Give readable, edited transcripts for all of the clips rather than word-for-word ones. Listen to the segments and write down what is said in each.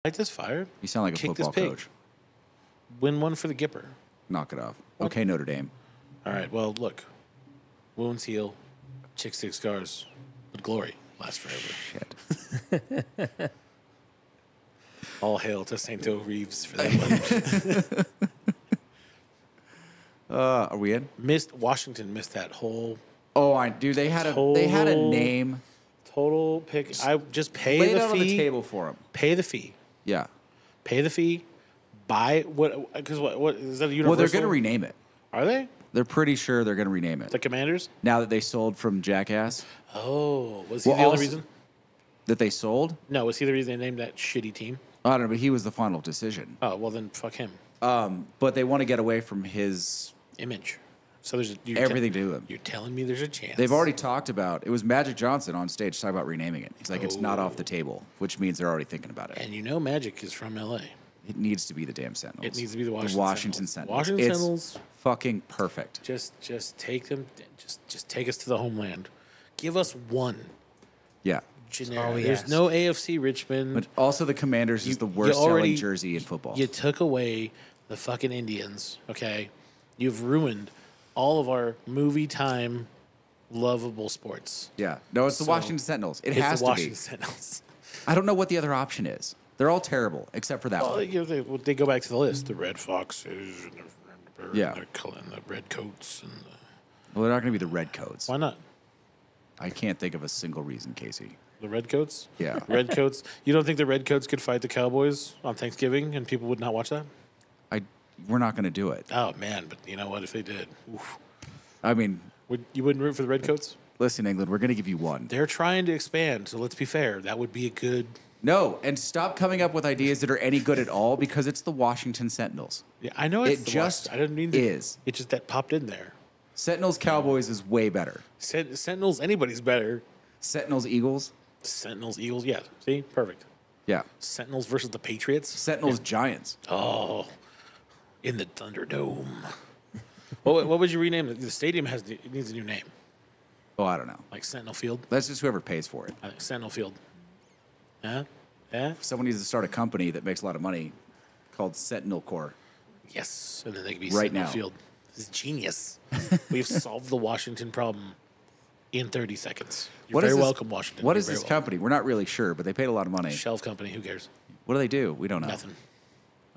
Light this fire. You sound like a Kick football this pig. coach. Win one for the Gipper. Knock it off. What? Okay, Notre Dame. All right. Well, look. Wounds heal. Chicks take scars. But glory lasts forever. Shit. All hail to St. O. Reeves for that one. Are we in? Washington missed that whole Dude, they had a name. total pick. I just pay Lay it the out fee. on the table for them. Pay the fee. Yeah. Pay the fee. Buy what? Because what is that a universal? Well, they're going to rename it. Are they They're pretty sure they're going to rename it. the Commanders? Now that they sold from Jackass, Oh, was he Well, the only also- reason? that they sold? No, was he the reason they named that shitty team? I don't know, but he was the final decision. Oh, well then fuck him. But they want to get away from his Image. So there's everything to do with him. You're telling me there's a chance. They've already talked about it. Was Magic Johnson on stage talking about renaming it. He's like, it's not off the Oh. table, which means they're already thinking about it. And you know Magic is from L.A. It needs to be the damn Sentinels. It needs to be the Washington Sentinels. Washington Washington Sentinels. Sentinels. Fucking perfect. Just take them. Just take us to the homeland. Give us one. Yeah. Generic. all we There's ask. no AFC Richmond. But also the Commanders is the You worst already- selling jersey in football. You took away the fucking Indians, okay? You've ruined all of our movie time lovable sports. Yeah. No, it's the So, Washington Sentinels. It It's has the to Washington be. Sentinels. I don't know what the other option is. They're all terrible, except for that Well, one. they go back to the list. The Red Foxes and Yeah. and the Red Coats. And Well, they're not going to be the Redcoats. why not? I can't think of a single reason, Casey. The Red Coats? Yeah. Red Coats. You don't think the Red Coats could fight the Cowboys on Thanksgiving and people would not watch that? We're not going to do it. Oh, man. But you know what? If they did, oof. I mean, You wouldn't root for the Red Coats? listen, England, we're going to give you one. They're trying to expand, so let's be fair. That would be a good. No, and stop coming up with ideas that are any good at all because it's the Washington Sentinels. Yeah, I know it's It the just West. I didn't mean to. is. It just that popped in there. Sentinels Cowboys is way better. Sentinels, anybody's better. Sentinels Eagles, Sentinels, Eagles, yeah. See, perfect. yeah. Sentinels versus the Patriots. Sentinels Giants. Oh, in the Thunderdome. what would you rename it? The stadium it needs a new name, Oh, I don't know. like Sentinel Field. That's just whoever pays for it. I think Sentinel Field. Yeah, yeah. Someone needs to start a company that makes a lot of money called Sentinel Corps. Yes, and then they could be Right Sentinel now. Field. This is genius. We've solved the Washington problem in 30 seconds. You're very welcome, Washington. What You're is very this welcome. company? We're not really sure, but they paid a lot of money. Shelf company. Who cares? What do they do? We don't know. Nothing.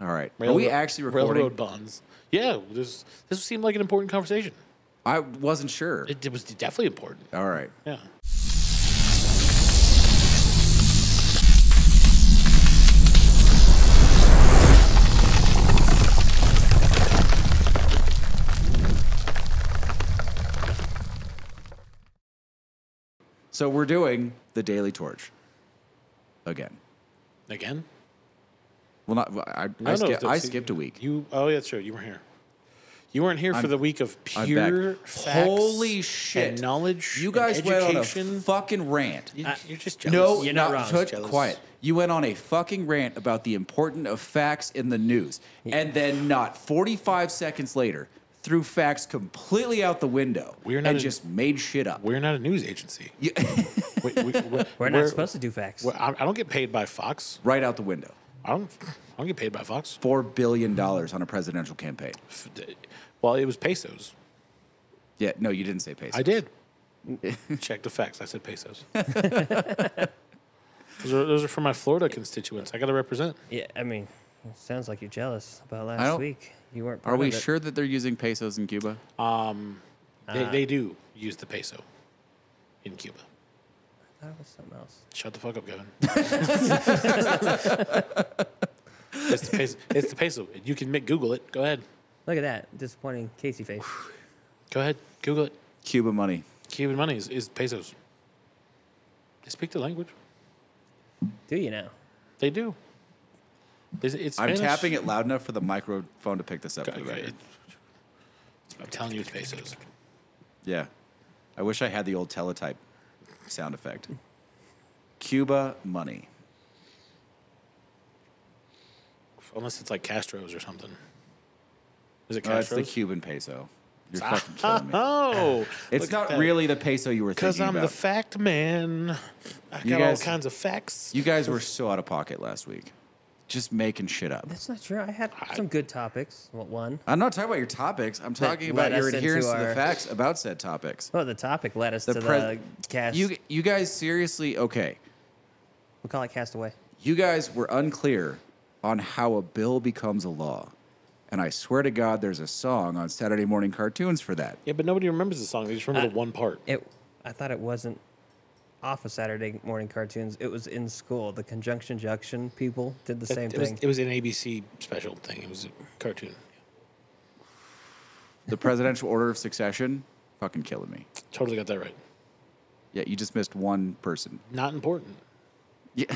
All right. Are we actually recording? Railroad bonds. Yeah, this seemed like an important conversation. I wasn't sure. It was definitely important. All right. Yeah. So we're doing the Daily Torch again. Again? Well, not I skipped a week. Oh, yeah, that's true. You were here. You weren't here for the week of I'm pure back. facts. Holy shit. And knowledge. You guys and went on a education. fucking rant. You're just jealous. No, You're not wrong. Quiet. You went on a fucking rant about the importance of facts in the news, and then not 45 seconds later threw facts completely out the window and just made shit up. We're not a news agency. We're not supposed to do facts. I don't get paid by Fox. Right out the window. I don't get paid by Fox. $4 billion on a presidential campaign. Well, it was pesos. Yeah, no, you didn't say pesos. I did. Check the facts. I said pesos. Those are for my Florida constituents. I got to represent. Yeah, I mean, it sounds like you're jealous about I last don't- week. You weren't. Are part we of it. sure that they're using pesos in Cuba? They do use the peso in Cuba. That was something else. Shut the fuck up, Kevin. It's the peso. You can Google it. Go ahead. Look at that disappointing Casey face. Go ahead. Google it. Cuba money. Cuban money is pesos. They speak the language. Do you now? They do. It's I'm Spanish. tapping it loud enough for the microphone to pick this up. For the record. I'm telling you, it's pesos. Yeah. I wish I had the old teletype sound effect. Cuba money. Unless it's like Castro's or something. Is it Oh, it's the Castro's? Cuban peso. You're fucking killing me. Oh, It's not really the peso you were thinking because I'm about. the fact man. I You got guys- all kinds of facts. You guys were so out of pocket last week. just making shit up. That's not true. I had some good topics. Well, one. I'm not talking about your topics. I'm talking led about your us into adherence to the our- facts about said topics. Well, the topic led us to the cast. You guys seriously, okay. We call it Castaway. You guys were unclear on how a bill becomes a law. And I swear to God, there's a song on Saturday morning cartoons for that. Yeah, but nobody remembers the song. They just remember the one part. I thought it wasn't off of Saturday morning cartoons. It was in school. The Conjunction Junction people did the same thing. It was an ABC special thing. It was a cartoon. The presidential order of succession, fucking killing me. Totally got that right. Yeah, you just missed one person. Not important. Yeah,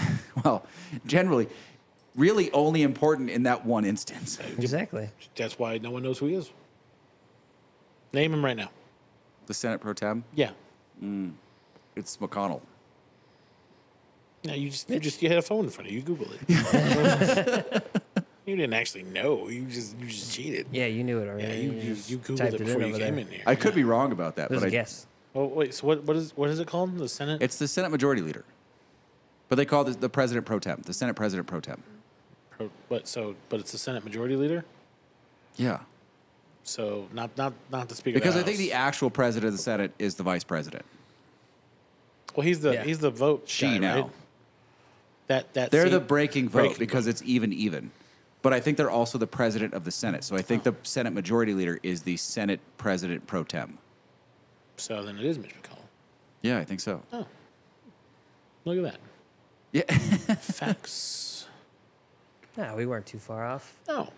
well, generally, really only important in that one instance. Exactly. That's why no one knows who he is. Name him right now. The Senate pro tem, Yeah. it's McConnell. No, you had a phone in front of you. Google it. You didn't actually know. You just cheated. Yeah, you knew it already. Yeah, you Googled typed it in before you over came there. in here. I could be wrong about that, It was but a guess. Oh wait, so what is it called? The Senate? it's the Senate majority leader. But they call it the president pro tem, the Senate president pro tem. But it's the Senate Majority Leader. Yeah. So not the Speaker. Because of I the think the House. actual president of the Senate is the vice president. Well, he's the vote She guy, now. right? That They're seat- the breaking vote breaking because vote. it's even. But I think they're also the president of the Senate. So I think the Senate majority leader is the Senate president pro tem. So then it is Mitch McConnell. Yeah, I think so. Oh, look at that. Yeah. Facts. No, we weren't too far off. No,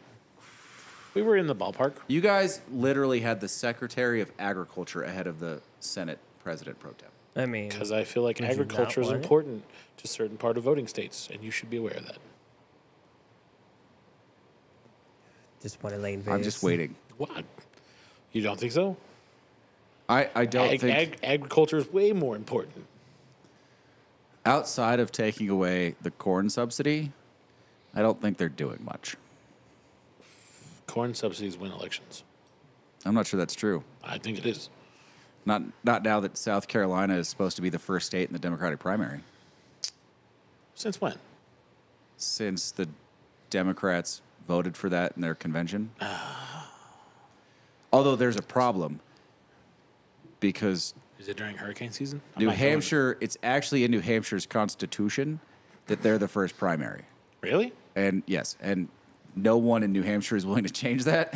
we were in the ballpark. You guys literally had the Secretary of Agriculture ahead of the Senate president pro tem. I mean, Because I feel like Would you not agriculture is want it? important to certain part of voting states, and you should be aware of that. disappointed Lane I'm just waiting. What? You don't think so? I don't think Agriculture is way more important. outside of taking away the corn subsidy, I don't think they're doing much. Corn subsidies win elections. I'm not sure that's true. I think it is. Not now that South Carolina is supposed to be the first state in the Democratic primary. Since when? Since the Democrats voted for that in their convention. Although there's a problem because Is it during hurricane season? I'm New not going. Hampshire, it's actually in New Hampshire's constitution that they're the first primary. Really? And yes, and no one in New Hampshire is willing to change that.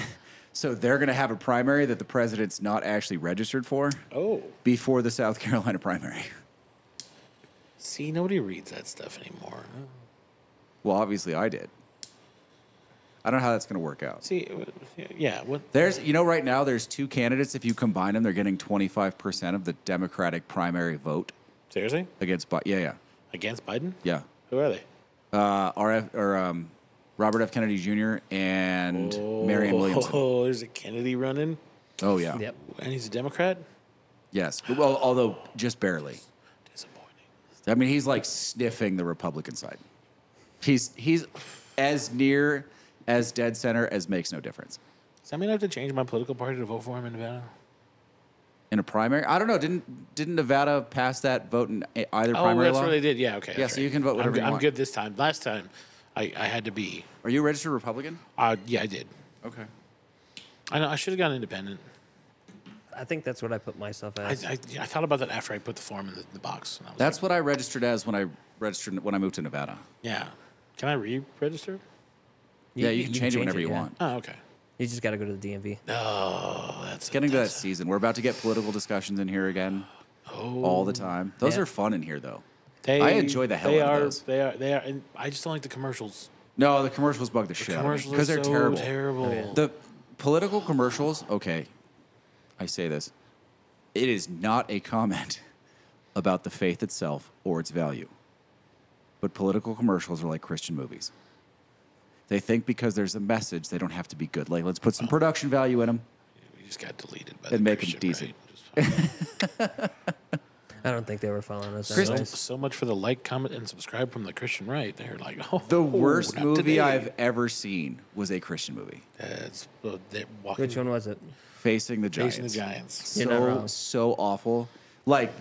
So they're going to have a primary that the president's not actually registered for Oh. before the South Carolina primary. See, nobody reads that stuff anymore. Well, obviously I did. I don't know how that's going to work out. See, yeah. What? There's, right now there's two candidates. If you combine them, they're getting 25% of the Democratic primary vote Seriously? against Biden. Yeah. Against Biden? Yeah. Who are they? Robert F. Kennedy Jr. and Marianne Williamson. Oh, there's a Kennedy running, Oh, yeah. Yep. and he's a Democrat? Yes. Well, although just barely. Disappointing. I mean, he's like sniffing the Republican side. He's as near as dead center as makes no difference. Does that mean I have to change my political party to vote for him in Nevada? In a primary? I don't know. Didn't Nevada pass that vote in either Oh, primary that's law? what they did. Yeah, okay. Yeah, that's so you can vote whatever you I'm want. good this time. Last time, I had to be. Are you a registered Republican? Yeah, I did. Okay. I know. I should have gone independent. I think that's what I put myself as. I thought about that after I put the form in the box. And I was That's what I registered as when I moved to Nevada. like, yeah. Can I re-register? Yeah, you can change it whenever you yeah. want. Oh, okay. You just got to go to the DMV. Oh, that's Getting to that season. We're about to get political discussions in here again. All the time. Those Yeah. are fun in here, though. I enjoy the hell out of those. They are. And I just don't like the commercials. No, the commercials bug the shit out of me Commercials because are they're so terrible. terrible. Oh, yeah. The political commercials, okay, I say this. It is not a comment about the faith itself or its value. But political commercials are like Christian movies. They think because there's a message, they don't have to be good. Like, let's put some production value in them. We just got deleted by And the make 'em Christian, decent. right? I don't think they were following us. Chris- anyways. So much for the like, comment, and subscribe from the Christian right. They're like, oh, The worst not movie today. I've ever seen was a Christian movie. That's they're walking, Which one was it? Facing the Giants. Facing the Giants. You're not wrong. So awful. Like,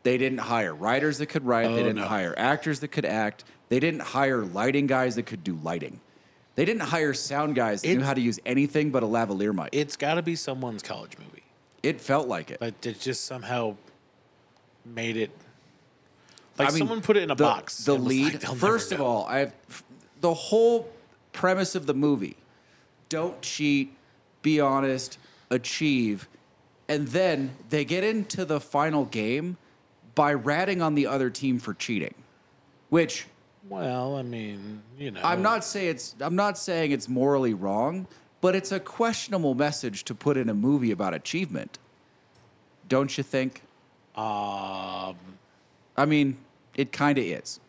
They didn't hire writers that could write. They didn't hire actors that could act. They didn't hire lighting guys that could do lighting. They didn't hire sound guys that knew how to use anything but a lavalier mic. It's got to be someone's college movie. It felt like it. But it just somehow made it... Like, someone put it in a box. The lead, first of all, the whole premise of the movie, don't cheat, be honest, achieve, and then they get into the final game by ratting on the other team for cheating, which... Well, I mean, you know... I'm not saying it's morally wrong, but it's a questionable message to put in a movie about achievement. Don't you think? I mean... It kind of is.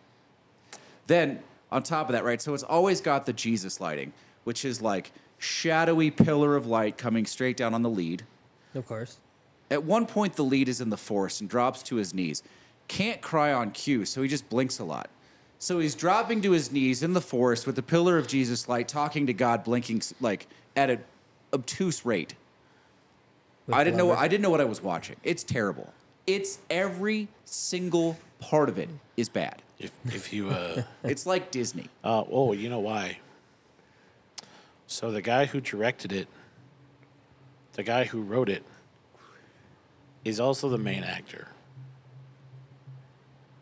Then, on top of that, right, so it's always got the Jesus lighting, which is like shadowy pillar of light coming straight down on the lead. Of course. At one point, the lead is in the forest and drops to his knees. Can't cry on cue, so he just blinks a lot. So he's dropping to his knees in the forest with the pillar of Jesus light, talking to God, blinking like at an obtuse rate. I didn't know what I was watching. It's terrible. It's every single part of it is bad. If you it's like Disney. You know why? So the guy who directed it, the guy who wrote it, is also the main actor.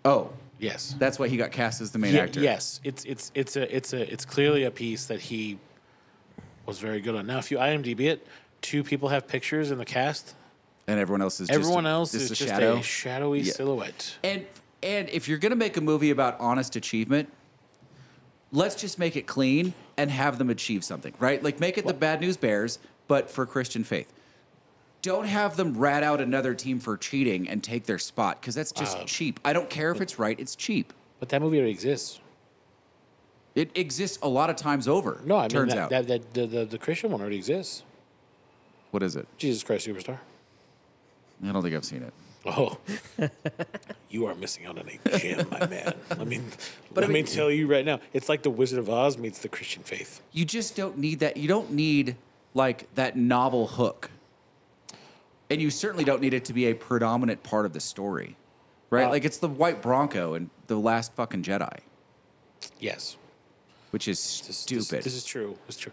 Oh, yes. That's why he got cast as the main actor. Yes, it's clearly a piece that he was very good on. Now, if you IMDb it, 2 people have pictures in the cast. And everyone else is just a shadowy silhouette. And if you're going to make a movie about honest achievement, let's just make it clean and have them achieve something, right? Like make it the Bad News Bears, but for Christian faith. Don't have them rat out another team for cheating and take their spot, because that's just cheap. I don't care if it's right, it's cheap. But that movie already exists. It exists a lot of times over. No, I mean, turns out. The Christian one already exists. What is it? Jesus Christ Superstar. I don't think I've seen it. Oh, you are missing out on a gem, my man. Let me tell you right now, it's like the Wizard of Oz meets the Christian faith. You just don't need that. You don't need like that novel hook, and you certainly don't need it to be a predominant part of the story, right? Like it's the white Bronco and the Last fucking Jedi. Yes, which is stupid. This is true. It's true.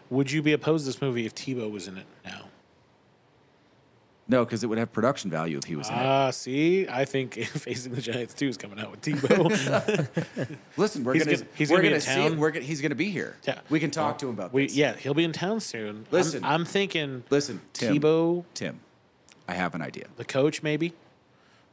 Would you be opposed to this movie if Tebow was in it now? No, because it would have production value if he was in it. See, I think Facing the Giants 2 is coming out with Tebow. Listen, he's going to be here. Yeah. We can talk to him about this. Yeah, he'll be in town soon. Listen, I'm thinking. Listen, Tim, Tebow. Tim, I have an idea. The coach, maybe,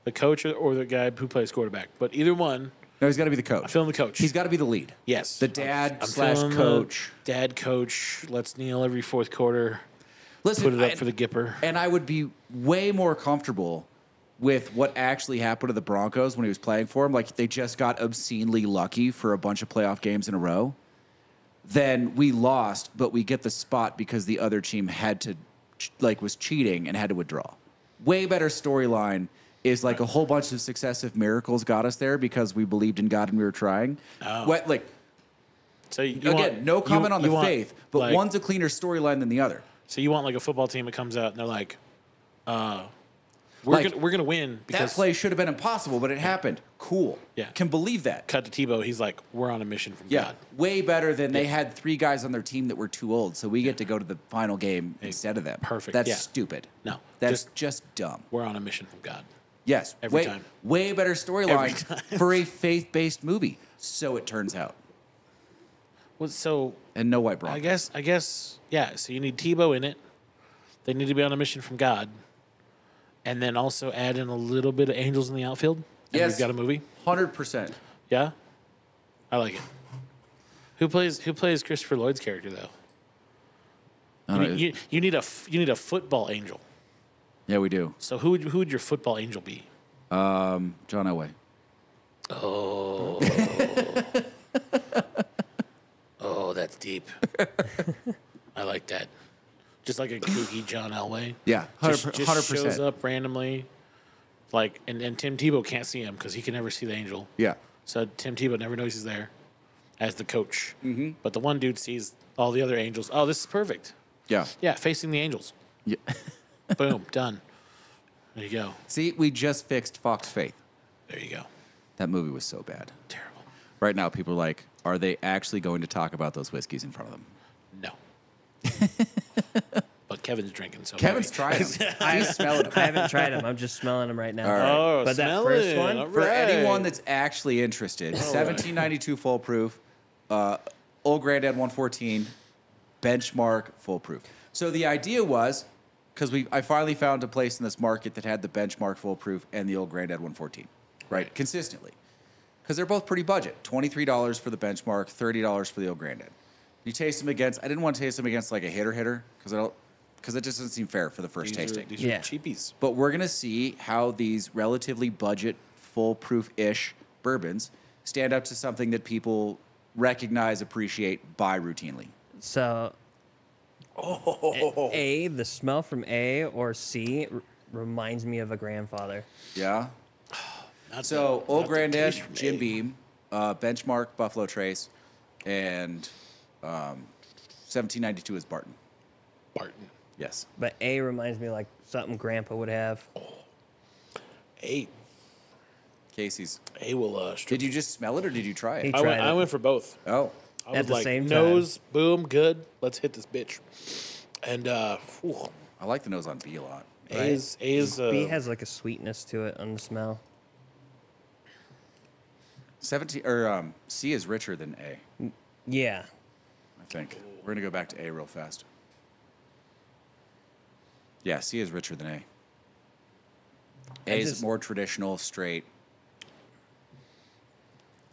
the coach or the guy who plays quarterback, but either one. No, he's got to be the coach. I'm feeling the coach. He's got to be the lead. Yes, the dad slash coach. Dad coach. Let's kneel every fourth quarter. Listen, put it up for the Gipper. And I would be way more comfortable with what actually happened to the Broncos when he was playing for them. Like, they just got obscenely lucky for a bunch of playoff games in a row. Then we lost, but we get the spot because the other team had to, was cheating and had to withdraw. Way better storyline is like a whole bunch of successive miracles got us there because we believed in God and we were trying. Oh. So no comment on the faith, but one's a cleaner storyline than the other. So you want like a football team that comes out and they're like, we're gonna win because that play should have been impossible, but it happened. Cool. Yeah. Can believe that. Cut to Tebow. He's like, we're on a mission from God. Way better than they had 3 guys on their team that were too old, so we get to go to the final game instead of them. Perfect. That's stupid. No. That's just dumb. We're on a mission from God. Yes. Every time. Way better storyline for a faith-based movie. So it turns out. Well, and no white Bronco. I guess, yeah. So you need Tebow in it. They need to be on a mission from God, and then also add in a little bit of angels in the outfield. And we've got a movie. 100%. Yeah, I like it. Who plays Christopher Lloyd's character though? You need a football angel. Yeah, we do. So who would your football angel be? John Elway. Oh. Oh, that's deep. I like that. Just like a kooky John Elway. Yeah, 100%. Just shows up randomly. And Tim Tebow can't see him because he can never see the angel. Yeah. So Tim Tebow never knows he's there as the coach. Mm-hmm. But the one dude sees all the other angels. Oh, this is perfect. Yeah. Yeah, facing the angels. Yeah. Boom, done. There you go. See, we just fixed Fox Faith. There you go. That movie was so bad. Terrible. Right now, people are like, are they actually going to talk about those whiskeys in front of them? No. But Kevin's drinking, so Kevin's trying them. He's smelling them. I haven't tried them. I'm just smelling them right now. All right. Oh, But that smell first it. one, All For right. anyone that's actually interested, 1792 full proof, Old Granddad 114, benchmark full proof. So the idea was, because I finally found a place in this market that had the benchmark full proof and the Old Granddad 114, right? Consistently. Because they're both pretty budget. $23 for the benchmark, $30 for the Old Granddad. You taste them against, I didn't want to taste them against like a hitter, because it just doesn't seem fair for the first tasting. These are cheapies. But we're going to see how these relatively budget, foolproof-ish bourbons stand up to something that people recognize, appreciate, buy routinely. so A, the smell from A or C reminds me of a grandfather. Yeah? Not So, the- Old not the Granddad, taste from Jim A. Beam, Benchmark, Buffalo Trace, and 1792 is Barton. Barton. Yes. But A reminds me like something Grandpa would have. A. Casey's. A will strip. Did you just smell it or did you try it? He- I went, tried it. I went for both. Oh. I At was the like, same time. nose, boom, good. Let's hit this bitch. And whew, I like the nose on B a lot. A is B has like a sweetness to it on the smell. 17 or C is richer than A, Yeah. I think. We're going to go back to A real fast. Yeah, C is richer than A. A is just- more traditional, straight.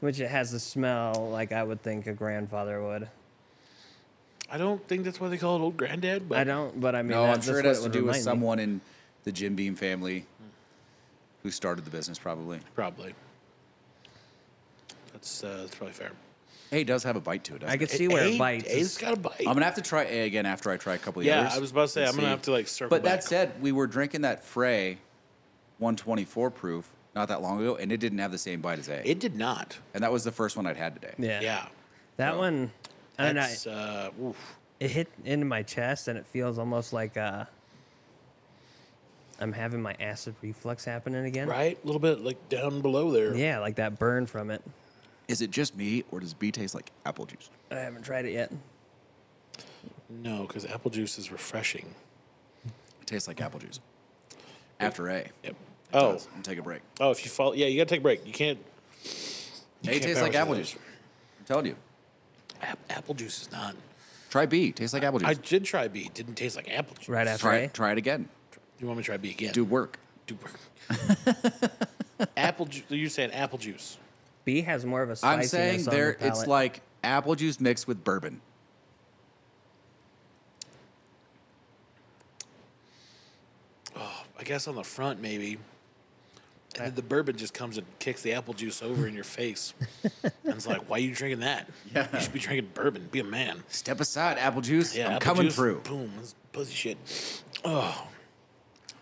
Which it has the smell like I would think a grandfather would. I don't think that's why they call it Old Granddad. But I don't, but I mean, No, I'm that's sure it what has to would do with remind me. someone in the Jim Beam family who started the business, probably. Probably. That's probably fair. A does have a bite to it, doesn't I could it? see where it bites. A's got a bite. I'm going to have to try A again after I try a couple of Yeah, others. I was about to say, and I'm gonna see. have to, like, circle But that back. said, we were drinking that Frey 124 proof not that long ago, and it didn't have the same bite as A. It did not. And that was the first one I'd had today. Yeah. Yeah. That one, I don't know. That's, oof. It hit into my chest, and it feels almost like I'm having my acid reflux happening again. Right? A little bit like down below there. Yeah, like that burn from it. Is it just me, or does B taste like apple juice? I haven't tried it yet. No, because apple juice is refreshing. It tastes like apple juice. After A. Yep. It Oh. does. And take a break. Oh, if you fall, yeah, you gotta take a break. You can't. You A can't tastes like power apple through juice. I'm telling you. those. Apple juice is not. Try B. Tastes like apple juice. I did try B. It didn't taste like apple juice. Right after try A? it. Try it again. You want me to try B again? Do work. Do apple juice. You're saying apple juice. B has more of a I'm spiciness saying on there. the It's palate. like apple juice mixed with bourbon. Oh, I guess on the front maybe. And then the bourbon just comes and kicks the apple juice over in your face. And it's like, why are you drinking that? Yeah. You should be drinking bourbon. Be a man. Step aside, apple juice. Yeah, I'm apple coming juice, through. Boom. That's pussy shit. Oh,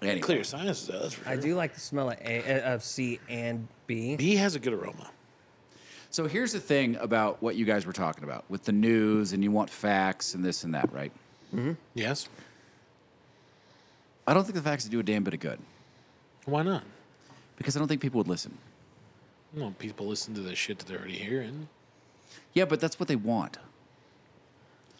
Anyway. clear your sinuses out. That's for sure. I do like the smell of C and B. B has a good aroma. So here's the thing about what you guys were talking about with the news, and you want facts and this and that, right? Yes. I don't think the facts do a damn bit of good Why not? because I don't think people would listen. Well, people listen to the shit that they're already hearing. Yeah, but that's what they want.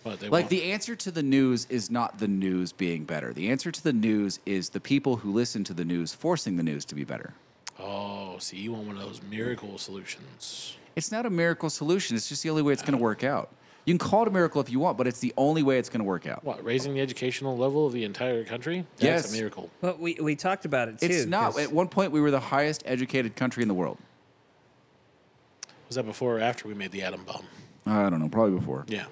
What they Like want. the answer to the news is not the news being better. The answer to the news is the people who listen to the news forcing the news to be better. Oh, see, you want one of those miracle solutions. It's not a miracle solution. It's just the only way it's going to work out. You can call it a miracle if you want, but it's the only way it's going to work out. What, raising the educational level of the entire country? Yes. That's a miracle. But we talked about it too. It's not. 'cause At one point, we were the highest educated country in the world. Was that before or after we made the atom bomb? I don't know. Probably before. Yeah.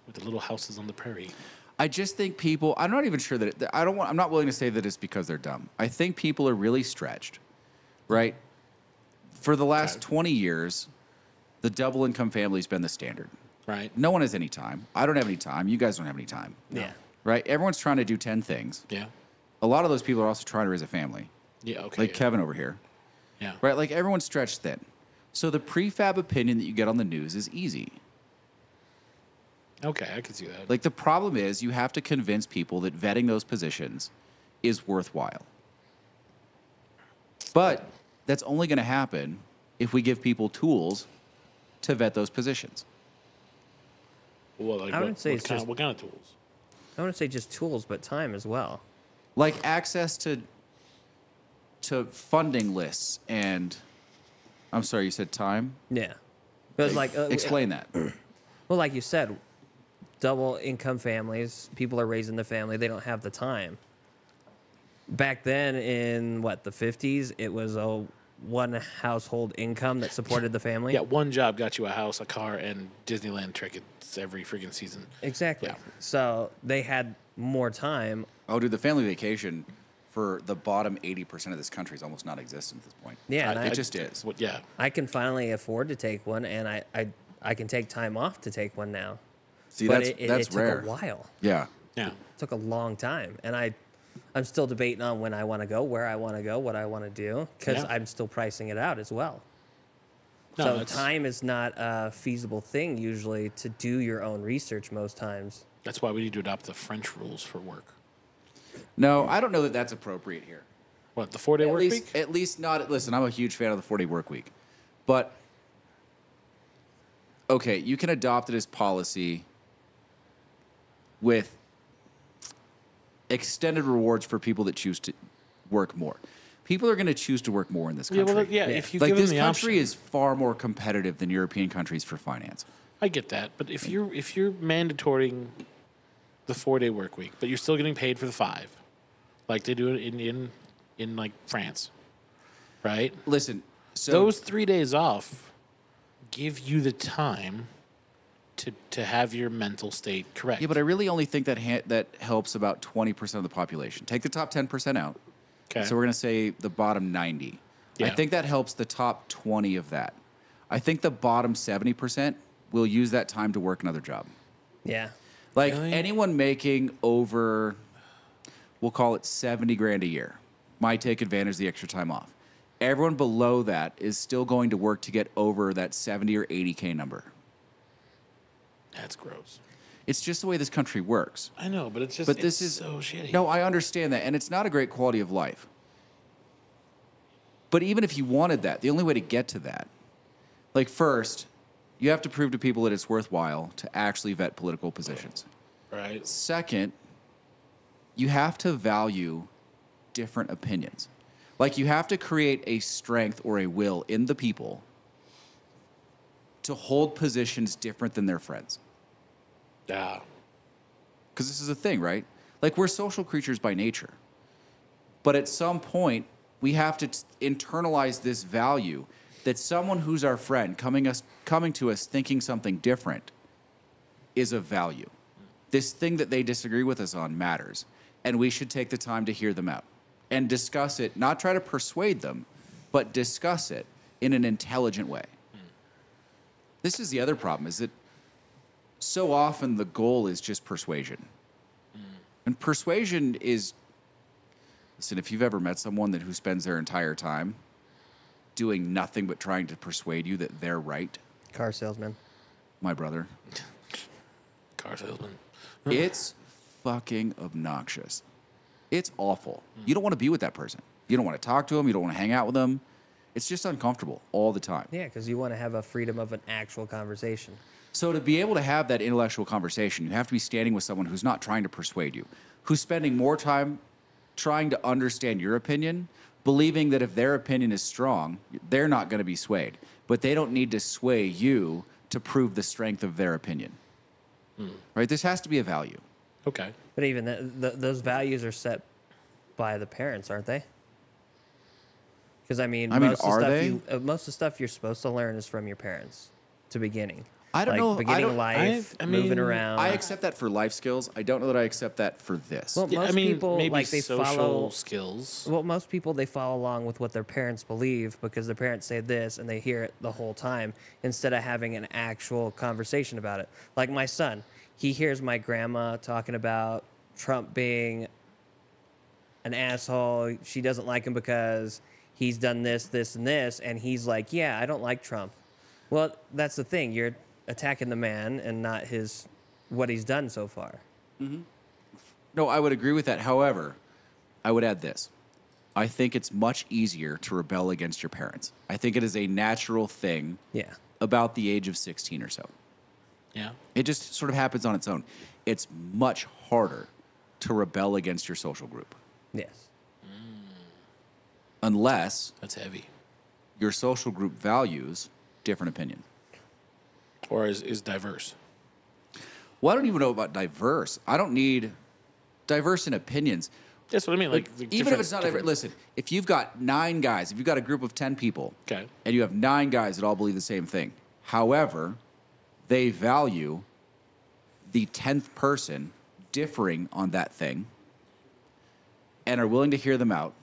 With the little houses on the prairie. I just think people. I'm not even sure that. I'm not willing to say that it's because they're dumb. I think people are really stretched, right? For the last Okay. 20 years, the double income family's been the standard. Right? No one has any time. I don't have any time. You guys don't have any time. Yeah. Right? Everyone's trying to do 10 things. Yeah. A lot of those people are also trying to raise a family, Yeah, okay. like yeah. Kevin over here. Yeah. Right? Like everyone's stretched thin. So the prefab opinion that you get on the news is easy. Okay, I can see that. Like, the problem is you have to convince people that vetting those positions is worthwhile. But that's only going to happen if we give people tools to vet those positions. Well, like I wouldn't say what kind of tools? I wouldn't say just tools, but time as well. Like access to funding lists and... I'm sorry, you said time? Yeah. Because Explain that. well, like you said, double income families, people are raising the family, they don't have the time. Back then in the 50s, it was a one household income that supported the family. Yeah, one job got you a house, a car, and Disneyland tickets every freaking season. Exactly. Yeah. So they had more time. Oh, dude, the family vacation for the bottom 80% of this country is almost non-existent at this point. Yeah, and it just is. Yeah. I can finally afford to take one, and I can take time off to take one now. See, But that's it rare. took a while. Yeah. It took a long time, and I'm still debating on when I want to go, where I want to go, what I want to do, because I'm still pricing it out as well. No, So time is not a feasible thing usually to do your own research most times. That's why we need to adopt the French rules for work. No, I don't know that that's appropriate here. What, the 4-day work week? At least not. Listen, I'm a huge fan of the 4-day work week. But, okay, you can adopt it as policy with extended rewards for people that choose to work more. People are going to choose to work more in this country. If you like, give this them the country option. is far more competitive than European countries for finance. I get that, but if you're mandatoring the 4-day work week, but you're still getting paid for the 5, like they do it in like France, right? Listen, so Those 3 days off give you the time to have your mental state correct. yeah, but I really only think that helps about 20% of the population. Take the top 10% out. Okay. So we're going to say the bottom 90. I Yeah. think that helps the top 20 of that. I think the bottom 70% will use that time to work another job. Yeah. Like Really? anyone making over, we'll call it 70 grand a year, might take advantage of the extra time off. Everyone below that is still going to work to get over that 70 or 80K number. That's gross. It's just the way this country works. I know, but it's just This is so shitty. No, I understand that, and it's not a great quality of life. But even if you wanted that, the only way to get to that, like first, you have to prove to people that it's worthwhile to actually vet political positions. Right. Second, you have to value different opinions. Like you have to create a strength or a will in the people to hold positions different than their friends. Yeah. Because this is a thing, right? Like we're social creatures by nature. But at some point, we have to internalize this value that someone who's our friend coming to us thinking something different is of value. This thing that they disagree with us on matters. And we should take the time to hear them out and discuss it, not try to persuade them, but discuss it in an intelligent way. This is the other problem, is that so often the goal is just persuasion. And persuasion is, listen, if you've ever met someone who spends their entire time doing nothing but trying to persuade you that they're right, Car salesman. my brother, Car salesman. it's fucking obnoxious. It's awful. You don't want to be with that person. You don't want to talk to them. You don't want to hang out with them. It's just uncomfortable all the time. Yeah, because you want to have a freedom of an actual conversation. So to be able to have that intellectual conversation, you have to be standing with someone who's not trying to persuade you, who's spending more time trying to understand your opinion, believing that if their opinion is strong, they're not going to be swayed. But they don't need to sway you to prove the strength of their opinion. Right? This has to be a value. Okay. But even those values are set by the parents, aren't they? Because most are of they? most of the stuff you're supposed to learn is from your parents to beginning. I don't know. Beginning life, moving around. I accept that for life skills. I don't know that I accept that for this. Well, most people maybe they social follow skills. Well, most people they follow along with what their parents believe because their parents say this and they hear it the whole time instead of having an actual conversation about it. Like my son, he hears my grandma talking about Trump being an asshole. She doesn't like him because he's done this, this, and this, and he's like, "Yeah, I don't like Trump." Well, that's the thing. You're attacking the man and not his what he's done so far. No, I would agree with that. However, I would add this. I think it's much easier to rebel against your parents. I think it is a natural thing Yeah. about the age of 16 or so. Yeah. It just sort of happens on its own. It's much harder to rebel against your social group. Yes. Unless That's heavy. your social group values different opinion. Or is diverse. Well, I don't even know about diverse. I don't need diverse in opinions. That's what I mean. Like Even if it's not diverse, listen, if you've got 9 guys, if you've got a group of 10 people, Okay. and you have 9 guys that all believe the same thing, however, they value the 10th person differing on that thing and are willing to hear them out,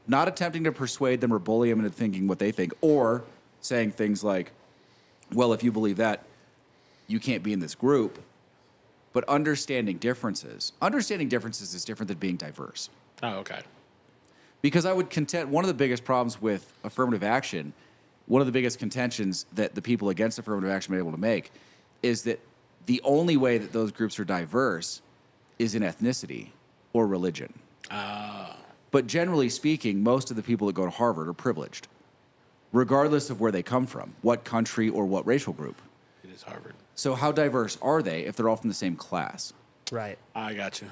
not attempting to persuade them or bully them into thinking what they think, or saying things like, well, if you believe that, you can't be in this group. But understanding differences is different than being diverse. Oh, okay. Because I would contend one of the biggest problems with affirmative action, one of the biggest contentions that the people against affirmative action are able to make is that the only way that those groups are diverse is in ethnicity or religion. But generally speaking, most of the people that go to Harvard are privileged, regardless of where they come from, what country or what racial group. It is Harvard. So how diverse are they if they're all from the same class, Right. I got you.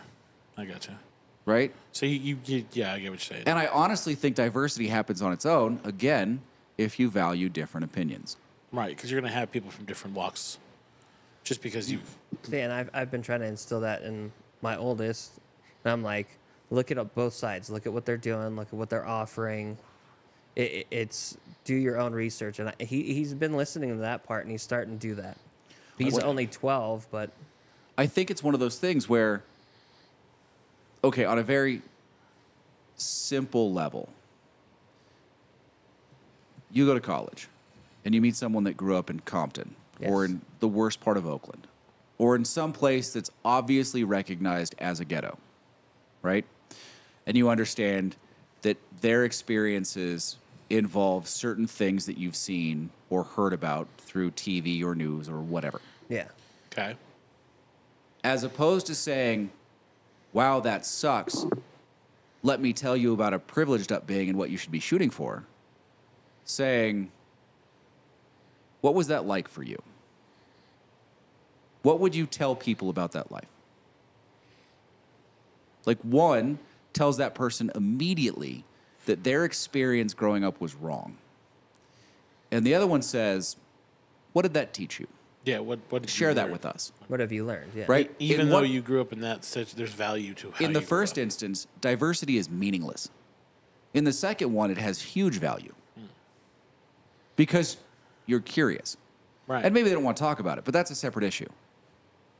right? So you yeah, I get what you're saying. And I honestly think diversity happens on its own, again, if you value different opinions. Right, because you're going to have people from different walks. Just because you've Yeah, and I've been trying to instill that in my oldest. And I'm like, look at both sides. Look at what they're doing. Look at what they're offering. It's do your own research. And he's been listening to that part, and he's starting to do that. He's only 12, but I think it's one of those things where, okay, on a very simple level, you go to college and you meet someone that grew up in Compton or in the worst part of Oakland or in some place that's obviously recognized as a ghetto, right? And you understand that their experiences involve certain things that you've seen or heard about through TV or news or whatever. yeah. okay. As opposed to saying, wow, that sucks. Let me tell you about a privileged upbringing and what you should be shooting for. Saying, what was that like for you? What would you tell people about that life? Like, one tells that person immediately that their experience growing up was wrong. And the other one says, what did that teach you? Yeah, what did you Share that learn? with us. What have you learned? Yeah. Right? Even In though one- you grew up in that such there's value to how in the you grew first up. instance, diversity is meaningless. In the second one, it has huge value because you're curious. Right. And maybe they don't want to talk about it, but that's a separate issue.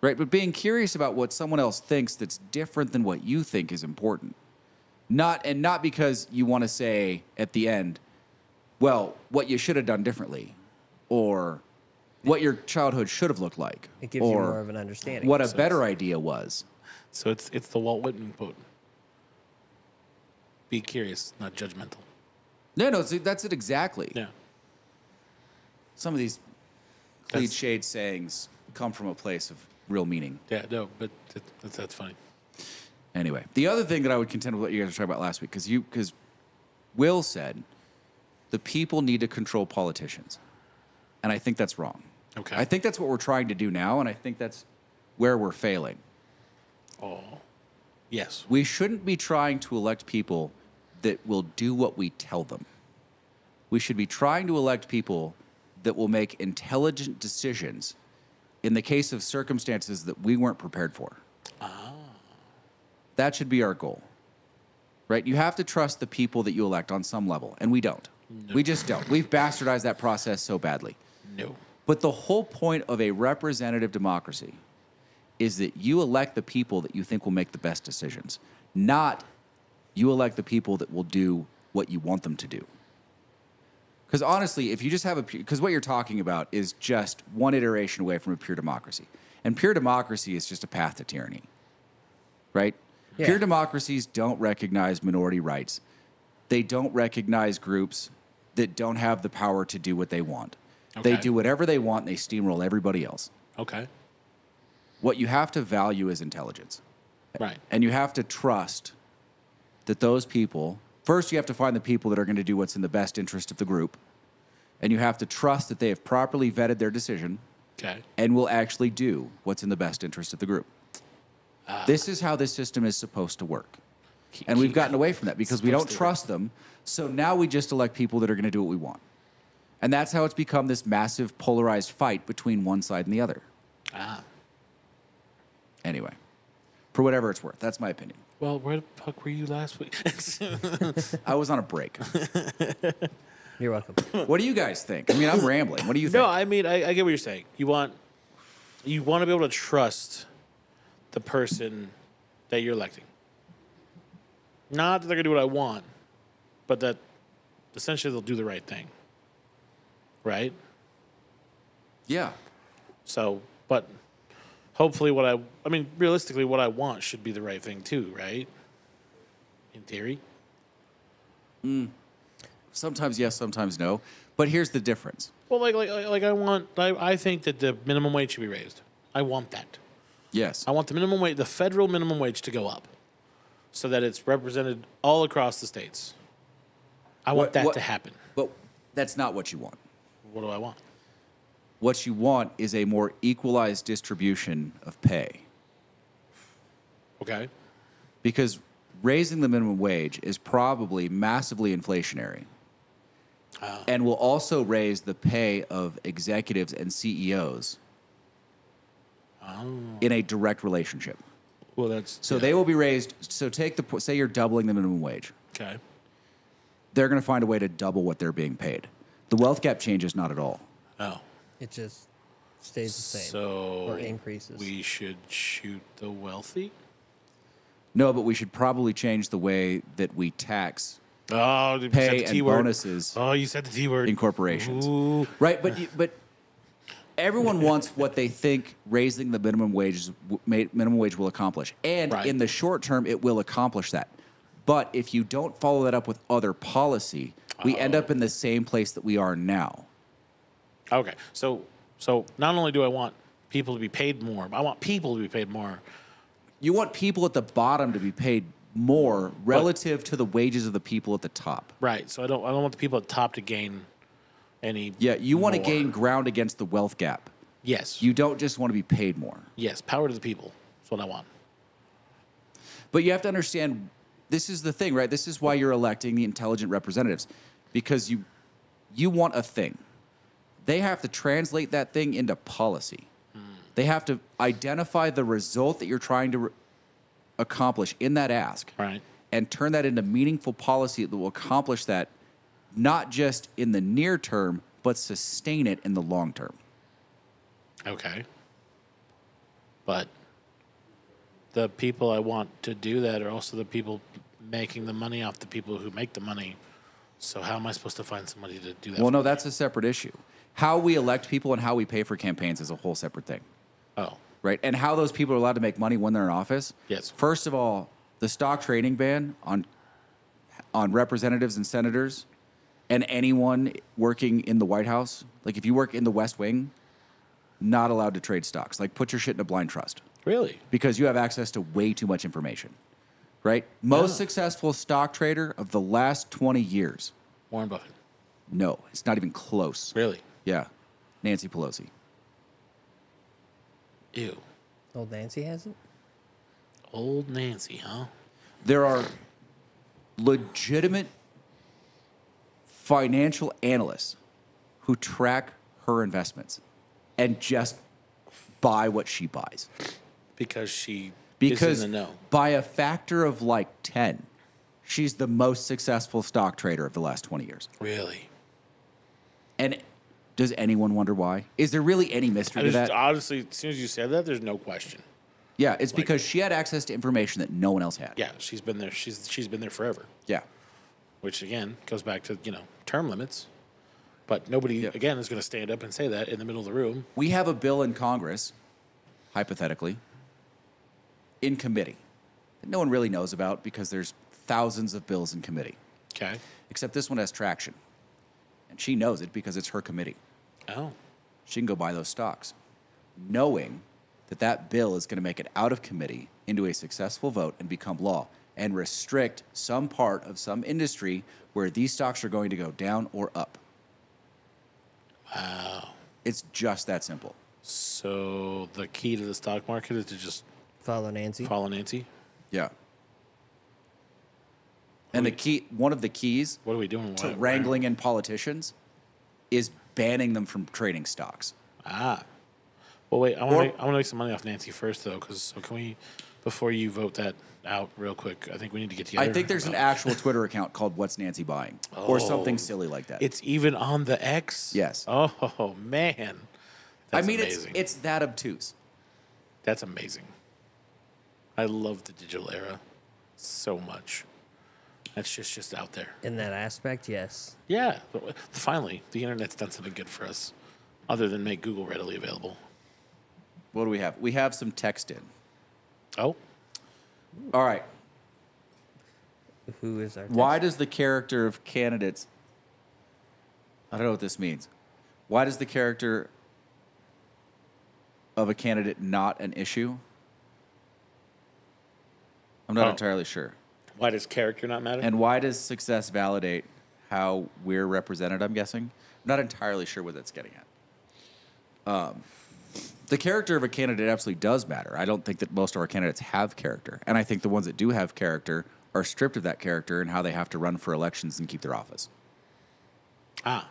Right? But being curious about what someone else thinks that's different than what you think is important. Not because you want to say at the end, well, what you should have done differently, or what your childhood should have looked like, It gives you or more of an understanding. what a better idea was. So it's the Walt Whitman quote. Be curious, not judgmental. No, that's it exactly. Yeah. Some of these That's- cliched sayings come from a place of real meaning. Yeah, no, but that's funny. Anyway, the other thing that I would contend with what you guys were talking about last week, because Will said the people need to control politicians, and I think that's wrong. Okay. I think that's what we're trying to do now, and I think that's where we're failing. Oh. Yes. We shouldn't be trying to elect people that will do what we tell them. We should be trying to elect people that will make intelligent decisions in the case of circumstances that we weren't prepared for. That should be our goal, right? You have to trust the people that you elect on some level, and we don't. No. We just don't. We've bastardized that process so badly. No. But the whole point of a representative democracy is that you elect the people that you think will make the best decisions, not you elect the people that will do what you want them to do. Because honestly, if you just have because what you're talking about is just one iteration away from a pure democracy. And pure democracy is just a path to tyranny, right? Yeah. Pure democracies don't recognize minority rights. They don't recognize groups that don't have the power to do what they want. They Okay. do whatever they want and they steamroll everybody else. Okay. what you have to value is intelligence. Right. And you have to trust that those people, first you have to find the people that are going to do what's in the best interest of the group. And you have to trust that they have properly vetted their decision. Okay. And will actually do what's in the best interest of the group. This is how this system is supposed to work. And we've gotten away from that because we don't trust them. So now we just elect people that are going to do what we want. And that's how it's become this massive polarized fight between one side and the other. Anyway, for whatever it's worth, that's my opinion. Well, where the fuck were you last week? I was on a break. You're welcome. What do you guys think? I mean, I'm rambling. What do you think? No, I mean, I get what you're saying. You want to be able to trust the person that you're electing. Not that they're going to do what I want, but that essentially they'll do the right thing. Right? Yeah. So, but hopefully realistically what I want should be the right thing too, right? In theory. Sometimes yes, sometimes no. But here's the difference. Well, I think that the minimum wage should be raised. I want that. Yes. I want the federal minimum wage to go up so that it's represented all across the states. I want that to happen. But that's not what you want. What do I want? What you want is a more equalized distribution of pay. Okay. Because raising the minimum wage is probably massively inflationary. And will also raise the pay of executives and CEOs in a direct relationship. Well, that's... So they will be raised. So say you're doubling the minimum wage. Okay. They're going to find a way to double what they're being paid. The wealth gap changes not at all. Oh. It just stays the same. So or increases. We should shoot the wealthy? No, but we should probably change the way that we tax Oh, you said pay the and T word. bonuses Oh, you said the T word. in corporations. Ooh. Right, but everyone wants what they think raising the minimum wage will accomplish. And in the short term, it will accomplish that. But if you don't follow that up with other policy, we end up in the same place that we are now. Okay, so not only do I want people to be paid more, I want people to be paid more. You want people at the bottom to be paid more relative to the wages of the people at the top. Right. So I don't want the people at the top to gain any. Yeah, you want to more. gain ground against the wealth gap. Yes. You don't just want to be paid more. Yes. Power to the people. That's what I want. But you have to understand, this is the thing, right? This is why you're electing the intelligent representatives, because you want a thing. They have to translate that thing into policy. They have to identify the result that you're trying to accomplish in that ask, right, and turn that into meaningful policy that will accomplish that, not just in the near term, but sustain it in the long term. Okay. But the people I want to do that are also the people making the money off the people who make the money. So how am I supposed to find somebody to do that? Well, no, that's a separate issue. How we elect people and how we pay for campaigns is a whole separate thing. Oh. Right? And how those people are allowed to make money when they're in office. Yes. First of all, the stock trading ban on representatives and senators and anyone working in the White House, like if you work in the West Wing, not allowed to trade stocks. Like put your shit in a blind trust. Really? Because you have access to way too much information. Right? Most successful stock trader of the last 20 years. Warren Buffett. No, it's not even close. Really? Yeah. Nancy Pelosi. Ew. Old Nancy has it? Old Nancy, huh? There are legitimate financial analysts who track her investments and just buy what she buys. Because she Because is in the know. by a factor of like 10, she's the most successful stock trader of the last 20 years. Really? And does anyone wonder why? Is there really any mystery to that? Honestly, as soon as you said that, there's no question. Yeah, it's because she had access to information that no one else had. Yeah, she's been there. She's been there forever. Yeah. Which again goes back to term limits. But nobody again is going to stand up and say that in the middle of the room. We have a bill in Congress, hypothetically, in committee that no one really knows about because there's thousands of bills in committee. Okay. Except this one has traction. And she knows it because it's her committee. Oh. She can go buy those stocks, knowing that bill is going to make it out of committee into a successful vote and become law and restrict some part of some industry where these stocks are going to go down or up. Wow. It's just that simple. So the key to the stock market is to just Follow Nancy. follow Nancy. Yeah. And one of the keys What are we doing? to wrangling in politicians is banning them from trading stocks. Ah. Well, wait. I want to make some money off Nancy first, though. Because can we, before you vote that out real quick, I think we need to get together. I think there's an actual Twitter account called "What's Nancy Buying" or something silly like that. It's even on the X. Yes. Oh man. That's amazing. it's that obtuse. That's amazing. I love the digital era so much. That's just out there. In that aspect, yes. Yeah. Finally, the internet's done something good for us, other than make Google readily available. What do we have? We have some text in. Oh. All right. Who is our Why does the character of candidates... I don't know what this means. Why does the character of a candidate not an issue? I'm not entirely sure. Why does character not matter? And why does success validate how we're represented, I'm guessing? I'm not entirely sure what that's getting at. The character of a candidate absolutely does matter. I don't think that most of our candidates have character. And I think the ones that do have character are stripped of that character and how they have to run for elections and keep their office. Ah.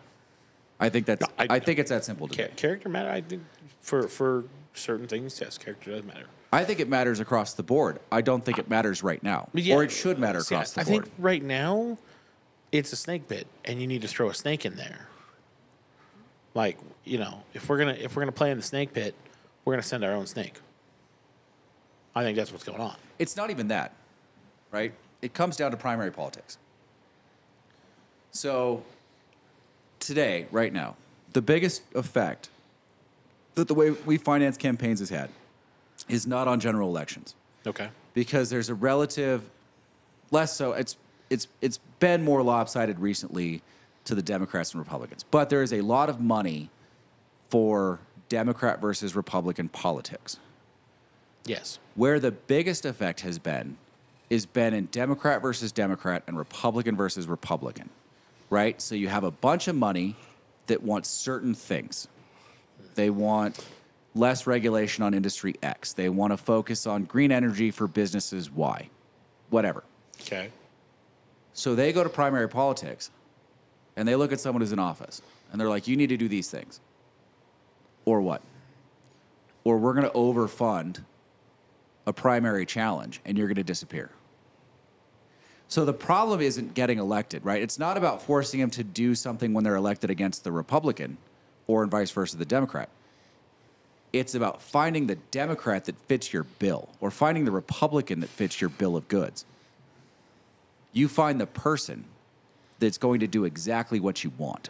I think that's. I think it's that simple to me. Character matter. I think for certain things, yes, character does matter. I think it matters across the board. I don't think it matters right now, or it should matter across the board. I think right now, it's a snake bit, and you need to throw a snake in there. Like, if we're gonna play in the snake pit, we're gonna send our own snake. I think that's what's going on. It's not even that, right? It comes down to primary politics. So, today, right now, the biggest effect that the way we finance campaigns has had is not on general elections. Okay. Because there's a relative, less so. It's been more lopsided recently to the Democrats and Republicans, but there is a lot of money for Democrat versus Republican politics. Yes. Where the biggest effect has been in Democrat versus Democrat and Republican versus Republican, right? So you have a bunch of money that wants certain things. They want less regulation on industry X. They want to focus on green energy for businesses Y, whatever. Okay. So they go to primary politics and they look at someone who's in office and they're like, you need to do these things. Or what? Or we're going to overfund a primary challenge and you're going to disappear. So the problem isn't getting elected, right? It's not about forcing them to do something when they're elected against the Republican or vice versa, the Democrat. It's about finding the Democrat that fits your bill or finding the Republican that fits your bill of goods. You find the person that's going to do exactly what you want.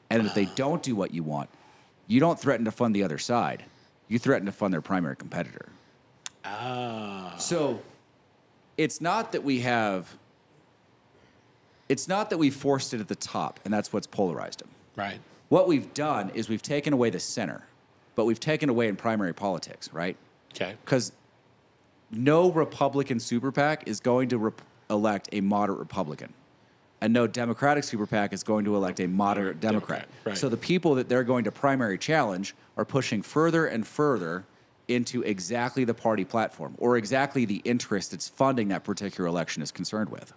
And if they don't do what you want, you don't threaten to fund the other side. You threaten to fund their primary competitor. Ah. So it's not that we forced it at the top and that's what's polarized them. Right. What we've done is we've taken away the center, but we've taken away in primary politics, right? Okay. Because no Republican super PAC is going to elect a moderate Republican. And no Democratic super PAC is going to elect a moderate Democrat. Right. So the people that they're going to primary challenge are pushing further and further into exactly the party platform or exactly the interest that's funding that particular election is concerned with.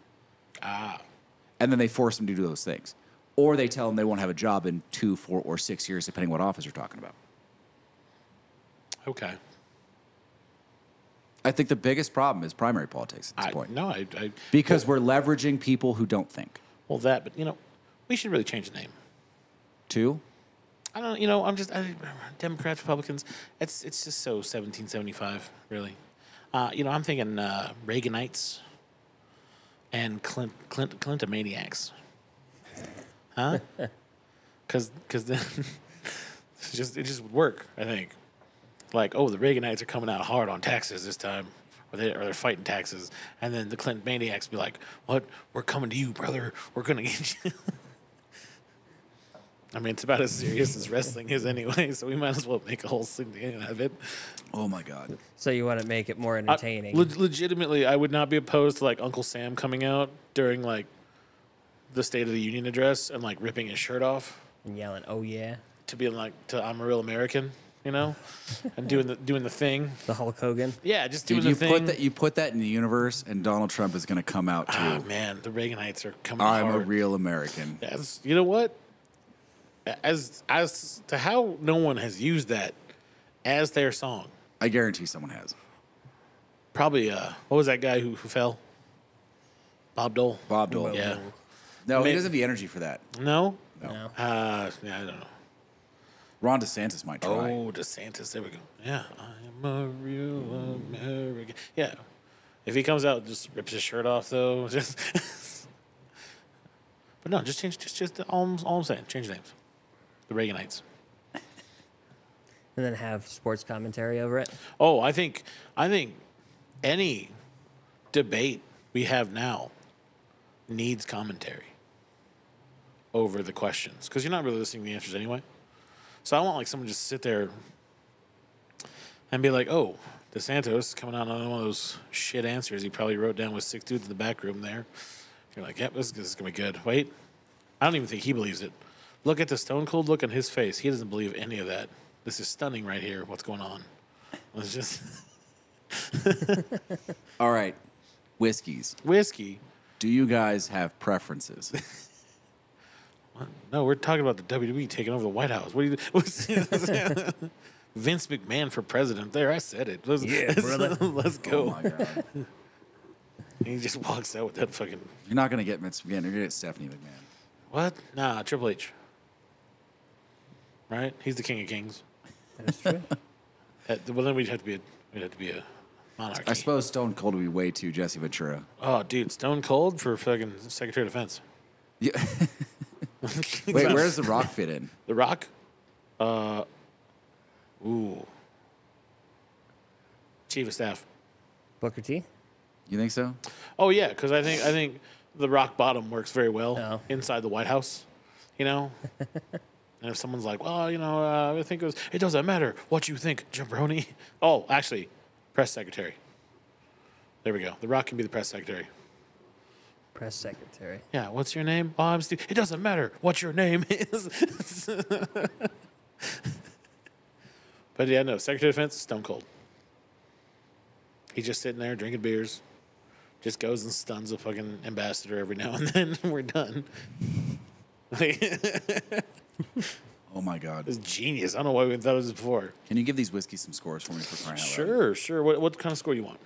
Ah. And then they force them to do those things. Or they tell them they won't have a job in 2, 4, or 6 years, depending what office you're talking about. Okay. I think the biggest problem is primary politics at this point. No, because we're leveraging people who don't think. Well, but we should really change the name. To? I don't know. I'm just Democrats, Republicans. It's just so 1775, really. I'm thinking Reaganites and Clintomaniacs. Huh? Because then it just would work, I think. Like, the Reaganites are coming out hard on taxes this time, or they're fighting taxes, and then the Clinton maniacs be like, "What? We're coming to you, brother. We're gonna get you." I mean, it's about as serious as wrestling is anyway, so we might as well make a whole thing out of it. Oh my god. So you want to make it more entertaining? Legitimately, I would not be opposed to like Uncle Sam coming out during like the State of the Union address and like ripping his shirt off and yelling, "Oh yeah!" to be like, to "I'm a real American," you know, and doing the thing. The Hulk Hogan. Yeah, just doing Dude, the thing. you put that in the universe, and Donald Trump is going to come out too. Oh man, the Reaganites are coming. I'm hard. a real American. You know what? As to how no one has used that as their song. I guarantee someone has. Probably. What was that guy who fell? Bob Dole. Bob Dole. Yeah. No, he doesn't have the energy for that. No. No. Yeah, I don't know. Ron DeSantis might try. Oh, DeSantis. There we go. Yeah. I am a real American. Yeah. If he comes out and just rips his shirt off, though, just. But no, just change. Just all I'm saying. Change names. The Reaganites. And then have sports commentary over it. Oh, I think any debate we have now needs commentary over the questions because you're not really listening to the answers anyway. So I want like someone just sit there and be like, "Oh, DeSantis coming out on one of those shit answers he probably wrote down with 6 dudes in the back room there." You're like, "Yep, this is gonna be good." Wait, I don't even think he believes it. Look at the stone cold look on his face. He doesn't believe any of that. This is stunning right here. What's going on? It's just All right. Whiskeys. whiskey. Do you guys have preferences? No, we're talking about the WWE taking over the White House. What do you? Vince McMahon for president. There, I said it. Brother. Let's go. Oh my god. He just walks out with that fucking. You're not going to get Vince McMahon. You're going to get Stephanie McMahon. What? Nah, Triple H. Right? He's the king of kings. That's true. Well, then we'd have to be a monarchy. I suppose Stone Cold would be way too Jesse Ventura. Oh, dude, Stone Cold for fucking Secretary of Defense. Yeah. Wait, where does The Rock fit in? The Rock? Ooh. Chief of Staff. Booker T. You think so? Oh yeah, because I think the rock bottom works very well Oh. inside the White House. You know. And if someone's like, well, I think it doesn't matter what you think, jabroni. Oh, actually, press secretary. There we go. The Rock can be the press secretary. Press secretary. Yeah, what's your name? Oh, I'm Steve. It doesn't matter what your name is. But yeah, no, Secretary of Defense, Stone Cold. He's just sitting there drinking beers. Just goes and stuns a fucking ambassador every now and then. We're done. Oh my god. It's genius. I don't know why we thought of this before. Can you give these whiskeys some scores for me for crying out loud? Sure. What kind of score you want?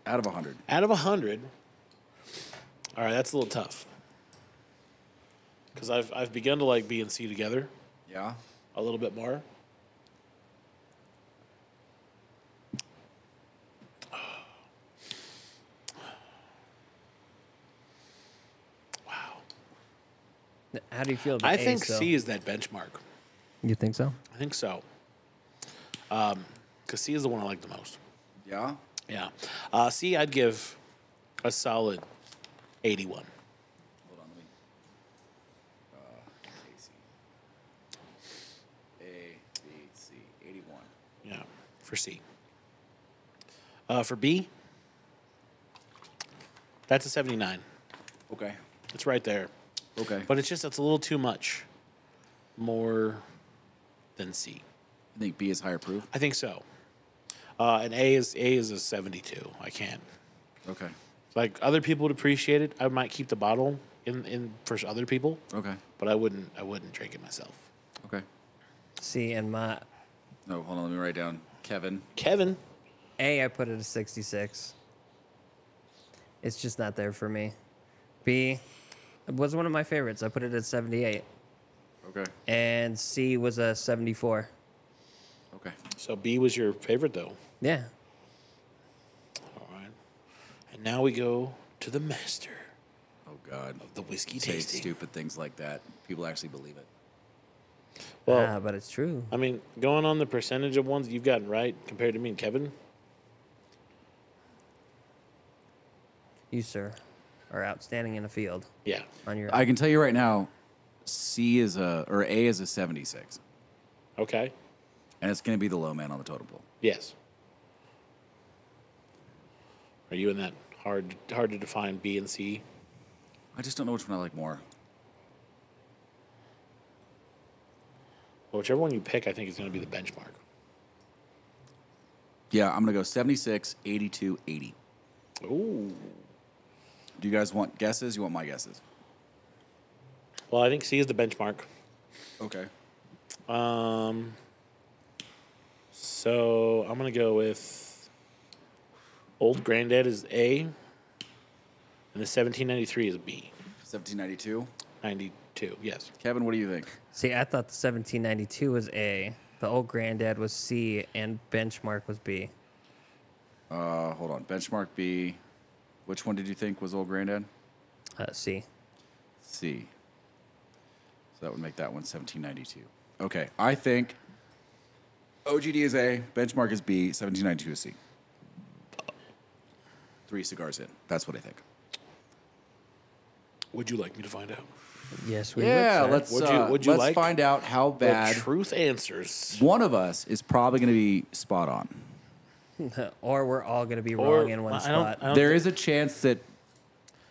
Out of 100. Out of 100. All right, that's a little tough. Because I've begun to like B and C together Yeah. a little bit more. How do you feel about I A, think so? C is that benchmark. You think so? I think so. Because C is the one I like the most. Yeah. Yeah. C, I'd give a solid 81. Hold on, let me. A, B, C, 81. Yeah, for C. For B, that's a 79. Okay. It's right there. Okay. But it's a little too much more than C. I think B is higher proof. I think so. And A is a 72. I can't. Okay. Like other people would appreciate it. I might keep the bottle in for other people, Okay. but I wouldn't drink it myself. Okay. C and my No, hold on. Let me write down Kevin. Kevin, A, I put it at 66. It's just not there for me. B was one of my favorites. I put it at 78. Okay. And C was a 74. Okay. so B was your favorite though. Yeah. All right. And now we go to the master Oh God. of the whiskey Say tasting. stupid things like that. People actually believe it. Well, But it's true. I mean, going on the percentage of ones you've gotten right compared to me and Kevin. You, sir, are outstanding in the field Yeah. on your I can tell you right now, A is a 76. Okay. And it's going to be the low man on the totem pole. Yes. Are you in that hard to define B and C? I just don't know which one I like more. Well, whichever one you pick, I think is going to be the benchmark. Yeah, I'm going to go 76, 82, 80. Ooh. Do you guys want guesses? You want my guesses? Well, I think C is the benchmark. Okay. So I'm going to go with Old Granddad is A, and the 1793 is B. 1792? 92, yes. Kevin, what do you think? See, I thought the 1792 was A, the Old Granddad was C, and benchmark was B. Hold on. Benchmark B. Which one did you think was Old Granddad? C. C. So that would make that one 1792. Okay. I think OGD is A, benchmark is B, 1792 is C. 3 cigars in. That's what I think. Would you like me to find out? Yes, we Yeah, would. Sir. Would you let's like find out how bad The truth answers. one of us is probably going to be spot on. Or we're all going to be Or- wrong in one I don't- spot. I don't There think- is a chance that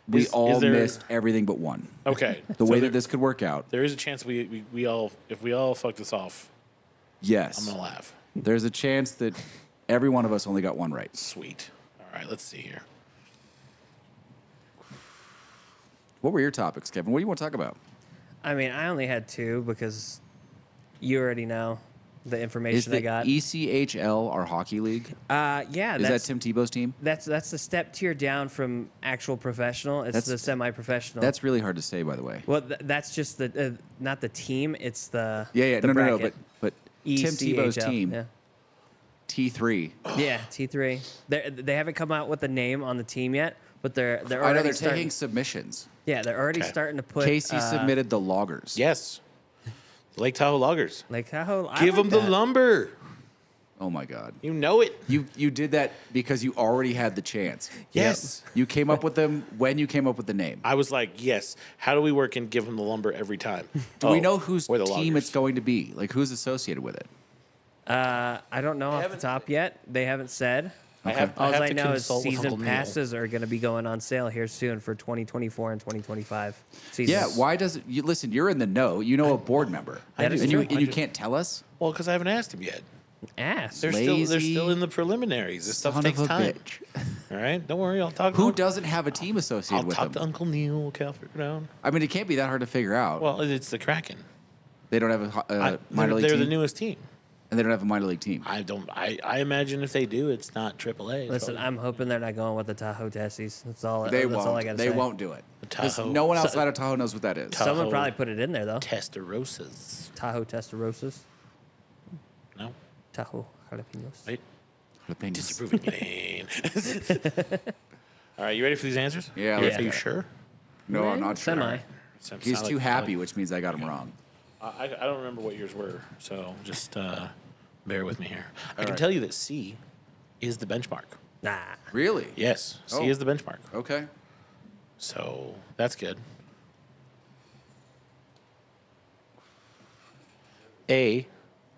we Is all there- missed everything but one. Okay. The so way there- that this could work out. There is a chance we all, if we all fuck this off, Yes. I'm going to laugh. There's a chance that every one of us only got one right. Sweet. All right, let's see here. What were your topics, Kevin? What do you want to talk about? I mean, I only had 2 because you already know the Is information I the got. ECHL our hockey league? Yeah, Is that that's Tim Tebow's team? that's the step tier down from actual professional. It's That's- the semi-professional. That's really hard to say, by the way. well, that's just the not the team. It's the Yeah, the no, bracket. but Tim Tebow's ECHL, team, Yeah. T3. Yeah, T3. They haven't come out with a name on the team yet, but they're I know already they're starting. taking submissions. Yeah, they're already Okay. starting to put. Casey submitted the loggers. Yes. Lake Tahoe Loggers. Lake Tahoe. I Give like them the that. lumber. Oh my God. You know it. You did that because you already had the chance. Yes. You came up with them when you came up with the name. I was like, yes. How do we work and give them the lumber every time? Do we know whose we're the team loggers. it's going to be? Like who's associated with it? I don't know off the top yet. They haven't said. I have All I to know is consult with season Uncle Neil. passes are going to be going on sale here soon for 2024 and 2025 seasons. Yeah, why does it? You, listen, you're in the know. You know a board member. That is and true. you can't tell us? Well, because I haven't asked him yet. Ass. They're Lazy still in the preliminaries. This stuff son takes of a time. bitch. All right, don't worry. I'll talk. Who doesn't have a team associated I'll with talk them? to Uncle Neil. We'll figure it out. I mean, it can't be that hard to figure out. Well, it's the Kraken. They don't have a minor league They're team, the newest team. and they don't have a minor league team. I imagine if they do, it's not AAA. It's Listen, probably I'm hoping they're not going with the Tahoe Tessies. That's all. They that's all I won't. got to They say. won't do it. 'Cause Tahoe. no one outside of Tahoe knows what that is. Someone Tahoe. probably put it in there though. Testarossas. Tahoe Testarossas. No, Tahoe jalapenos. wait. Jalapenos. Disapproving lane. All right, you ready for these answers? Yeah, Are let's you get it. sure? No, I'm not sure. Semi. He's Sound too like- happy, which means I got him wrong. I don't remember what yours were, so just bear with me here. I can right. tell you that C is the benchmark. Nah. Really? Yes, C Oh. is the benchmark. Okay. So that's good. A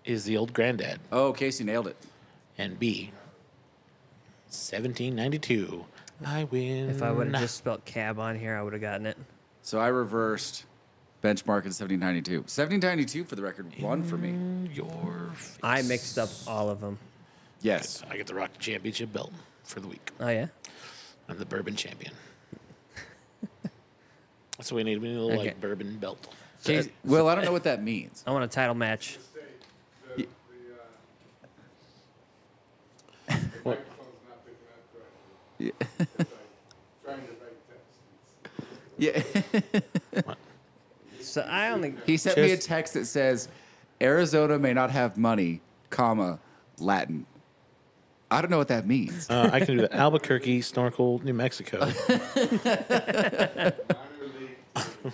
is the old granddad, Oh, Casey nailed it. and B, 1792. I win. If I would have just spelled cab on here, I would have gotten it. So I reversed benchmark in 1792. 1792, for the record, won for me. In your face. I mixed up all of them. Yes. I get the Rock Championship belt for the week. Oh yeah. I'm the bourbon champion. That's what we need. We need a little Okay. like bourbon belt. Casey, well, I don't know what that means. I want a title match. Yeah. The microphone's not picking up correctly. It's like trying to write text. Yeah. So I only. He sent me a Just- text that says, Arizona may not have money, comma, Latin. I don't know what that means. I can do the Albuquerque, Snorkel, New Mexico. Minor league team.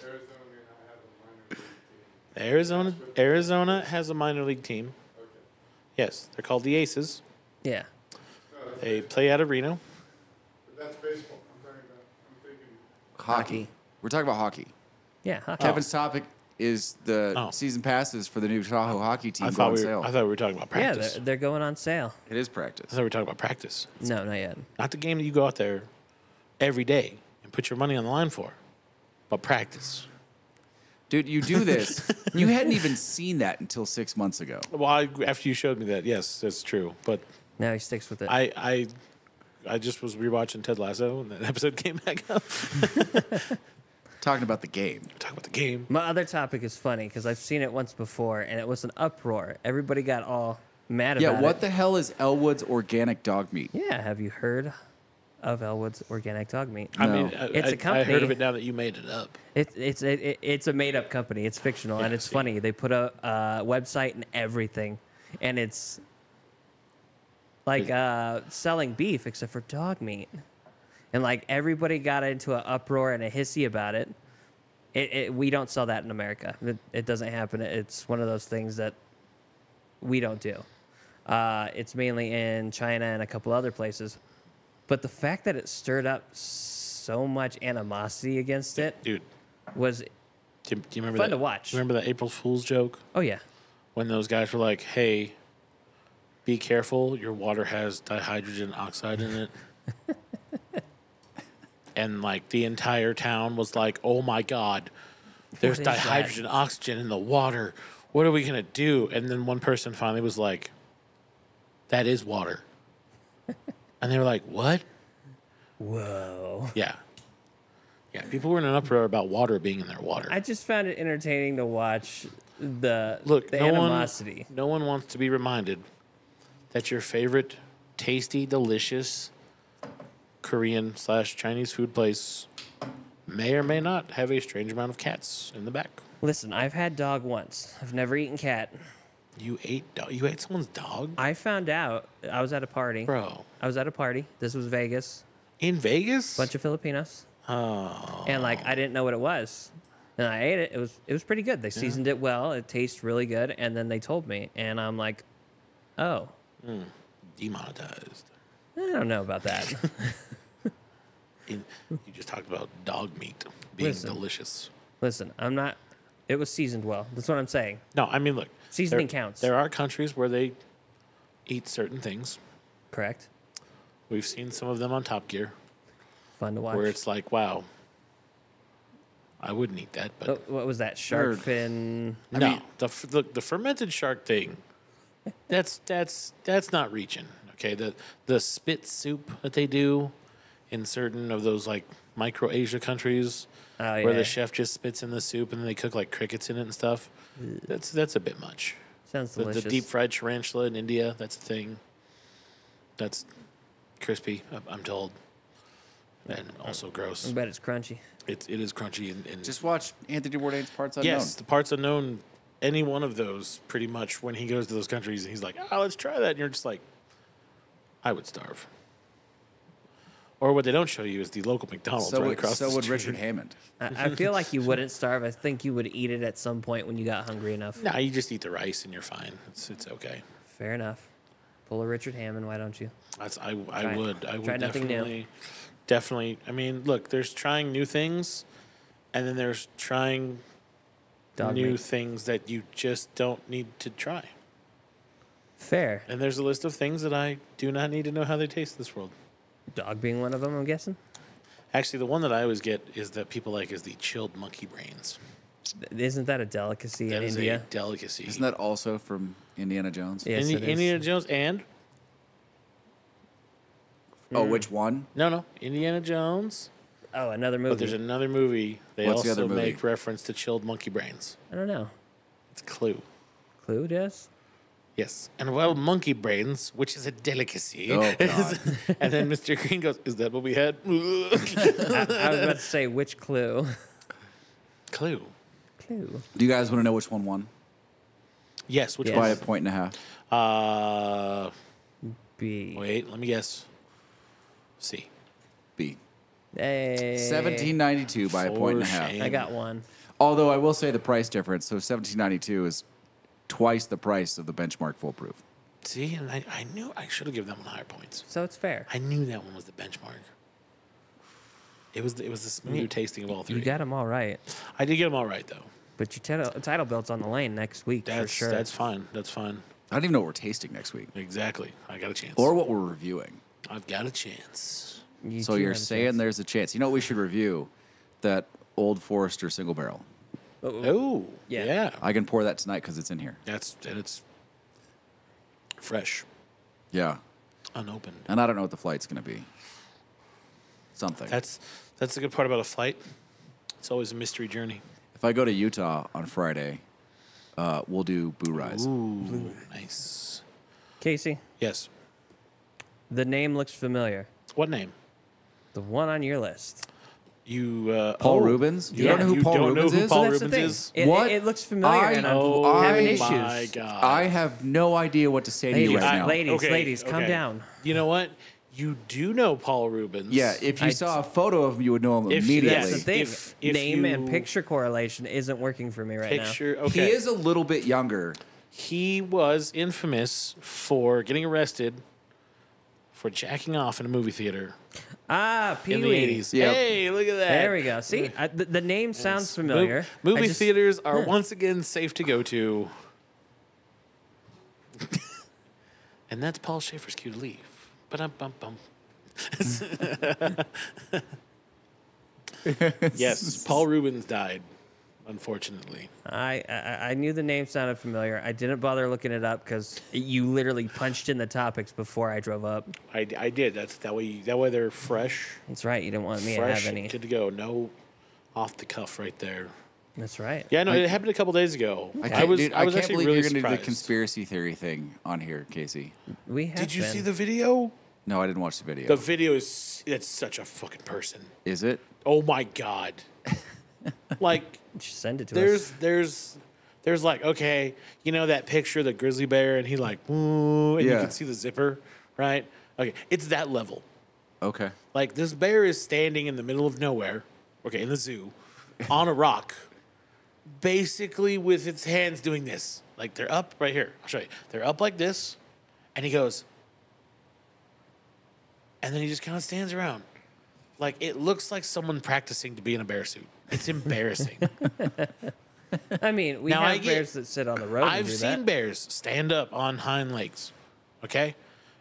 Arizona may not have a minor league team. Arizona Yes, they're called the Aces. Yeah. They play out of Reno. But that's baseball. I'm talking about, I'm thinking Hockey. We're talking about hockey. Yeah. Hockey. Kevin's topic is the season passes for the new Tahoe hockey team I go thought on we sale. were talking about Yeah, practice. they're going on sale. It is practice. I thought we were talking about practice. No, not yet. Not the game that you go out there every day and put your money on the line for, but practice. Dude, you do this. You hadn't even seen that until 6 months ago. Well, after you showed me that, yes, that's true. But Now he sticks with it. I just was rewatching Ted Lasso, and that episode came back up. Talking about the game. Talk about the game. My other topic is funny because I've seen it once before, and it was an uproar. Everybody got all mad about it. Yeah, what the hell is Elwood's organic dog meat? Yeah, have you heard of Elwood's Organic Dog Meat? I mean, It's a company. I heard of it now that you made it up. It's a made up company. It's fictional, and it's funny. They put a website and everything, and it's like selling beef except for dog meat. And like everybody got into an uproar and a hissy about it. We don't sell that in America. It doesn't happen. It's one of those things that we don't do. It's mainly in China and a couple other places. But the fact that it stirred up so much animosity against it, Dude, was do you remember fun that? to watch. Remember that April Fool's joke? Oh yeah, When those guys were like, hey, be careful, your water has dihydrogen oxide in it. And like the entire town was like, oh my God, there's What is that? dihydrogen oxygen in the water. What are we going to do? And then one person finally was like, that is water. And they were like, what? whoa. Yeah. Yeah, people were in an uproar about water being in their water. I just found it entertaining to watch the Look, animosity. no one wants to be reminded that your favorite tasty, delicious Korean/Chinese food place may or may not have a strange amount of cats in the back. Listen, I've had dog once. I've never eaten cat. You ate someone's dog? I found out. I was at a party. Bro. I was at a party. This was Vegas. In Vegas? Bunch of Filipinos. Oh. And like I didn't know what it was. And I ate it. It was pretty good. They seasoned it well. It tastes really good. And then they told me, and I'm like, oh, Demonetized. I don't know about that. You just talked about dog meat being delicious. Listen, I'm not. It was seasoned well. That's what I'm saying. No, I mean, look. Seasoning counts. There are countries where they eat certain things. Correct. We've seen some of them on Top Gear Fun to watch. where it's like, wow, I wouldn't eat that. But Oh, what was that? Shark Bird. fin. the fermented shark thing, that's not reaching. Okay, the spit soup that they do in certain of those like micro Asia countries Oh, where yeah. the chef just spits in the soup and then they cook like crickets in it and stuff. That's a bit much. Sounds The delicious. deep fried tarantula in India, that's a thing. That's crispy, I'm told, and also gross. I bet it's crunchy. It is crunchy and Just watch Anthony Bourdain's Parts Unknown. yes, the parts unknown. Any one of those, pretty much, when he goes to those countries and he's like, "Oh, let's try that," and you're just like, "I would starve." Or what they don't show you is the local McDonald's right across the would street. Richard Hammond. I feel like you wouldn't starve. I think you would eat it at some point when you got hungry enough. Nah, you just eat the rice and you're fine. It's okay. Fair enough. Pull a Richard Hammond. Why don't you? I would try nothing new. definitely. I mean, look, there's trying new things, and then there's trying Dog new meat. things that you just don't need to try. Fair. And there's a list of things that I do not need to know how they taste in this world. Dog being one of them, I'm guessing. Actually, the one that I always get is that people like is the chilled monkey brains. Isn't that a delicacy That in is India? a delicacy. Isn't that also from Indiana Jones? Yes, it is. Indiana Jones and Oh, which one? no, Indiana Jones. Oh, another movie. But there's another movie. They What's the also other movie? make reference to chilled monkey brains. I don't know. It's Clue. Clue, yes? Yes. And well, monkey brains, which is a delicacy. Oh, God. And then Mr. Green goes, "Is that what we had?" I was about to say, which clue? Clue. Clue. Do you guys want to know which one won? Yes. Which Yes. By a one? 1.5. B. Wait. Let me guess. C. B. Hey. 1792 by a For 1.5. shame. I got one. Although I will say the price difference. So 1792 is twice the price of the benchmark foolproof. See, and I knew I should have given that one higher points. So it's fair. I knew that one was the benchmark. It was the smoother tasting of all three. You got them all right. I did get them all right though. But your title belt's on the lane next week for sure. That's fine. That's fine. I don't even know what we're tasting next week. Exactly. I got a chance. Or what we're reviewing. I've got a chance. So you're saying there's a chance. You know what we should review? That Old Forester single barrel. Oh, yeah. I can pour that tonight because it's in here. It's fresh, Yeah. unopened. And I don't know what the flight's going to be. Something. That's the good part about a flight. It's always a mystery journey. If I go to Utah on Friday, we'll do Boo Rise. Ooh, nice. Casey, Yes. the name looks familiar. What name? The one on your list. You Paul Rubens? You yeah. don't know who You Paul don't know Rubens who is? Paul So that's the Rubens thing. is? What? It looks familiar, and I'm Oh having issues. my God. I have no idea what to say to you Ladies, right now. ladies, calm down. You know what? You do know Paul Rubens. Yeah, if you saw a photo of him, you would know him If- immediately. That's the thing. If Name and you- picture correlation isn't working for me right Picture. now. Okay. He is a little bit younger. He was infamous for getting arrested for jacking off in a movie theater Ah, Pee in the Wee. 80s. Yep. Hey, look at that. There we go. See, the name sounds familiar. Movie I just- theaters are once again safe to go to. And that's Paul Schaefer's cue to leave. Ba-dum-bum-bum. Yes, Paul Rubens died, unfortunately. I knew the name sounded familiar. I didn't bother looking it up because you literally punched in the topics before I drove up. I did. That's that way they're fresh. That's right. You didn't want me to Fresh, have any. good to go. No off the cuff right there. That's right. Yeah, no, it happened a couple days ago. I was can't actually believe really you're going to do the surprised. conspiracy theory thing on here, Casey. We have Did you been. see the video? No, I didn't watch the video. The video is it's such a fucking person. Is it? Oh my god. Like Just send it to us. there's like, okay, you know that picture of the grizzly bear and he like, ooh, and you Yeah. can see the zipper, right? Okay, it's that level. Okay. Like this bear is standing in the middle of nowhere, okay, in the zoo, on a rock, basically with its hands doing this. Like they're up right here. I'll show you. They're up like this, and he goes, and then he just kind of stands around. Like it looks like someone practicing to be in a bear suit. It's embarrassing. I mean, we Now, I have get- bears that sit on the road and I've do seen that. bears stand up on hind legs, okay?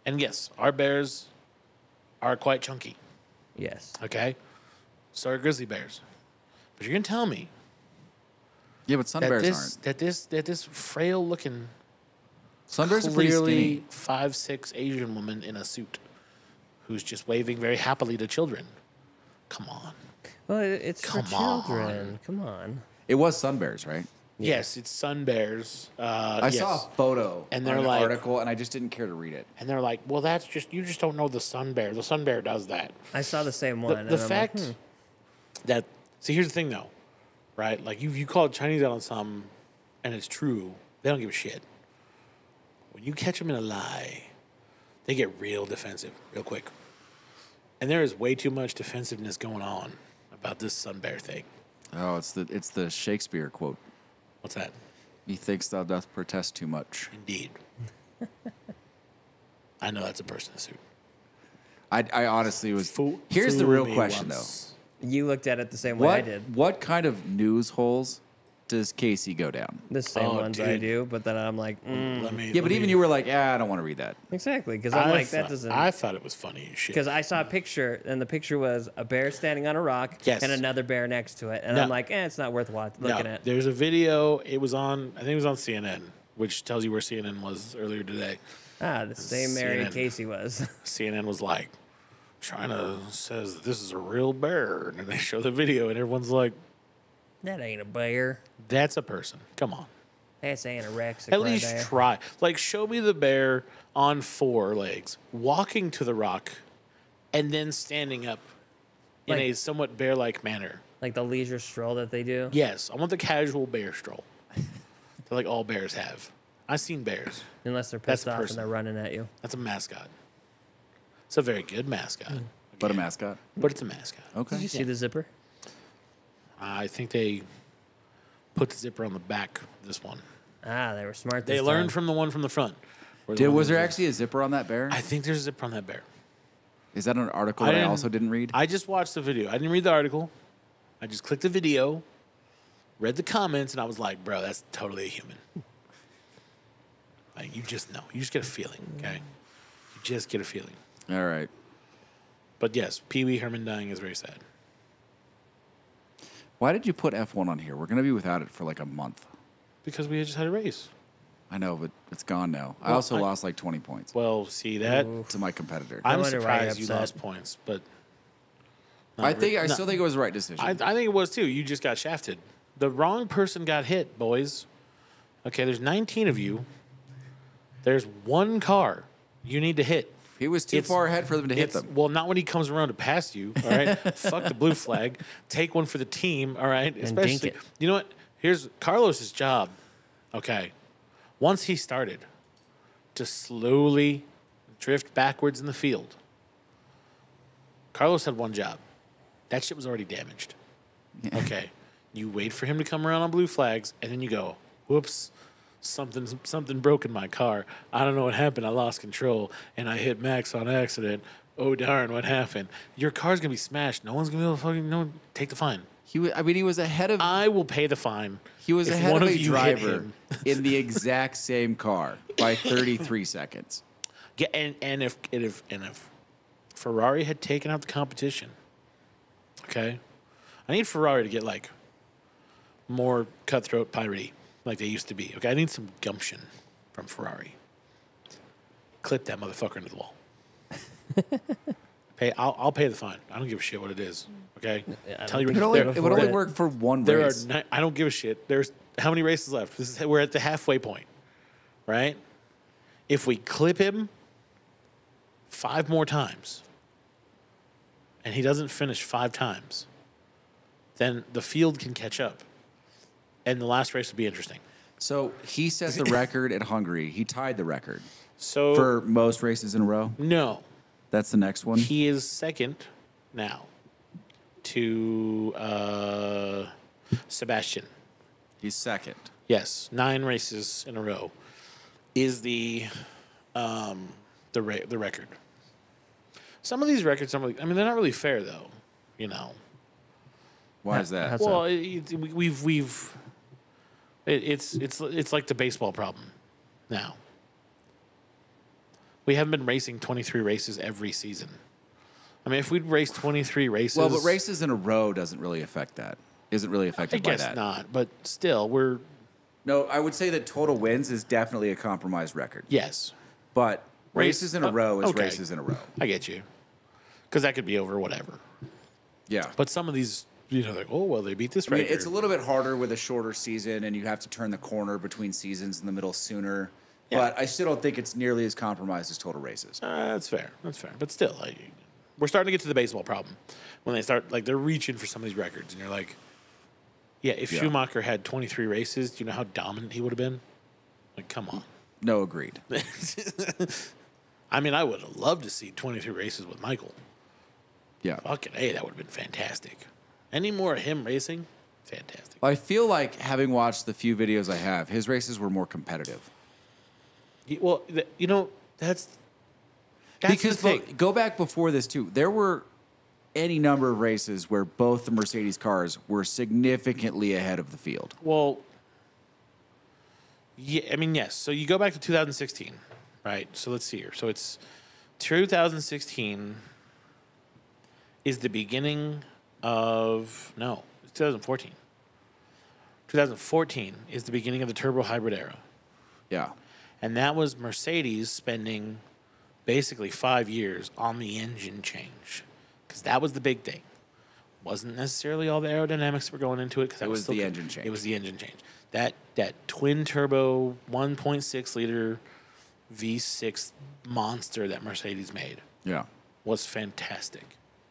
And yes, our bears are quite chunky, Yes. okay? So are grizzly bears. But you're gonna tell me Yeah, but sun that bears this frail looking, Sun bears are pretty clearly skinny. 5'6" Asian woman in a suit who's just waving very happily to children. Come on. Well, it's for Come on. children. Come on. It was sun bears, right? Yes, it's sun bears. I yes. saw a photo And and they're an like- article, and I just didn't care to read it. And they're like, well, that's just, you just don't know the sun bear. The sun bear does that. I saw the same The, one. the and I'm fact like, that, see, here's the thing though, right? Like you call Chinese out on something and it's true, they don't give a shit. When you catch them in a lie, they get real defensive real quick. And there is way too much defensiveness going on about this sun bear thing. Oh, it's the Shakespeare quote. What's that? Methinks thou doth protest too much. Indeed. I know that's a person in a suit. I honestly was. Fool- Here's the fool real me question, once. you looked at it the same way I What did. what kind of news holes does Casey go down? The same Oh, ones I dude. do, but then I'm like, Let me. Yeah, but let even me- you were like, I don't want to read that. exactly, because I'm like, that doesn't. I thought it was funny as shit. Because I saw a picture, and the picture was a bear standing on a rock Yes. and another bear next to it. And No. I'm like, it's not worth looking No, at. there's a video. It was on. I think it was on CNN, which tells you where CNN was earlier today. Ah, the same Mary CNN. Casey was. CNN was like, China says that this is a real bear, and they show the video, and everyone's like, That ain't a bear. "That's a person. Come on, That's anorexic. at right least there. try. Like, show me the bear on four legs, walking to the rock, and then standing up in Like- a somewhat bear-like manner. Like the leisure stroll that they do. Yes, I want the casual bear stroll that like all bears have. I've seen bears. Unless they're That's pissed a off person. and they're running at you. That's a mascot. It's a very good mascot. But a Again, mascot. But it's a mascot. Okay. Did you see the zipper? I think they put the zipper on the back of this one. Ah, they were smart. They this learned time. from the one from the front. Or the one Was that there actually a zipper on that bear? I think there's a zipper on that bear. Is that an article that I didn't- also didn't read? I just watched the video. I didn't read the article. I just clicked the video, read the comments, and I was like, bro, that's totally a human. Like, you just know. You just get a feeling, okay? You just get a feeling. All right. But yes, Pee Wee Herman dying is very sad. Why did you put F1 on here? We're going to be without it for like a month. Because we had just had a race. I know, but it's gone now. I Well, also lost like 20 points Well, see that? to my competitor. I'm wonder why you're surprised you upset. lost points, but I still think it was the right decision. I think it was too. You just got shafted. The wrong person got hit, boys. Okay, there's 19 of you. There's one car you need to hit. He was too far ahead for them to hit It's- them. Well, not when he comes around to pass you. All right, fuck the blue flag. Take one for the team. All right, dink it. You know what? Here's Carlos's job. Okay, once he started to slowly drift backwards in the field, Carlos had one job. That shit was already damaged. Okay, you wait for him to come around on blue flags, and then you go, whoops. Something broke in my car. I don't know what happened. I lost control and I hit Max on accident. Oh darn, what happened? Your car's gonna be smashed. No one's gonna be able to fucking take the fine. He was ahead of. I will pay the fine. He was if ahead one of a you hit driver him. in the exact same car by 33 seconds. Yeah, and if Ferrari had taken out the competition, okay, I need Ferrari to get like more cutthroat piratey like they used to be. Okay, I need some gumption from Ferrari. Clip that motherfucker into the wall. I'll pay the fine. I don't give a shit what it is. Okay, tell you It would only work for one there race. I don't give a shit. There's how many races left? We're at the halfway point, right? If we clip him 5 more times, and he doesn't finish 5 times, then the field can catch up, and the last race will be interesting. So he set the record at Hungary. He tied the record So for most races in a row. no, That's the next one. he is second now to Sebastian. He's second. Yes, 9 races in a row is the record. Some of these records, they're not really fair though. You know. Why is that? How's Well, it's like the baseball problem now. We haven't been racing 23 races every season. I mean, if we'd race 23 races, Well, but races in a row doesn't really affect that. Isn't really I affected by guess that. not. But still, we're No, I would say that total wins is definitely a compromised record. yes. But races in a row is okay. races in a row. I get you, because that could be over whatever. Yeah. But some of these, like, oh well, they beat this I mean, record. it's a little bit harder with a shorter season, and you have to turn the corner between seasons in the middle sooner. Yeah. But I still don't think it's nearly as compromised as total races. That's fair. That's fair. But still, we're starting to get to the baseball problem when they start they're reaching for some of these records, and you're like, yeah, if Yeah. Schumacher had 23 races, do you know how dominant he would have been? Like, come on. No, agreed. I mean, I would have loved to see 23 races with Michael. Yeah. Fucking A, that would have been fantastic. Any more of him racing? Fantastic. I feel like, having watched the few videos I have, his races were more competitive. Well, that's Because the thing. go back before this, too. There were any number of races where both the Mercedes cars were significantly ahead of the field. Well, yeah, I mean, yes. So you go back to 2016, right? So let's see here. So it's 2016 is the beginning of, no, it's 2014. 2014 is the beginning of the turbo hybrid era. Yeah. And that was Mercedes spending basically 5 years on the engine change, because that was the big thing. Wasn't necessarily all the aerodynamics that were going into it. Cause that It was still the engine change. It was the engine change. That twin turbo 1.6 liter V6 monster that Mercedes made Yeah. was fantastic.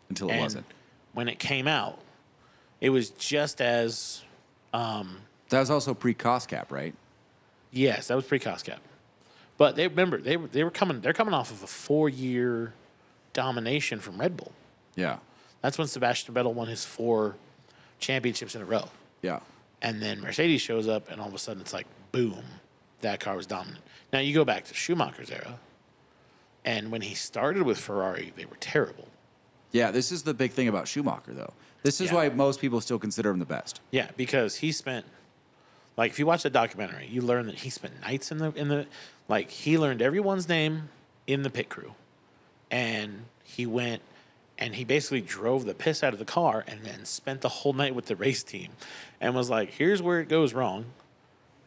Until it And wasn't. when it came out, it was just as That was also pre-cost cap, right? yes, that was pre-cost cap. But they were coming. They're coming off of a 4-year domination from Red Bull. Yeah. That's when Sebastian Vettel won his 4 championships in a row. Yeah. And then Mercedes shows up, and all of a sudden it's like, boom, that car was dominant. Now you go back to Schumacher's era, and when he started with Ferrari, they were terrible. Yeah, this is the big thing about Schumacher, though. This is why most people still consider him the best. Yeah, because he spent, like, if you watch the documentary, you learn that he spent nights in the like, he learned everyone's name in the pit crew. And he went and he basically drove the piss out of the car and then spent the whole night with the race team and was like, here's where it goes wrong.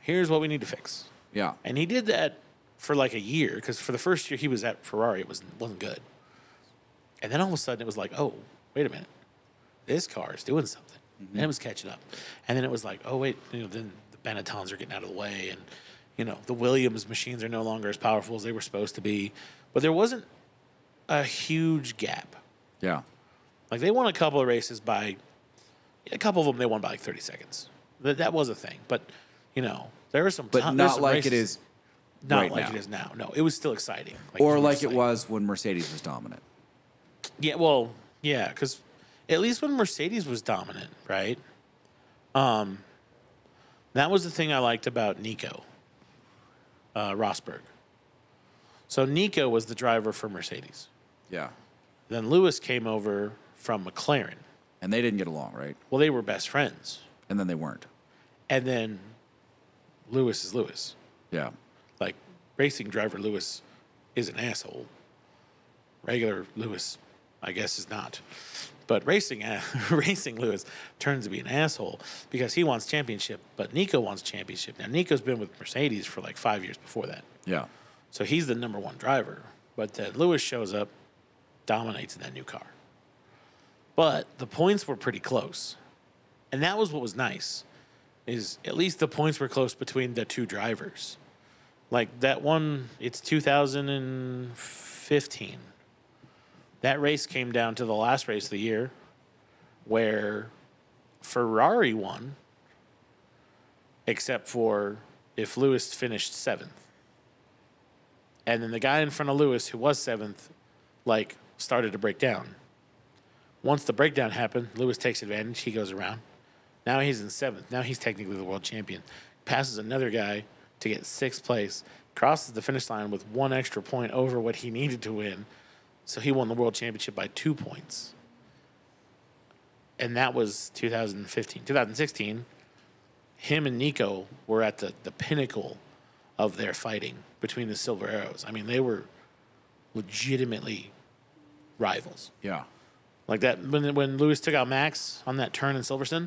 Here's what we need to fix. Yeah. And he did that for like a year, because for the first year he was at Ferrari, it wasn't good. And then all of a sudden it was like, oh, wait a minute. This car is doing something. And it was catching up. And then it was like, oh, wait, then the Benettons are getting out of the way. And, the Williams machines are no longer as powerful as they were supposed to be. But there wasn't a huge gap. Yeah. Like, they won a couple of races by, a couple of them they won by like 30 seconds. That was a thing. But, there were some But not like races, it is not right like now. it is now. No, it was still exciting. Or like it was when Mercedes was dominant. Yeah, well, yeah, because at least when Mercedes was dominant, right? That was the thing I liked about Nico Rosberg. So Nico was the driver for Mercedes. Yeah. Then Lewis came over from McLaren. And they didn't get along, right? Well, they were best friends. And then they weren't. And then Lewis is Lewis. Yeah. Like, racing driver Lewis is an asshole. Regular Lewis, I guess, is not. But racing Lewis turns to be an asshole because he wants championship, but Nico wants championship. Now, Nico's been with Mercedes for like 5 years before that. Yeah. So he's the number one driver. But then Lewis shows up, dominates in that new car. But the points were pretty close. And that was what was nice, is at least the points were close between the two drivers. Like that one, it's 2015. That race came down to the last race of the year where Ferrari won, except for if Lewis finished 7th. And then the guy in front of Lewis, who was 7th, started to break down. Once the breakdown happened, Lewis takes advantage. He goes around. Now he's in 7th. Now he's technically the world champion. Passes another guy to get 6th place. Crosses the finish line with 1 extra point over what he needed to win. So he won the world championship by 2 points. And that was 2015. 2016, him and Nico were at the pinnacle of their fighting between the Silver Arrows. I mean, they were legitimately rivals. Yeah. Like that, when Lewis took out Max on that turn in Silverstone,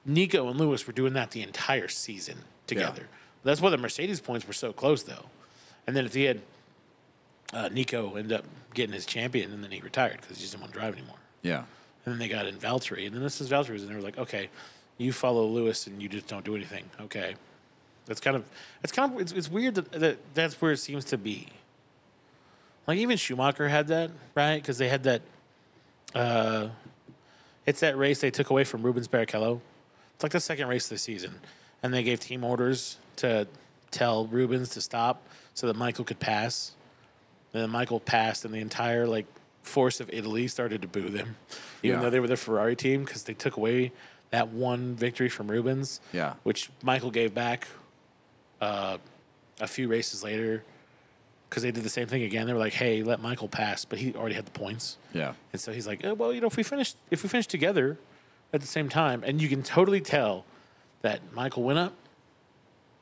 Nico and Lewis were doing that the entire season together. Yeah. That's why the Mercedes points were so close, though. And then at the end, Nico ended up getting his champion, and then he retired because he just didn't want to drive anymore. Yeah. And then they got in Valtteri, and then this is Valtteri's, and they were like, okay, you follow Lewis, and you just don't do anything. Okay. It's weird that's where it seems to be. Like, even Schumacher had that, right? Because they had that, it's that race they took away from Rubens Barrichello. It's like the second race of the season. And they gave team orders to tell Rubens to stop so that Michael could pass. And then Michael passed, and the entire, force of Italy started to boo them, even though they were the Ferrari team, because they took away that one victory from Rubens, which Michael gave back a few races later, because they did the same thing again. They were like, "Hey, let Michael pass," but he already had the points. Yeah, and so he's like, "Oh, well, if we finish together at the same time," and you can totally tell that Michael went up,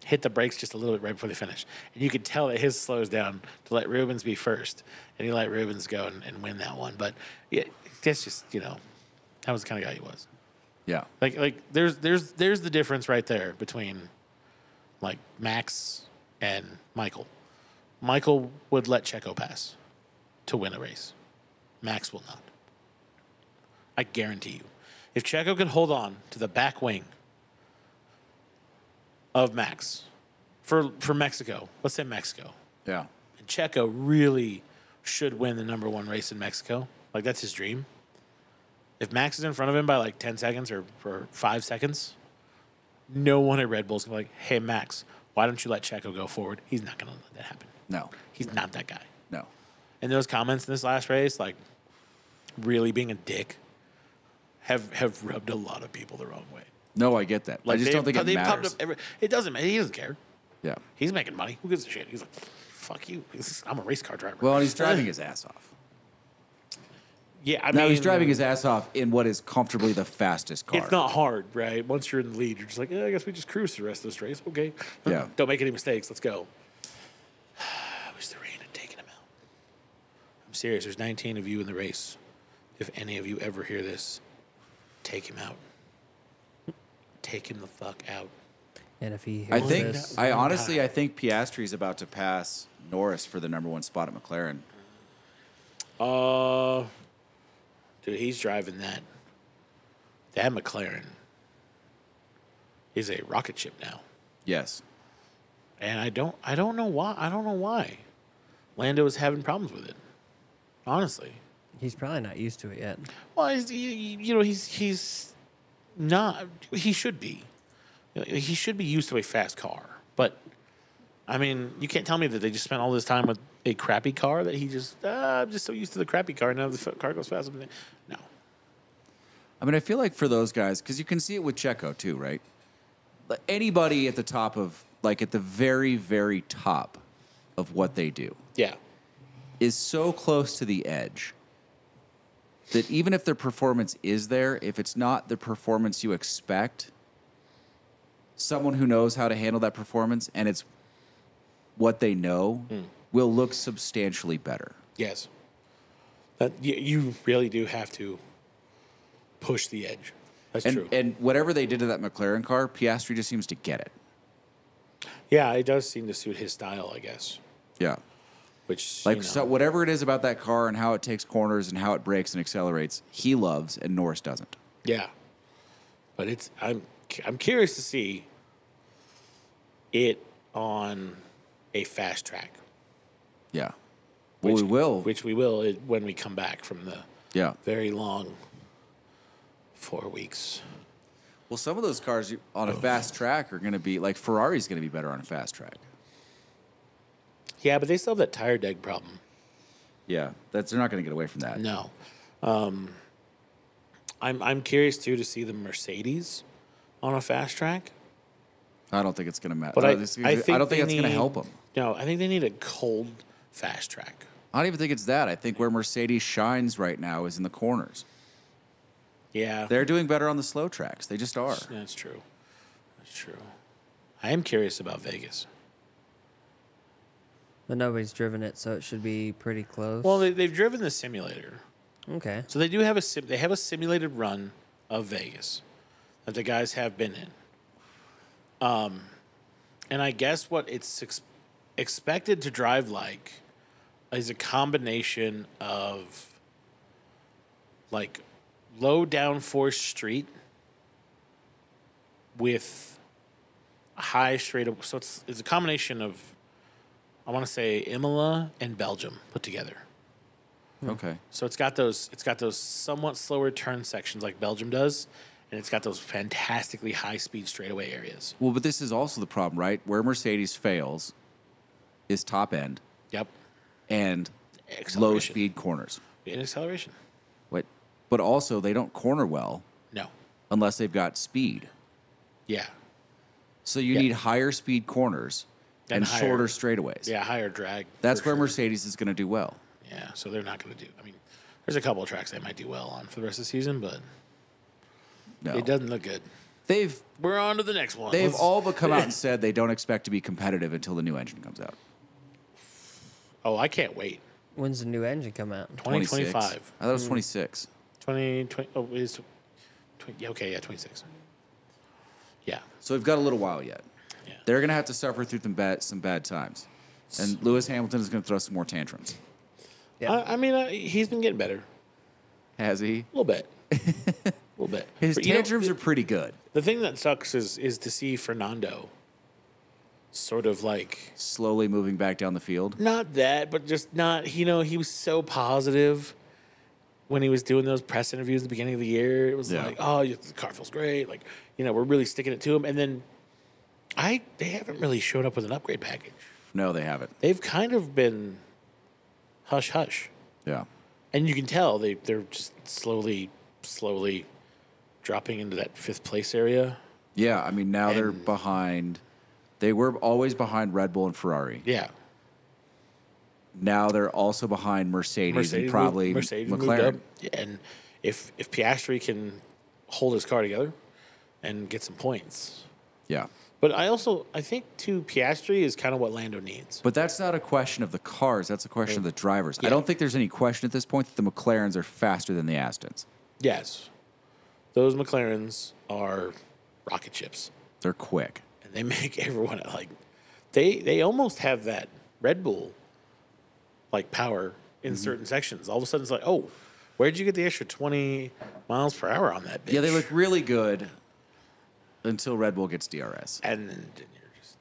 hit the brakes just a little bit right before they finish, and you could tell that his slows down to let Rubens be first, and he let Rubens go and win that one. But yeah, that's just that was the kind of guy he was. Yeah, there's the difference right there between Max and Michael. Michael would let Checo pass to win a race. Max will not. I guarantee you. If Checo can hold on to the back wing of Max for Mexico, let's say Mexico. Yeah. And Checo really should win the number 1 race in Mexico. That's his dream. If Max is in front of him by 10 seconds or for 5 seconds, no one at Red Bull's going to be like, hey, Max, why don't you let Checo go forward? He's not going to let that happen. No. He's not that guy. No. And those comments in this last race, really being a dick, have rubbed a lot of people the wrong way. No, I get that. I just don't think it matters. It doesn't matter. He doesn't care. Yeah. He's making money. Who gives a shit? He's like, fuck you. I'm a race car driver. Well, he's driving his ass off. Yeah, I Now mean, he's driving his ass off in what is comfortably the fastest car. It's not hard, right? Once you're in the lead, you're just like, I guess we just cruise the rest of this race. Okay. Yeah. Don't make any mistakes. Let's go. I wish the rain had taken him out. I'm serious. There's 19 of you in the race. If any of you ever hear this, take him out. Take him the fuck out. And if he I hears think this, I think Piastri is about to pass Norris for the #1 spot at McLaren. Dude, he's driving that. That McLaren is a rocket ship now. Yes. And I don't know why. I don't know why. Lando is having problems with it. Honestly. he's probably not used to it yet. Well, he's not. He should be. He should be used to a fast car. But I mean, you can't tell me that they just spent all this time with a crappy car that he just I'm just so used to the crappy car. Now the car goes fast. No. I mean, I feel like for those guys, because you can see it with Checo too, right? Anybody at the top of, like at the very, very top of what they do Yeah. is so close to the edge that even if their performance is there, if it's not the performance you expect, someone who knows how to handle that performance and it's what they know will look substantially better. Yes. That you really do have to push the edge. That's true. And whatever they did to that McLaren car, Piastri just seems to get it. Yeah, it does seem to suit his style, I guess. Yeah. Which Like, so whatever it is about that car and how it takes corners and how it brakes and accelerates, he loves and Norris doesn't. Yeah. But I'm curious to see it on a fast track. Yeah. Well, we will. Which we will when we come back from the very long 4 weeks. Well, some of those cars on a fast track are going to be, like Ferrari's going to be better on a fast track. Yeah, but they still have that tire deg problem. Yeah, they're not going to get away from that. No. I'm curious, too, to see the Mercedes on a fast track. I don't think it's going to matter. But I don't think that's going to help them. No, I think they need a cold fast track. I don't even think it's that. I think where Mercedes shines right now is in the corners. Yeah. They're doing better on the slow tracks. They just are. That's true. That's true. I am curious about Vegas. But nobody's driven it, so it should be pretty close. Well, they've driven the simulator. Okay. So they do have they have a simulated run of Vegas that the guys have been in. And I guess what it's expected to drive like is a combination of like low downforce street with a high straight up. So it's a combination of, I want to say, Imola and Belgium put together. Okay. So it's got those somewhat slower turn sections like Belgium does, and it's got those fantastically high speed straightaway areas. Well, but this is also the problem, right? Where Mercedes fails is top end. Yep. And low speed corners. And acceleration. But also they don't corner well. No. Unless they've got speed. Yeah. So you need higher speed corners and shorter straightaways. Yeah, higher drag. That's where Mercedes is going to do well. Yeah, so they're not going to do. I mean, there's a couple of tracks they might do well on for the rest of the season, but it doesn't look good. We're on to the next one. They've all but come out and said they don't expect to be competitive until the new engine comes out. Oh, I can't wait. When's the new engine come out? 2025. I thought it was 26. 2020. Oh, it is. Okay, yeah, 26. Yeah. So we've got a little while yet. Yeah. They're going to have to suffer through some bad times. And Lewis Hamilton is going to throw some more tantrums. Yeah. I mean, he's been getting better. Has he? A little bit. A little bit. His But, tantrums are pretty good. The thing that sucks is to see Fernando sort of like Slowly moving back down the field. not that, but just not. He was so positive when he was doing those press interviews at the beginning of the year. It was like, oh, the car feels great. Like, we're really sticking it to him. And then they haven't really showed up with an upgrade package. No, they haven't. They've kind of been hush hush. Yeah. And you can tell they're just slowly dropping into that fifth place area. Yeah, I mean, now they're behind. They were always behind Red Bull and Ferrari. Yeah. Now they're also behind Mercedes and probably Mercedes moved McLaren. up. Yeah, and if Piastri can hold his car together and get some points. Yeah. But I think too, Piastri is kind of what Lando needs. But that's not a question of the cars. That's a question of the drivers. Yeah. I don't think there's any question at this point that the McLarens are faster than the Astons. Yes, those McLarens are rocket ships. They're quick. And they make everyone like they almost have that Red Bull like power in certain sections. All of a sudden it's like, oh, where'd you get the extra 20 miles per hour on that bitch? Yeah, they look really good until Red Bull gets DRS. And then you're just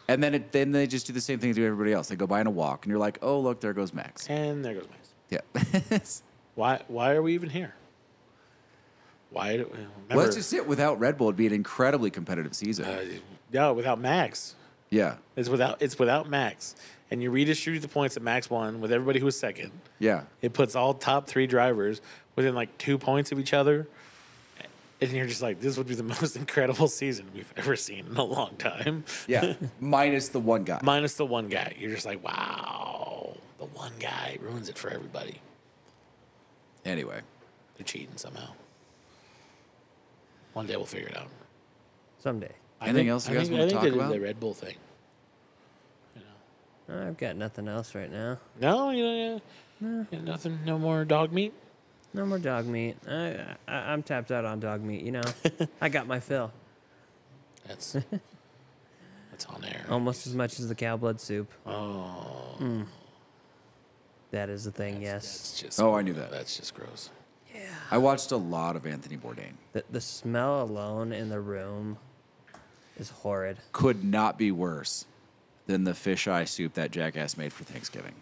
And then they just do the same thing to everybody else. They go by in a walk and you're like, oh look, there goes Max. And there goes Max. Yeah. Why are we even here? Remember, Let's just sit without Red Bull. It'd be an incredibly competitive season. No, without Max. Yeah. It's without Max. And you redistribute the points that Max won with everybody who was second. Yeah. It puts all top 3 drivers within like 2 points of each other. And you're just like, this would be the most incredible season we've ever seen in a long time. Yeah. Minus the one guy. Minus the one guy. You're just like, wow, the one guy ruins it for everybody. Anyway. They're cheating somehow. One day we'll figure it out. Someday. Anything else you guys want to talk about? I think the Red Bull thing. I've got nothing else right now. No, nothing. No more dog meat. No more dog meat. I'm tapped out on dog meat. I got my fill. That's on air. Almost as much as the cow blood soup. Oh. That is the thing. Yes. That's just, I knew that. That's just gross. Yeah. I watched a lot of Anthony Bourdain. The smell alone in the room is horrid. Could not be worse than the fisheye soup that Jackass made for Thanksgiving.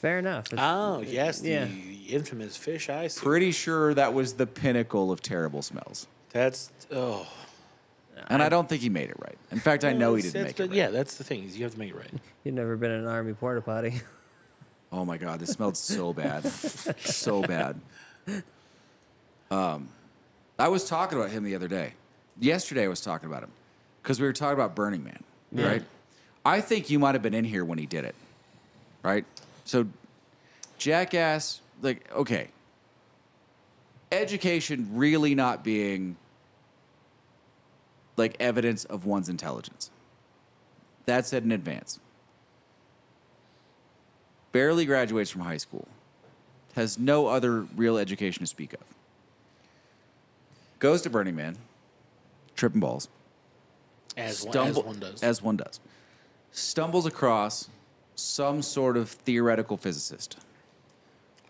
Fair enough. Oh, yes, yeah. the infamous fish eye soup. Pretty sure that was the pinnacle of terrible smells. That's And I don't think he made it right. In fact, I know he didn't make it right. Yeah, that's the thing. Is you have to make it right. You've never been in an army porta potty. Oh my God, this smelled so bad. So bad. I was talking about him the other day. Yesterday I was talking about him because we were talking about Burning Man, right? I think you might have been in here when he did it, right? So Jackass, like, okay. Education really not being like evidence of one's intelligence. That's said in advance. Barely graduates from high school. Has no other real education to speak of. Goes to Burning Man, tripping balls. As one does. As one does. Stumbles across some sort of theoretical physicist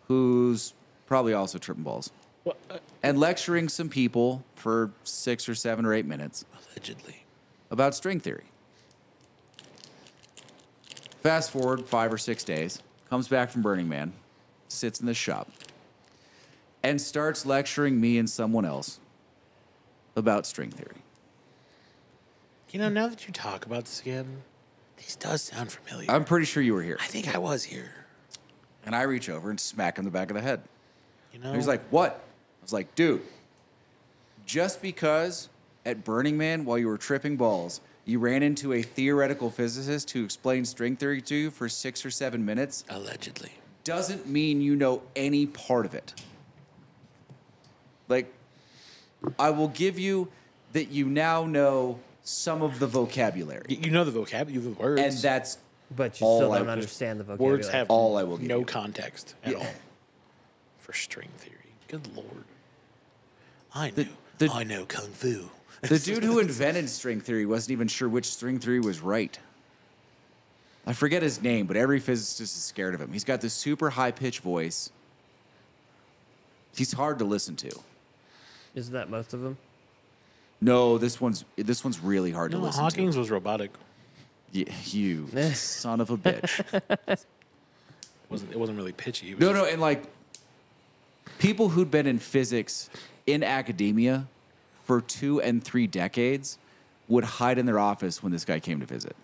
who's probably also tripping balls. Well, and lecturing some people for 6 or 7 or 8 minutes. Allegedly. About string theory. Fast forward 5 or 6 days, comes back from Burning Man, sits in the shop, and starts lecturing me and someone else about string theory. Now that you talk about this again, this does sound familiar. I'm pretty sure you were here. I think I was here. And I reach over and smack him in the back of the head. And he's like, what? I was like, dude, just because at Burning Man, while you were tripping balls, you ran into a theoretical physicist who explained string theory to you for 6 or 7 minutes. Allegedly. Doesn't mean you know any part of it. Like, I will give you that you now know some of the vocabulary. You know the vocabulary, the words. And that's But you all still I don't was- understand the vocabulary. words have all I will give no you. context at Yeah. all for string theory. Good Lord. I know Kung Fu. The dude who invented string theory wasn't even sure which string theory was right. I forget his name, but every physicist is scared of him. He's got this super high-pitched voice. He's hard to listen to. Isn't that most of them? No, this one's really hard to No, listen Hawkins to. was robotic. Yeah, you son of a bitch. It wasn't really pitchy. It was No, and like people who'd been in physics in academia for 2 and 3 decades would hide in their office when this guy came to visit.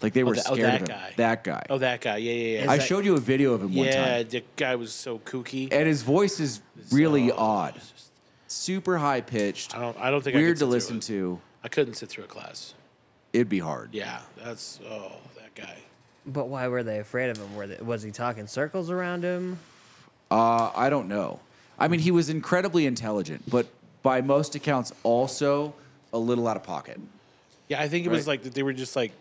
Like they were scared that of him. guy. That guy. Oh, that guy. Yeah. I showed you a video of him one Yeah, time. the guy was so kooky. And his voice is really So- odd. Super high pitched. I don't think Weird I to could listen sit through it. to. I couldn't sit through a class. It'd be hard. Yeah, that guy. But why were they afraid of him? Was he talking circles around him? I don't know. I mean, he was incredibly intelligent, but by most accounts, also a little out of pocket. Yeah, I think it was like that they were just like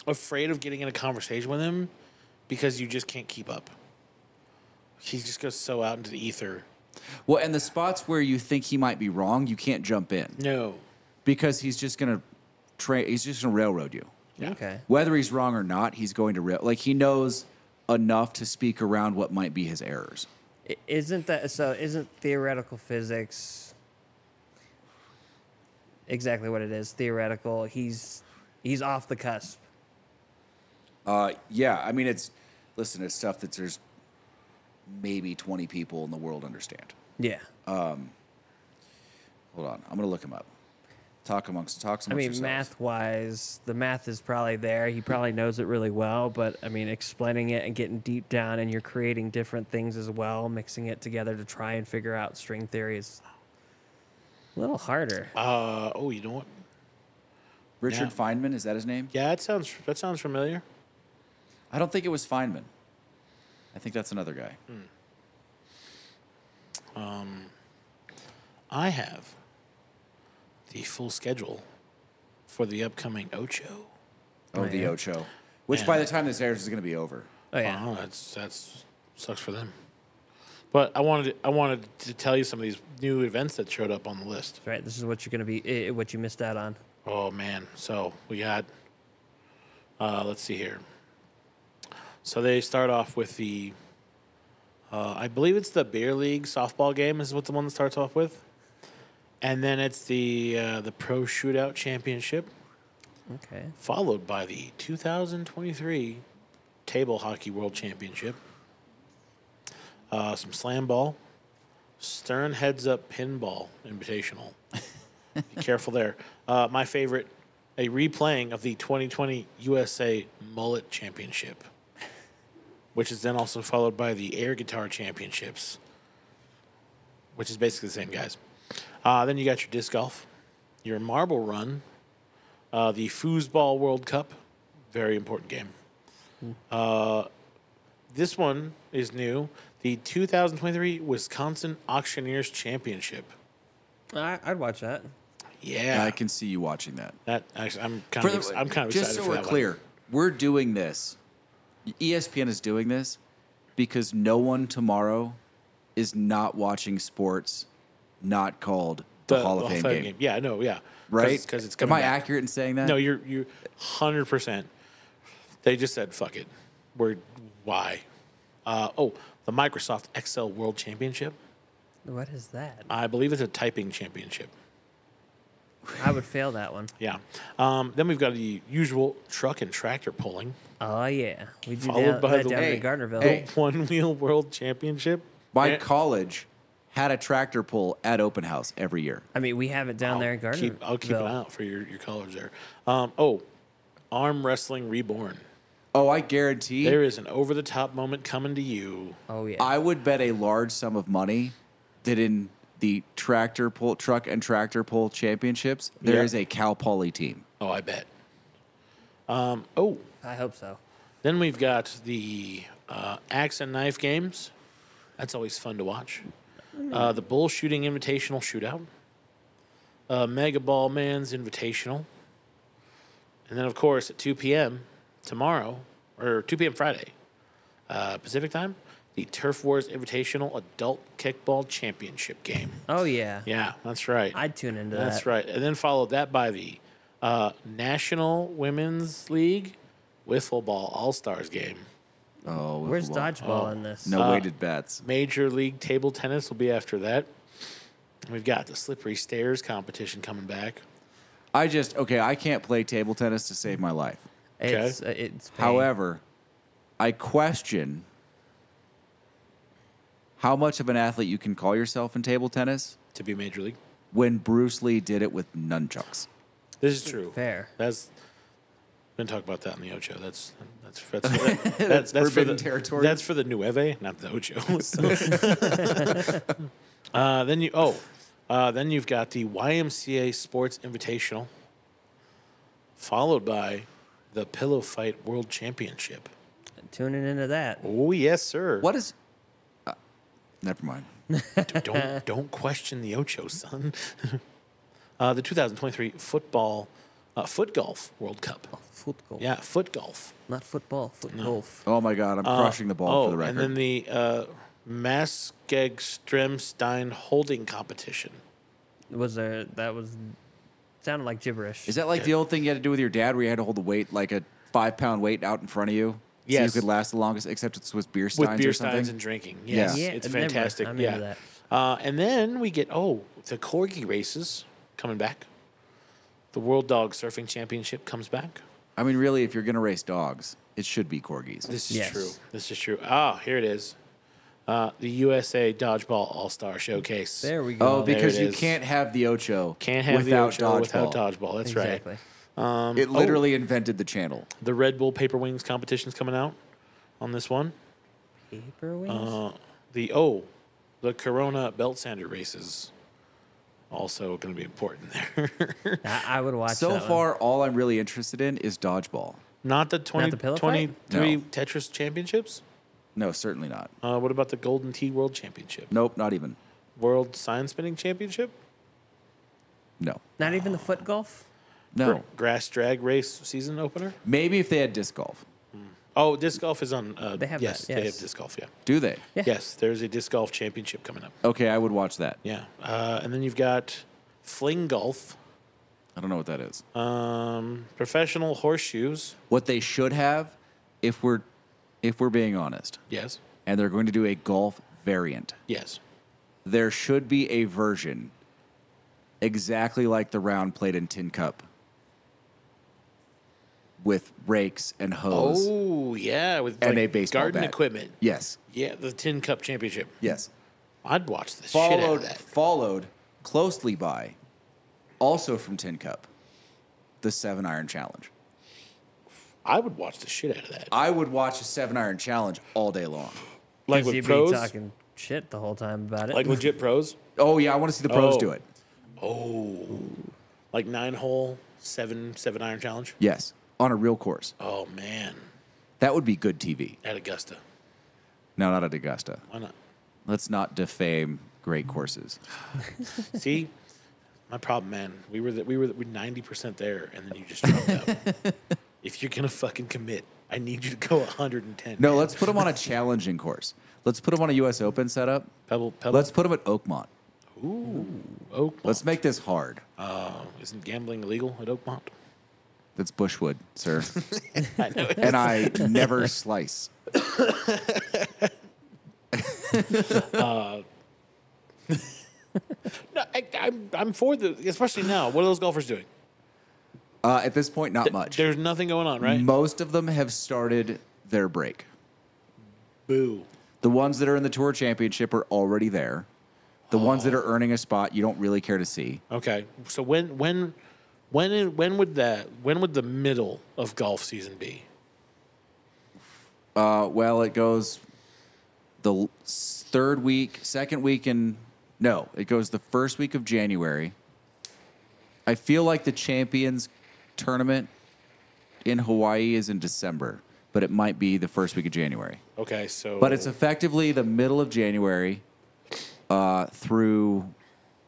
afraid of getting in a conversation with him because you just can't keep up. He just goes so out into the ether. Well, and the spots where you think he might be wrong, you can't jump in. No. Because he's just gonna railroad you. Yeah. Okay. Whether he's wrong or not, he's going to he knows enough to speak around what might be his errors. Isn't theoretical physics exactly what it is? Theoretical. He's off the cusp. Yeah, I mean it's stuff that there's maybe 20 people in the world understand. Yeah. Hold on, I'm gonna look him up. Talk amongst yourselves. Math-wise, the math is probably there. He probably knows it really well, but, I mean, explaining it and getting deep down, and you're creating different things as well, mixing it together to try and figure out string theory is a little harder. You know what? Richard Feynman, is that his name? Yeah, that sounds familiar. I don't think it was Feynman. I think that's another guy. I have the full schedule for the upcoming Ocho. The Ocho. Which by the time this airs is going to be over. Oh, yeah. Oh, that's sucks for them. But I wanted to tell you some of these new events that showed up on the list. That's right. This is what you're going to be, what you missed out on. Oh, man. So we got, let's see here. So they start off with the, I believe it's the Beer League softball game is what the one that starts off with. And then it's the Pro Shootout Championship. Okay. Followed by the 2023 Table Hockey World Championship. Some slam ball. Stern Heads Up Pinball Invitational. Be careful there. My favorite, a replaying of the 2020 USA Mullet Championship, which is then also followed by the Air Guitar Championships, which is basically the same guys. Then you got your disc golf, your marble run, the Foosball World Cup, very important game. This one is new, the 2023 Wisconsin Auctioneers Championship. I'd watch that. Yeah, I can see you watching that. That actually, I'm kind of excited. Just so we're clear, we're doing this. ESPN is doing this because no one tomorrow is not watching sports not called the Hall of Fame game. Yeah, no, yeah. Right? Because it's coming Am I back. accurate in saying that? No, you're 100%. They just said, fuck it. Why? The Microsoft Excel World Championship. What is that? I believe it's a typing championship. I would fail that one. Yeah. Then we've got the usual truck and tractor pulling. Oh, yeah. We do Followed by that the down in Gardnerville. Hey. One Wheel World Championship. My college had a tractor pull at open house every year. I mean, we have it down there in Gardnerville. I'll keep an eye out for your college there. Arm Wrestling Reborn. Oh, I guarantee. There is an over-the-top moment coming to you. Oh, yeah. I would bet a large sum of money that in the truck and tractor pull championships, there is a Cal Poly team. Oh, I bet. I hope so. Then we've got the axe and knife games. That's always fun to watch. The Bull Shooting Invitational Shootout. Mega Ball Man's Invitational. And then, of course, at 2 p.m. tomorrow, or 2 p.m. Friday, Pacific time, the Turf Wars Invitational Adult Kickball Championship game. Oh, yeah. Yeah, that's right. I'd tune into that. That's right. And then followed that by the National Women's League Wiffle Ball All-Stars game. Oh, Where's dodgeball in this? No weighted bets. Major League Table Tennis will be after that. We've got the Slippery Stairs competition coming back. I can't play table tennis to save my life. It's pain. However, I question how much of an athlete you can call yourself in table tennis To be Major League. when Bruce Lee did it with nunchucks. This is true. Fair. We're going to talk about that in the Ocho. That's forbidden territory. That's for the Nueve, not the Ocho. Then you've got the YMCA Sports Invitational, followed by the Pillow Fight World Championship. Tuning into that. Oh, yes, sir. What is? Never mind. Don't question the Ocho, son. The 2023 foot golf World Cup. Foot golf. Yeah, foot golf. Not football, foot golf. Oh my God, I'm crushing the ball for the record. And then the Maskegströmstein holding competition. Sounded like gibberish. Is that like the old thing you had to do with your dad where you had to hold the weight, like a 5-pound weight out in front of you? Yes. So you could last the longest, except it's with beer steins With beer or something? steins and drinking. Yes, Yeah. it's never mind. fantastic. I'm into that. And then we get, the Corgi races coming back. The World Dog Surfing Championship comes back. I mean, really, if you're going to race dogs, it should be corgis. This is Yes. true. This is true. Here it is. The USA Dodgeball All-Star Showcase. There we go. Oh, because There it you is. can't have the Ocho Can't have without the Ocho dodgeball. without dodgeball. That's Exactly. right. It literally invented the channel. The Red Bull Paper Wings competition's coming out on this one. Paper wings? The Corona Belt Sander races also going to be important there. I would watch So that far, all I'm really interested in is dodgeball. Not the the pillow fight? 2023 No. Tetris Championships? No, certainly not. What about the Golden Tee World Championship? Nope, not even. World Sign Spinning Championship? No. one. Not even the foot golf? No. Grass Drag Race season opener? Maybe if they had disc golf. Oh, disc golf is on. They have yes, that, they yes. have disc golf. Yeah. Do they? Yeah. Yes, there's a disc golf championship coming up. Okay, I would watch that. Yeah, and then you've got fling golf, I don't know what that is. professional horseshoes. What they should have, if we're being honest, Yes, and they're going to do a golf variant, yes. there should be a version exactly like the round played in Tin Cup with rakes and hose Oh yeah, with and like a baseball garden bat. equipment. Yes. Yeah, the Tin Cup Championship. Yes. I'd watch the shit out of that. Followed closely by, also from Tin Cup, the 7-iron challenge. I would watch the shit out of that. I would watch a 7-iron challenge all day long. Like 'Cause with you'd pros, be talking shit the whole time about it. like legit pros. Oh yeah, I want to see the pros Oh. do it. Like 9-hole, 7-iron challenge. Yes, on a real course. Oh man, That would be good TV. at Augusta. No, not at Augusta. Why not? Let's not defame great courses. See, my problem, man. We were 90% there, and then you just dropped out. If you're gonna fucking commit, I need you to go 110. No, man. let's put them on a challenging course. Let's put them on a U.S. Open setup. Pebble. Let's put them at Oakmont. Oakmont. Let's make this hard. Isn't gambling illegal at Oakmont? That's Bushwood, sir. I know. And I never slice. No, I'm for the, especially now. What are those golfers doing? At this point, not much. There's nothing going on, right? Most of them have started their break. Boo. The ones that are in the Tour Championship are already there. The ones that are earning a spot, you don't really care to see. Okay, so when would the middle of golf season be? Well, it goes the second week it goes the first week of January. I feel like the Champions tournament in Hawaii is in December, but it might be the first week of January. Okay, so But it's effectively the middle of January through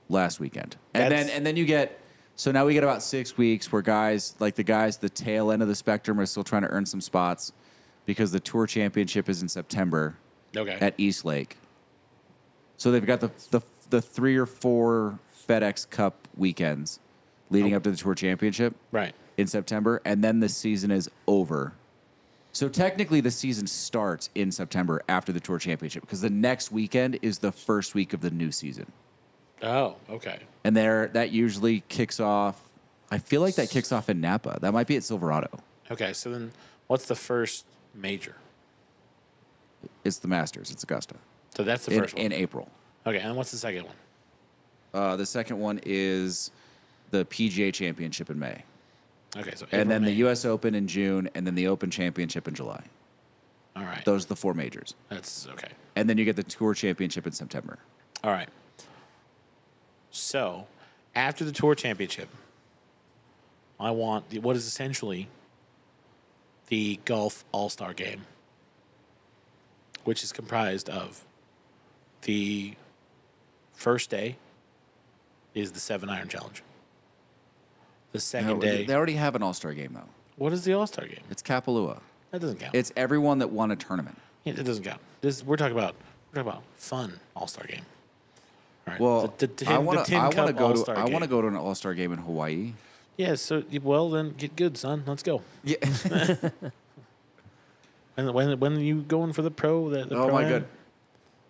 last weekend. And then you get, so now we get about 6 weeks where the tail end of the spectrum are still trying to earn some spots because the Tour Championship is in September okay. at East Lake. So they've got the 3 or 4 FedEx Cup weekends leading up to the Tour Championship Right. in September, and then the season is over. So technically the season starts in September after the Tour Championship because the next weekend is the first week of the new season. Oh, okay. And that usually kicks off, I feel like that kicks off in Napa. That might be at Silverado. Okay, so then what's the first major? It's the Masters. It's Augusta. So that's the first one. In April. Okay, and what's the second one? The second one is the PGA Championship in May. Okay, so And then April, the May. U.S. Open in June, and then the Open Championship in July. All right. Those are the 4 majors. That's okay. And then you get the Tour Championship in September. All right. So, after the Tour Championship, I want what is essentially the golf all-star game, which is comprised of the first day is the 7-iron challenge. The second day... They already have an all-star game, though. What is the all-star game? It's Kapalua. That doesn't count. It's everyone that won a tournament. Yeah, it doesn't count. We're talking about fun all-star game. All right. Well, I want to go to an all-star game in Hawaii. Yeah, so, well, then get good, son. Let's go. Yeah. And when are you going for the pro? The oh, my God.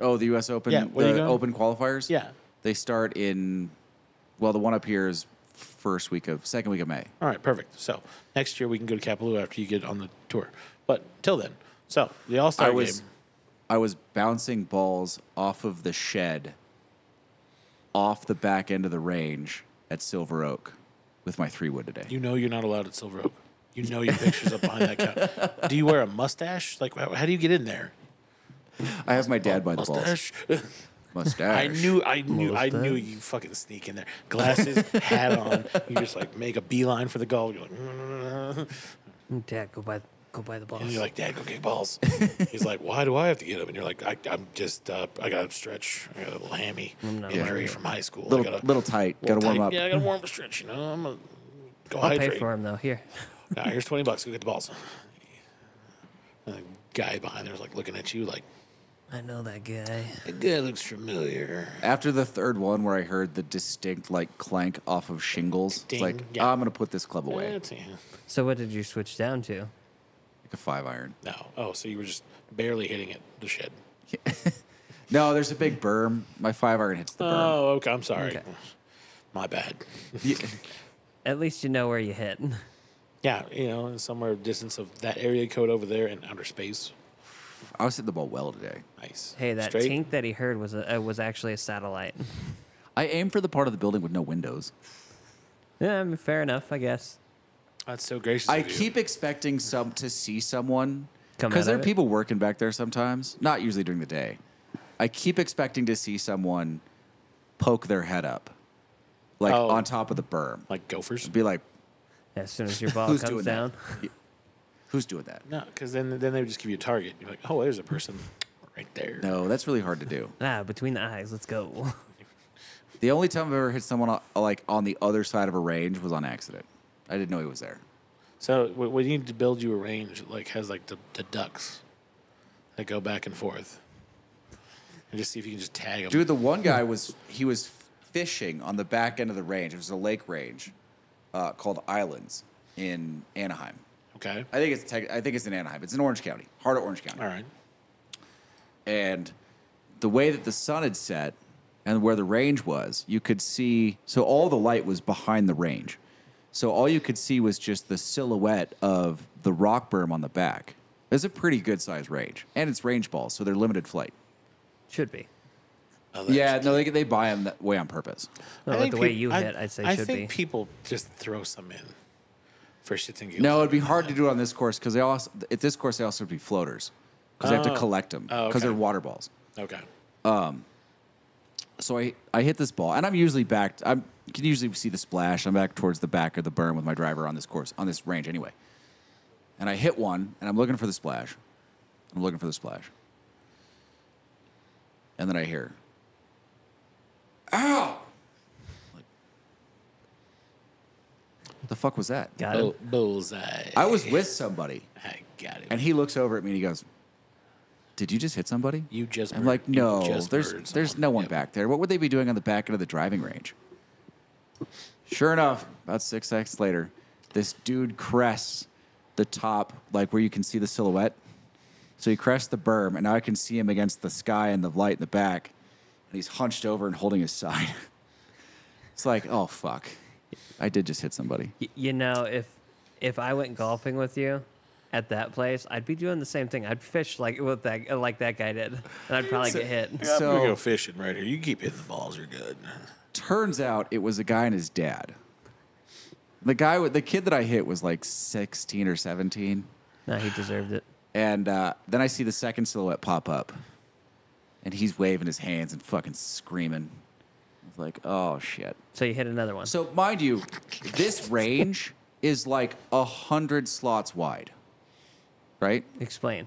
Oh, the U.S. Open? Yeah, the Open qualifiers? Yeah. They start in, well, the one up here is second week of May. All right, perfect. So next year we can go to Kapalua after you get on the tour. But till then, so the All-Star game. I was bouncing balls off of the shed, off the back end of the range at Silver Oak with my 3-wood today. You know you're not allowed at Silver Oak. You know your picture's up behind that couch. Do you wear a mustache? Like, how do you get in there? I have my dad by the balls. Mustache. I knew you fucking sneak in there. Glasses, hat on. You just like make a beeline for the goal. You're like, Dad, go buy the balls. And you're like, Dad, go kick balls. He's like, why do I have to get up? And you're like, I'm just, I got to stretch. I got a little hammy injury from high school. Little tight. Got to warm up. Yeah, I got to warm up the stretch. You know, I'm gonna go I'll hydrate. pay for him though. Here. Nah, here's $20. Go get the balls. And the guy behind there's like looking at you like, I know that guy. That guy looks familiar. After the third one where I heard the distinct like clank off of shingles, Ding, it's like, yeah. I'm going to put this club away. So what did you switch down to? Like a 5-iron. No. Oh, so you were just barely hitting it, the shed. No, there's a big berm. My 5-iron hits the berm. Oh, okay. I'm sorry. Okay. My bad. At least you know where you hit. Yeah, you know, somewhere distance of that area code over there in outer space. I was hitting the ball well today. Nice. Hey, that Straight? tink that he heard was actually a satellite. I aimed for the part of the building with no windows. Yeah, I mean, fair enough, I guess. That's so gracious. I of you. keep expecting to see someone, Come because out there of are it? people working back there sometimes, not usually during the day. I keep expecting to see someone poke their head up, like on top of the berm. Like gophers? Be like, As soon as your ball who's comes doing down. that? Who's doing that? No, because then they would just give you a target. You're like, oh, there's a person right there. No, that's really hard to do. Between the eyes, let's go. The only time I've ever hit someone like on the other side of a range was on accident. I didn't know he was there. So we need to build you a range that like has like the ducks that go back and forth, and just see if you can just tag them. Dude, the one guy was fishing on the back end of the range. It was a lake range called Islands in Anaheim. Okay. I think it's in Anaheim. It's in Orange County, heart of Orange County. All right. And the way that the sun had set and where the range was, you could see. So all the light was behind the range. So all you could see was just the silhouette of the rock berm on the back. It's a pretty good sized range, and it's range balls, so they're limited flight. Should be. Oh, Yeah, no, they buy them that way on purpose. No, but the way you hit, I'd say I should think be. people just throw some in for shits and giggles. No, it'd be hard to do it on this course because at this course they also be floaters because they have to collect them because they're water balls. Okay. So I hit this ball, and I'm usually back. You can usually see the splash. I'm back towards the back of the berm with my driver on this course, on this range anyway. And I hit one, and I'm looking for the splash. And then I hear, ow! Like, what the fuck was that? Got him. Bullseye. I was with somebody, I got it. and he looks over at me and he goes, "Did you just hit somebody?" You just. I'm like, no, murdered there's someone. no one Yep. back there. What would they be doing on the back end of the driving range? Sure enough, about 6 seconds later, this dude crests the top, like where you can see the silhouette. So he crests the berm, and now I can see him against the sky and the light in the back, and he's hunched over and holding his side. It's like, oh fuck, I did just hit somebody. You know, if I went golfing with you at that place, I'd be doing the same thing. I'd fish like that guy did, and I'd probably get hit. I'm So- gonna go fishing right here. You keep hitting the balls. You're good. Turns out it was a guy and his dad. The kid that I hit was like 16 or 17. No, he deserved it. And then I see the second silhouette pop up, and he's waving his hands and fucking screaming. It's like, oh shit. So you hit another one. So mind you, this range is like 100 slots wide. right? Explain.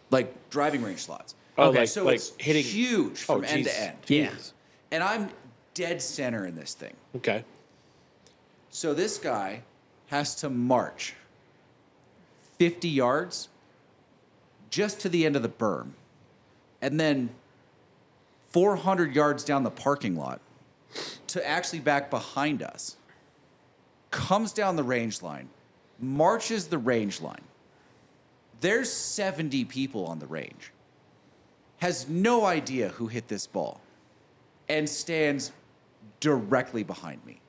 Like driving range slots. Oh, Okay, like- so like it's hitting- huge from end Jesus. to end. Yeah. And I'm dead center in this thing. Okay. So this guy has to march 50 yards just to the end of the berm, and then 400 yards down the parking lot to actually back behind us, comes down the range line, marches the range line. There's 70 people on the range, has no idea who hit this ball, and stands directly behind me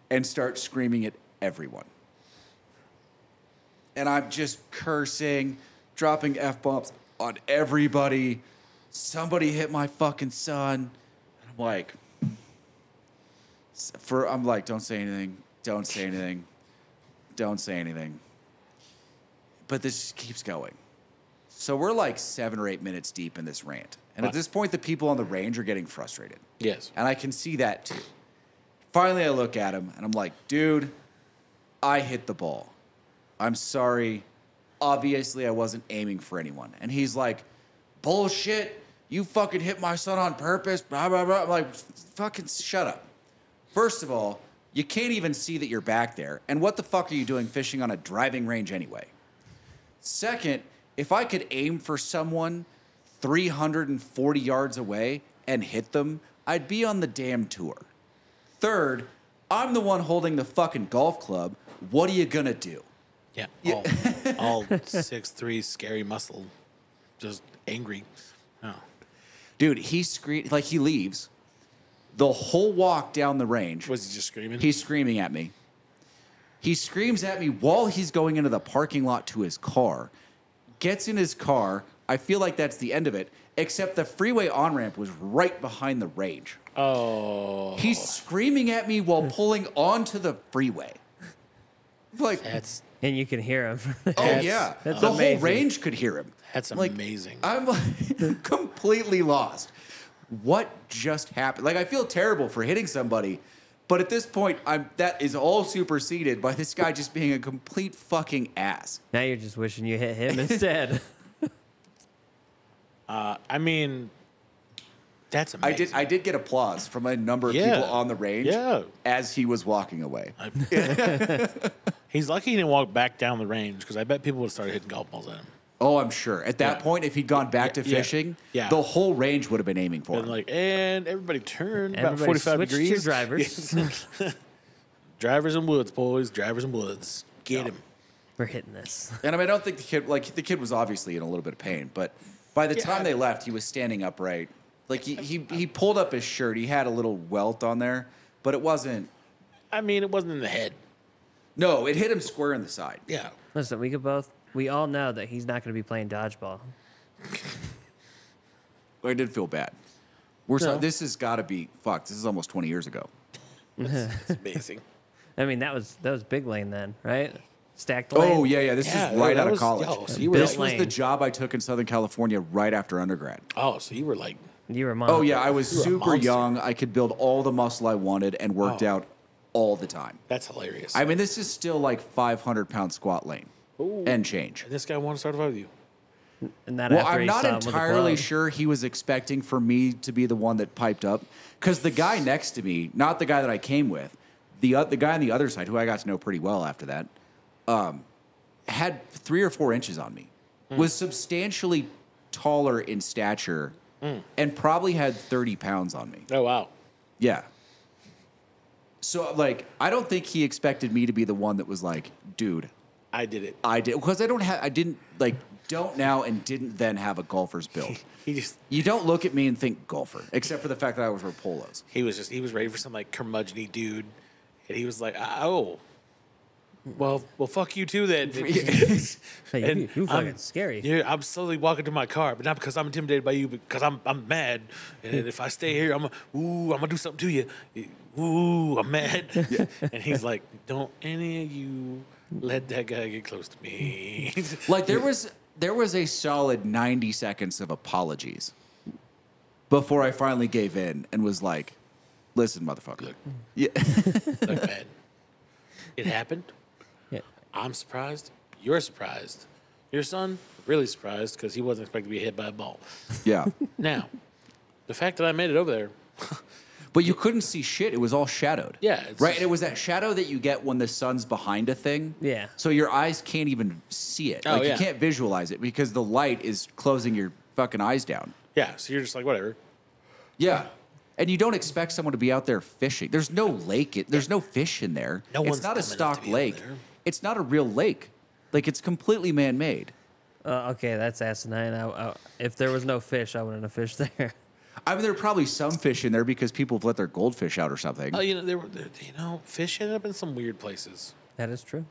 and starts screaming at everyone. And I'm just cursing, dropping F-bombs on everybody. Somebody hit my fucking son. And I'm like, don't say anything. Don't say anything. Don't say anything. But this just keeps going. So we're like 7 or 8 minutes deep in this rant. And at this point, the people on the range are getting frustrated. Yes. And I can see that too. Finally, I look at him and I'm like, dude, I hit the ball. I'm sorry. Obviously, I wasn't aiming for anyone. And he's like, bullshit. You fucking hit my son on purpose. Blah, blah, blah. I'm like, fucking shut up. First of all, you can't even see that you're back there. And what the fuck are you doing fishing on a driving range anyway? Second, if I could aim for someone 340 yards away and hit them, I'd be on the damn tour. Third, I'm the one holding the fucking golf club. What are you gonna do? Yeah. All 6'3", scary muscle, just angry. Oh. Dude, he screamed, like he leaves. The whole walk down the range. Was he just screaming? He's screaming at me. He screams at me while he's going into the parking lot to his car. Gets in his car. I feel like that's the end of it, except the freeway on-ramp was right behind the range. Oh. He's screaming at me while pulling onto the freeway. Like, That's And you can hear him. oh yeah, that's the amazing. whole range could hear him. that's Like, amazing. I'm like completely lost. What just happened? Like, I feel terrible for hitting somebody, but at this point, that is all superseded by this guy just being a complete fucking ass. Now you're just wishing you hit him instead. I mean, that's amazing. I did get applause from a number of Yeah. people on the range Yeah. as he was walking away. He's lucky he didn't walk back down the range because I bet people would have started hitting golf balls at him. Oh, I'm sure. At that Yeah. point, if he'd gone back to Yeah. fishing, Yeah. the whole range would have been aiming for And him. and everybody turned about Everybody 45 switched degrees. to drivers. Drivers and woods, boys. Drivers and woods. Get him. We're hitting this. And I mean, I don't think the kid was obviously in a little bit of pain, but by the time they left, he was standing upright. Like he pulled up his shirt. He had a little welt on there, but it wasn't. I mean, it wasn't in the head. No, it hit him square in the side. Yeah. Listen, we all know that he's not going to be playing dodgeball. But I did feel bad. This has got to be fucked. This is almost 20 years ago. It's amazing. I mean, that was Big Lane then, right? Stacked lane. Oh yeah. This Yeah, is right that out of was- college. yo, so you were- This was Lane. the job I took in Southern California right after undergrad. Oh, so you were like, You were mom. Oh yeah, I was You were a super monster. young. I could build all the muscle I wanted and worked Oh. out all the time. that's hilarious. I mean, this is still like 500-pound squat lane Ooh. and change. And this guy wanted to start a fight with you. And that Well, after I'm he not saw him with the entirely club. sure he was expecting for me to be the one that piped up, because the guy next to me, not the guy that I came with, the guy on the other side, who I got to know pretty well after that, had 3 or 4 inches on me, was substantially taller in stature, and probably had 30 pounds on me. Oh, wow. Yeah. So, like, I don't think he expected me to be the one that was like, dude, I did it. I did, because don't now and didn't then have a golfer's build. He You don't look at me and think golfer, except for the fact that I was wearing polos. he was ready for some like curmudgeon dude, and he was like, oh, well, fuck you too then. Hey, And you fucking I'm- scary. Yeah, I'm slowly walking to my car, but not because I'm intimidated by you, because I'm mad. And if I stay here, I'm gonna do something to you. Ooh, I'm mad. And he's like, don't any of you let that guy get close to me. Like, there was a solid 90 seconds of apologies before I finally gave in and was like, listen, motherfucker. Yeah. Look, man, it happened. Yeah. I'm surprised. You're surprised. Your son, really surprised because he wasn't expected to be hit by a ball. Yeah. Now, the fact that I made it over there, But you couldn't see shit. It was all shadowed. Yeah, it's right? just- And it was that shadow that you get when the sun's behind a thing. Yeah. So your eyes can't even see it. Oh, Like, yeah. you can't visualize it because the light is closing your fucking eyes down. yeah, so you're just like, whatever. Yeah. And you don't expect someone to be out there fishing. There's no lake. There's no fish in there. No It's one's not a dumb enough to stock be out lake. there. It's not a real lake. Like, it's completely man-made. Okay, that's asinine. If there was no fish, I wouldn't have fished there. I mean, there are probably some fish in there because people have let their goldfish out or something. Oh, fish ended up in some weird places. That is true.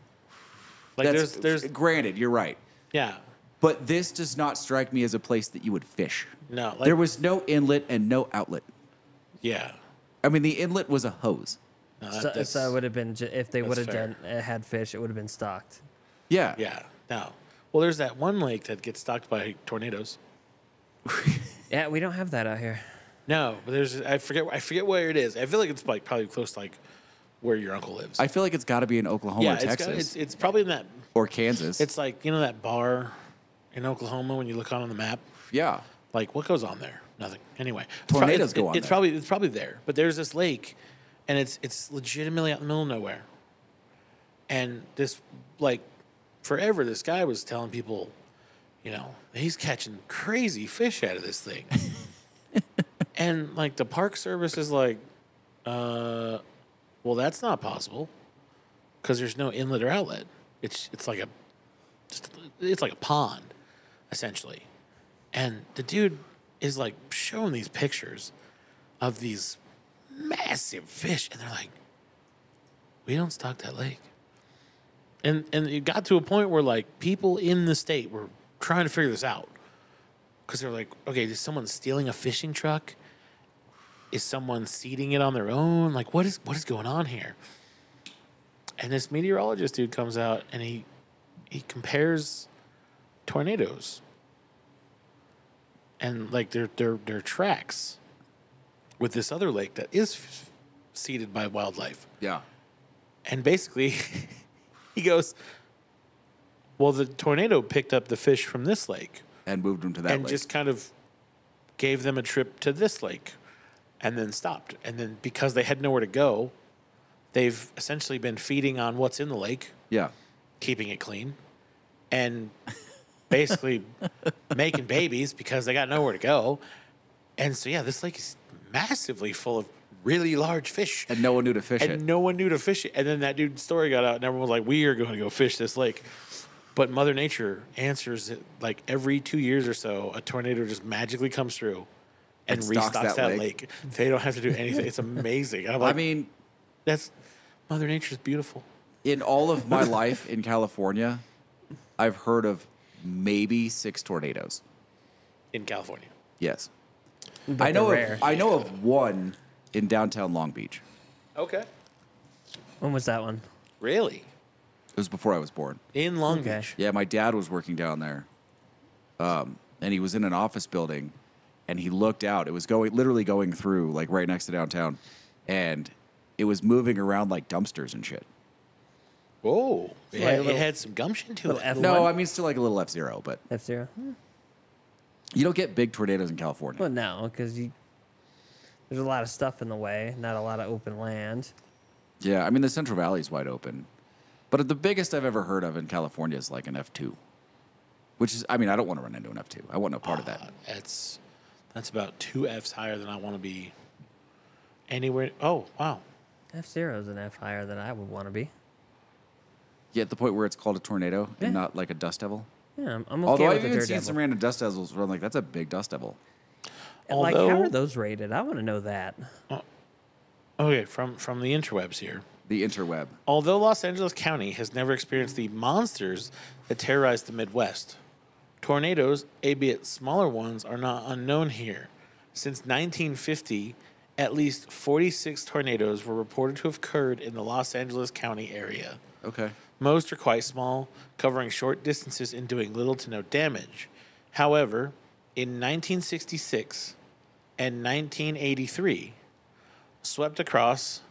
Like there's granted, you're right. yeah, But this does not strike me as a place that you would fish. no, like, There was no inlet and no outlet. yeah. I mean, the inlet was a hose. No, So it would have been if they would have fair. done had fish, it would have been stocked. Yeah. yeah, no. Well, there's that one lake that gets stocked by tornadoes. Yeah, we don't have that out here. No, but I forget where it is. I feel like it's like probably close to like where your uncle lives. I feel like it's got to be in Oklahoma yeah, or Texas it's probably in that. or Kansas. It's like that bar in Oklahoma when you look on the map. yeah. Like what goes on there? Nothing. Anyway, Tornadoes go on It's there. probably there. But there's this lake, and it's legitimately out in the middle of nowhere. And this like forever, this guy was telling people, he's catching crazy fish out of this thing. And like the Park Service is like, well, that's not possible because there's no inlet or outlet. It's like a pond, essentially. And the dude is like showing these pictures of these massive fish, and they're like, we don't stock that lake. And it got to a point where like people in the state were trying to figure this out because they're like, okay, is someone stealing a fishing truck? Is someone seeding it on their own? Like, what is going on here? And this meteorologist dude comes out and he compares tornadoes and like their tracks with this other lake that is seeded by wildlife. Yeah. And basically, he goes, well, the tornado picked up the fish from this lake And moved them to that and lake. just kind of gave them a trip to this lake and then stopped. And then because they had nowhere to go, they've essentially been feeding on what's in the lake, yeah. keeping it clean, and basically making babies because they got nowhere to go. And so, yeah, this lake is massively full of really large fish. And no one knew to fish And it. no one knew to fish it. And then that dude's story got out, and everyone was like, we are going to go fish this lake. But Mother Nature answers it like every 2 years or so, a tornado just magically comes through and And stocks restocks that that lake. lake. They don't have to do anything. It's amazing. And I'm like, I mean, that's Mother Nature's beautiful. in all of my life in California, I've heard of maybe 6 tornadoes. In California. Yes. But I know they're rare. I know of one in downtown Long Beach. Okay. When was that one? Really? It was before I was born. In Long Okay. Beach. Yeah, my dad was working down there. And he was in an office building and he looked out. It was literally going through like right next to downtown, and it was moving around like dumpsters and shit. Whoa. It, like had, a little- it had some gumption to little it. F- No, One? I mean still like a little F-Zero, but F-Zero? you don't get big tornadoes in California. Well, no, because there's a lot of stuff in the way, not a lot of open land. Yeah, I mean the Central Valley is wide open. But the biggest I've ever heard of in California is like an F2. Which is, I mean, I don't want to run into an F2. I want no part of that. That's about 2 Fs higher than I want to be anywhere. Oh, wow. F-Zero is an F higher than I would want to be. Yeah, at the point where it's called a tornado Yeah. and not like a dust devil. Yeah, I'm okay Although with I've the even seen Daredevil. some random dust devils where I'm like, that's a big dust devil. And, like, how Although- are those rated? I want to know that. Okay, from the interwebs here. The interweb. Although Los Angeles County has never experienced the monsters that terrorize the Midwest, tornadoes, albeit smaller ones, are not unknown here. Since 1950, at least 46 tornadoes were reported to have occurred in the Los Angeles County area. Okay. Most are quite small, covering short distances and doing little to no damage. However, in 1966 and 1983, swept across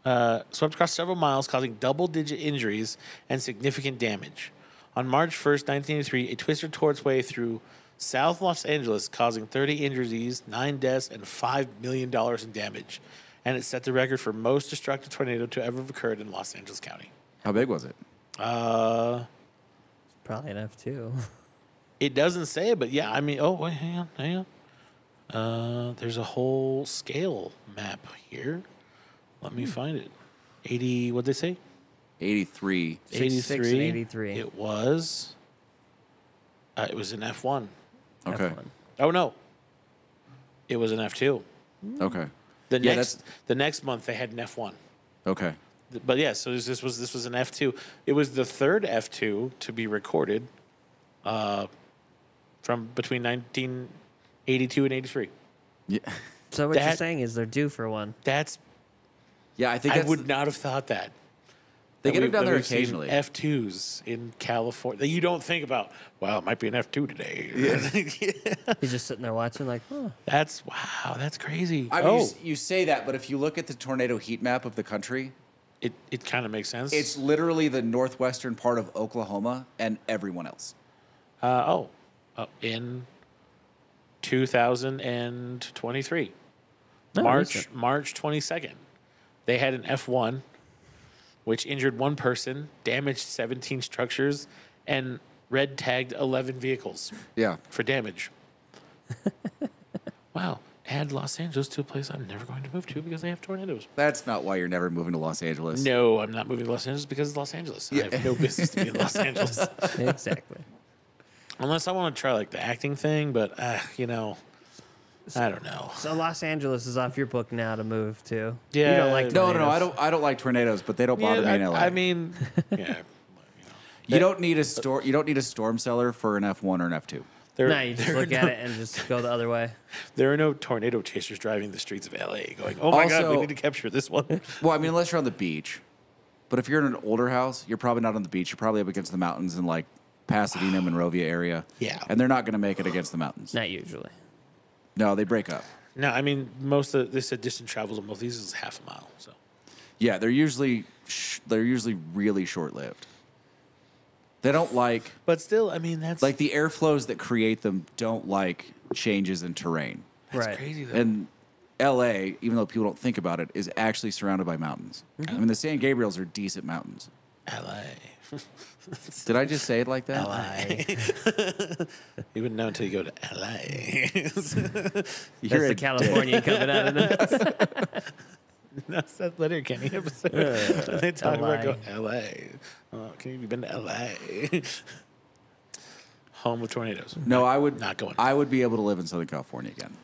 several miles, causing double-digit injuries and significant damage. On March 1st, 1983, a twister tore its way through South Los Angeles, causing 30 injuries, 9 deaths, and $5 million in damage. And it set the record for most destructive tornado to ever have occurred in Los Angeles County. How big was it? Probably an F2. It doesn't say it, but yeah, I mean, oh, wait, hang on. There's a whole scale map here. Let me find it. 80, what'd they say? 83. 6 and 83. It was an F1. Okay. F1. Oh, no. It was an F2. Okay. The next month, they had an F1. Okay. But yeah, so this was an F2. It was the third F2 to be recorded from between 1982 and 83. Yeah. So what you're saying is they're due for one. Yeah, I think I would not have thought that. They get them down there we've seen occasionally. F2s in California that you don't think about. Well, it might be an F2 today. He's just sitting there watching, like, huh. That's crazy. I mean, you say that, but if you look at the tornado heat map of the country, it kind of makes sense. it's literally the northwestern part of Oklahoma and everyone else. In 2023, Oh, March recent. 22nd, they had an F1, which injured one person, damaged 17 structures, and red tagged 11 vehicles Yeah. for damage. Wow. Add Los Angeles to a place I'm never going to move to because they have tornadoes. That's not why you're never moving to Los Angeles. No, I'm not moving to Los Angeles because it's Los Angeles. I have no business to be in Los Angeles. Exactly. Unless I want to try like the acting thing, but I don't know. So Los Angeles is off your book now to move to. Yeah. You don't like No, tornadoes. I don't like tornadoes, but they don't bother me in LA. I mean, yeah. you don't need a storm cellar for an F1 or an F2. No, you just look at it and just go the other way. There are no tornado chasers driving the streets of LA going, oh my God, we Also- need to capture this one. Well, I mean, unless you're on the beach. But if you're in an older house, you're probably not on the beach. You're probably up against the mountains in like Pasadena, Monrovia area. Yeah. And they're not going to make it against the mountains. Not usually. No, they break up. No, I mean, most of this distance travels on both these is half a mile. So Yeah, they're usually really short-lived. They don't like but still, I mean, that's the airflows that create them don't like changes in terrain. that's Right. crazy though. And LA, even though people don't think about it, is actually surrounded by mountains. I mean, the San Gabriels are decent mountains. LA. Did I just say it like that? You wouldn't know until you go to LA. That's the California coming out of this. That's that Letterkenny episode. They talk about go LA. Can you been to LA? Home of tornadoes. No, I would not going. I would be able to live in Southern California again.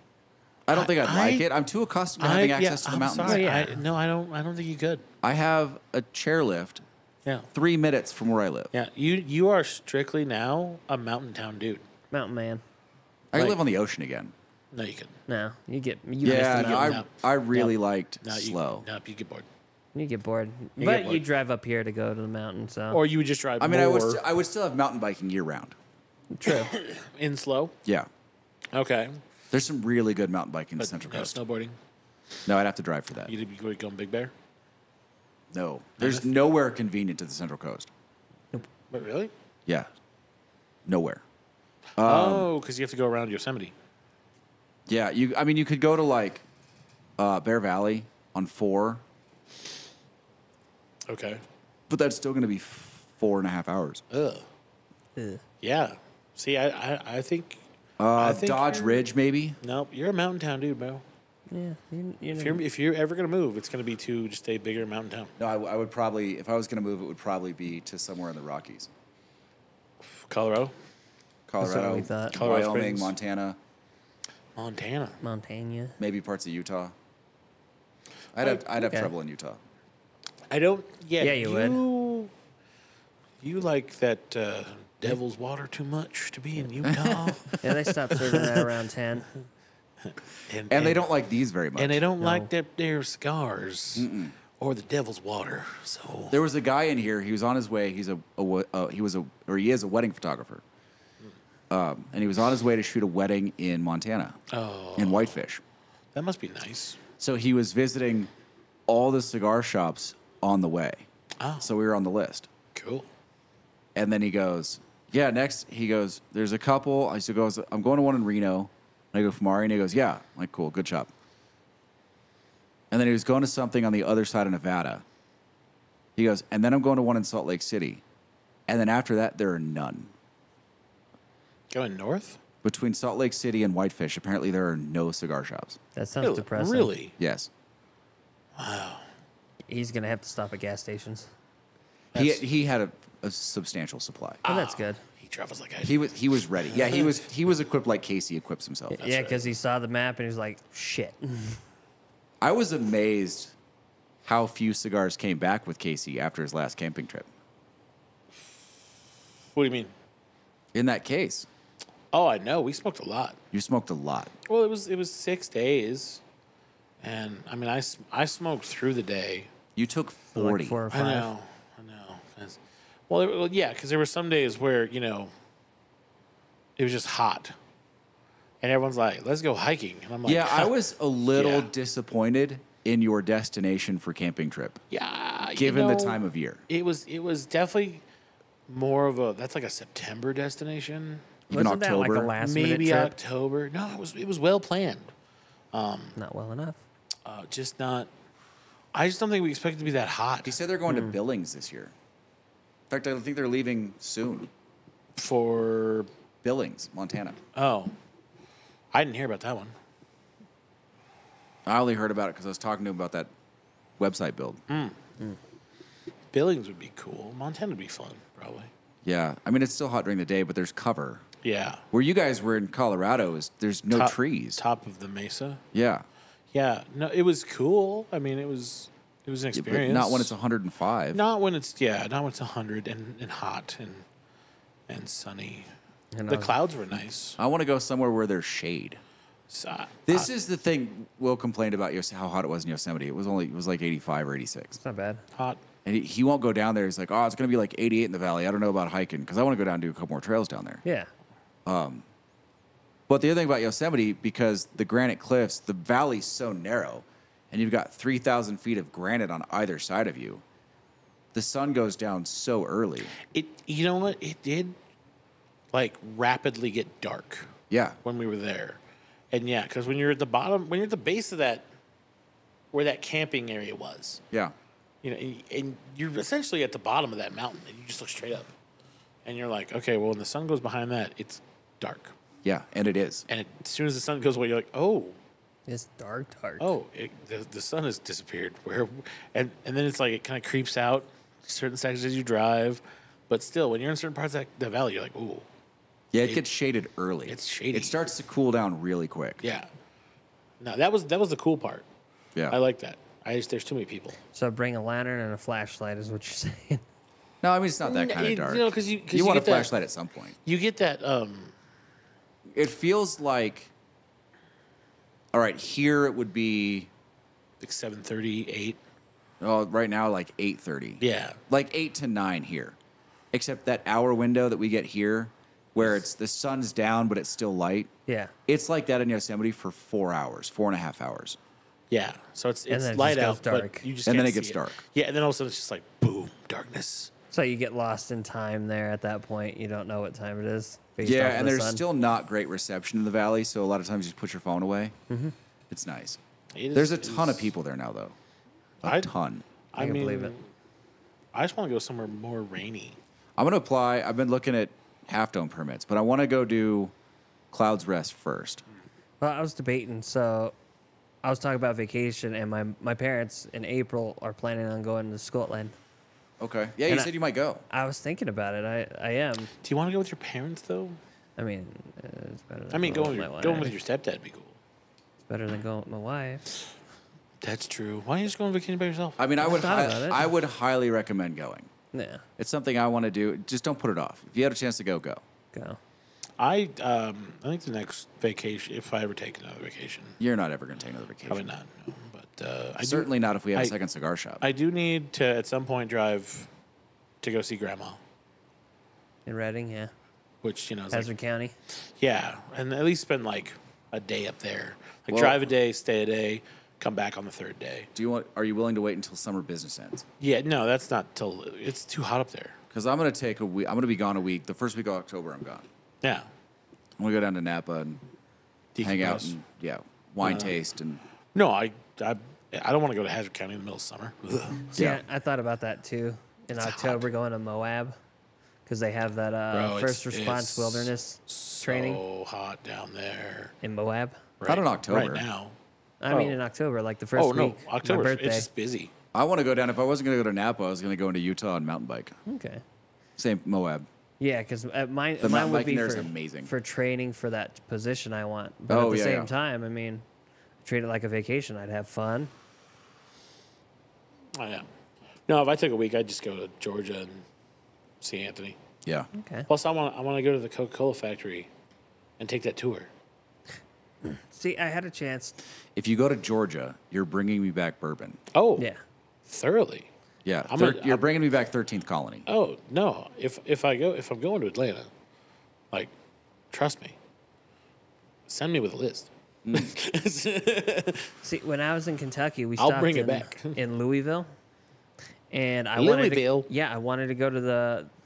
I don't think I'd like it. I'm too accustomed to having access to the I'm mountains. Sorry. Yeah. I don't think you could. I have a chairlift Yeah. 3 minutes from where I live. Yeah. You are strictly now a mountain town dude. Mountain man. I can Like- live on the ocean again. No, you couldn't. No, you Yeah, miss the no, mountain. I really liked No, slow. you get bored. You get bored. You But get bored. you drive up here to go to the mountain, so. Or you would just drive I mean, more I would still have mountain biking year round. True. in slow. Yeah. Okay. There's some really good mountain biking in the But Central no Coast. snowboarding. No, I'd have to drive for that. You would go on Big Bear? No. There's nowhere convenient to the Central Coast. But really? Yeah. Nowhere. Because you have to go around Yosemite. Yeah, you could go to like Bear Valley on 4, Okay. but that's still going to be 4.5 hours. Ugh. Ugh. Yeah. See, I think. I think Dodge you're- Ridge, maybe. Nope, you're a mountain town dude, bro. Yeah. If you're ever gonna move, it's gonna be to just a bigger mountain town. No, I would probably, if I was going to move, it would probably be to somewhere in the Rockies. Colorado, Colorado, we thought. Colorado Wyoming, Springs. Montana, Montana. Montana. maybe parts of Utah. I'd have okay. trouble in Utah. I don't. Yeah, Yeah, you would. You like that Devil's Water too much to be in Utah, Yeah, they stopped serving that around 10. And they don't like these very much. And they don't No. like their cigars or the Devil's Water. So There was a guy in here. He was on his way. He is a wedding photographer, and he was on his way to shoot a wedding in Montana, in Whitefish. that must be nice. So he was visiting all the cigar shops on the way. Oh. So we were on the list. Cool. And then he goes, yeah, next, he goes, there's a couple. I said, I'm going to one in Reno. And I go, from Ari, and he goes, yeah. I'm like, cool, good job. And then he was going to something on the other side of Nevada. He goes, and then I'm going to one in Salt Lake City. And then after that, there are none. Going north? Between Salt Lake City and Whitefish, apparently there are no cigar shops. That sounds depressing. Really? Yes. Wow. He's going to have to stop at gas stations. He had a substantial supply. Oh, that's good. He travels like He was ready. Yeah, he was equipped like Casey equips himself. Yeah, because he saw the map and he was like, shit. I was amazed how few cigars came back with Casey after his last camping trip. What do you mean? In that case, Oh, I know. We smoked a lot. you smoked a lot. Well, it was 6 days, and I mean, I smoked through the day. You took 40. Like 4 or 5. I know. Well, yeah, because there were some days where it was just hot, and everyone's like, "Let's go hiking," and I'm like, Yeah, I was a little Yeah. disappointed in your destination for camping trip, yeah, given the time of year. It was definitely more of that's like a September destination, Even Wasn't that like a October. last maybe minute trip? October. No, it was well planned. Not well enough. Just not. I just don't think we expect it to be that hot He said they're going to Billings this year. In fact, I think they're leaving soon. for. Billings, Montana. Oh, I didn't hear about that one. I only heard about it because I was talking to him about that website build. Billings would be cool. Montana would be fun, probably. Yeah, I mean, it's still hot during the day, but there's cover. Yeah. Where you guys were in Colorado, there's no trees. Top of the mesa. Yeah. Yeah. No, it was cool. I mean, it was an Yeah, experience. but not when it's 105. Not when it's 100 and hot and sunny. And The clouds were nice. I want to go somewhere where there's shade. So, This is the thing Will complained about how hot it was in Yosemite. It was like 85 or 86. It's not bad. hot. And he won't go down there. He's like, oh, it's going to be like 88 in the valley. I don't know about hiking because I want to go down and do a couple more trails down there. Yeah. But the other thing about Yosemite, because the granite cliffs, the valley's so narrow, and you've got 3,000 feet of granite on either side of you, the sun goes down so early. You know what? It did like rapidly get dark Yeah. when we were there. And yeah, because when you're at the bottom, when you're at the base of that, where that camping area was, Yeah. and you're essentially at the bottom of that mountain, and you just look straight up, and you're like, okay, well, when the sun goes behind that, it's dark, Yeah. And it is. and as soon as the sun goes away, you're like, oh, It's dark. the sun has disappeared. And then it's like it kind of creeps out certain sections as you drive, but still, when you're in certain parts of the valley, you're like, ooh, Yeah, it gets shaded early. it's shady. It starts to cool down really quick. yeah. No, that was the cool part. Yeah. I like that. There's too many people. So bring a lantern and a flashlight is what you're saying. No, I mean, it's not that kind of You dark. know, 'cause you want a get that- flashlight at some point. You get that. It feels like, all right, here it would be, Like 7:30, 8. right now, like 8:30. Yeah. Like 8 to 9 here. Except that hour window that we get here, where it's the sun's down, but it's still light. Yeah. It's like that in Yosemite for 4 hours, 4.5 hours. Yeah. So it's then it light just goes out, dark. but you just And then can't it gets see dark. Yeah, and then all of a sudden it's just like boom, darkness. So you get lost in time there at that point. You don't know what time it is. based Yeah, off of and the there's sun. still not great reception in the valley, so a lot of times you just put your phone away. Mm-hmm. It's nice. There's There's a ton of people there now, though. A ton. I can mean, believe it. I just want to go somewhere more rainy. I'm going to apply. I've been looking at Half Dome permits, but I want to go do Clouds Rest first. Well, I was debating. So I was talking about vacation, and my parents in April are planning on going to Scotland. Okay. Yeah, you And said you might go. I was thinking about it. I am. Do you want to go with your parents though? I mean, it's better than I mean, going with my going with wife. your stepdad would be cool. It's better than going with my wife. That's true. Why don't you just go on vacation by yourself? I mean, I would. thought about it. I would highly recommend going. Yeah, It's something I want to do. Just don't put it off. If you had a chance to go, go. go. I think the next vacation, if I ever take another vacation, You're not ever going to take another vacation. probably not. No, but Certainly not if we have I- a second cigar shop. I do need to at some point drive to go see Grandma, In Reading, yeah. which is Hazard like, County. yeah, and at least spend like a day up there. Like Well- drive a day, stay a day, come back on the third day. Are you willing to wait until summer business ends? Yeah, no, that's not till it's too hot up there. Because I'm going to take a week. I'm going to be gone a week. The first week of October, I'm gone. Yeah. I'm going to go down to Napa and hang out Decompress. and, wine taste. And No, I don't want to go to Hazard County in the middle of summer. Ugh. See, Yeah. I thought about that too. In It's October, hot. going to Moab because they have that Bro, first it's response wilderness training So hot down there. in Moab. Not in October. Right now. I mean, Oh. in October, like the first Oh, no. week, October. my birthday. It's just busy. I want to go down. If I wasn't going to go to Napa, I was going to go into Utah and mountain bike. Okay. Same Moab. Yeah, because mine The mountain would biking be there is for, amazing. for training for that position I want. But Oh, at the yeah, same yeah. time, I mean, treat it like a vacation. I'd have fun. Oh, yeah. No, if I took a week, I'd just go to Georgia and see Anthony. Yeah. Okay. Plus, I want to go to the Coca-Cola factory and take that tour. See, I had a chance. If you go to Georgia, you're bringing me back bourbon. Oh, Yeah. thoroughly. Yeah. I'm bringing me back 13th Colony. Oh no! If I'm going to Atlanta, like, trust me. Send me with a list. See, when I was in Kentucky, we I'll stopped bring it in, back. in Louisville, and I Louisville? I wanted to go to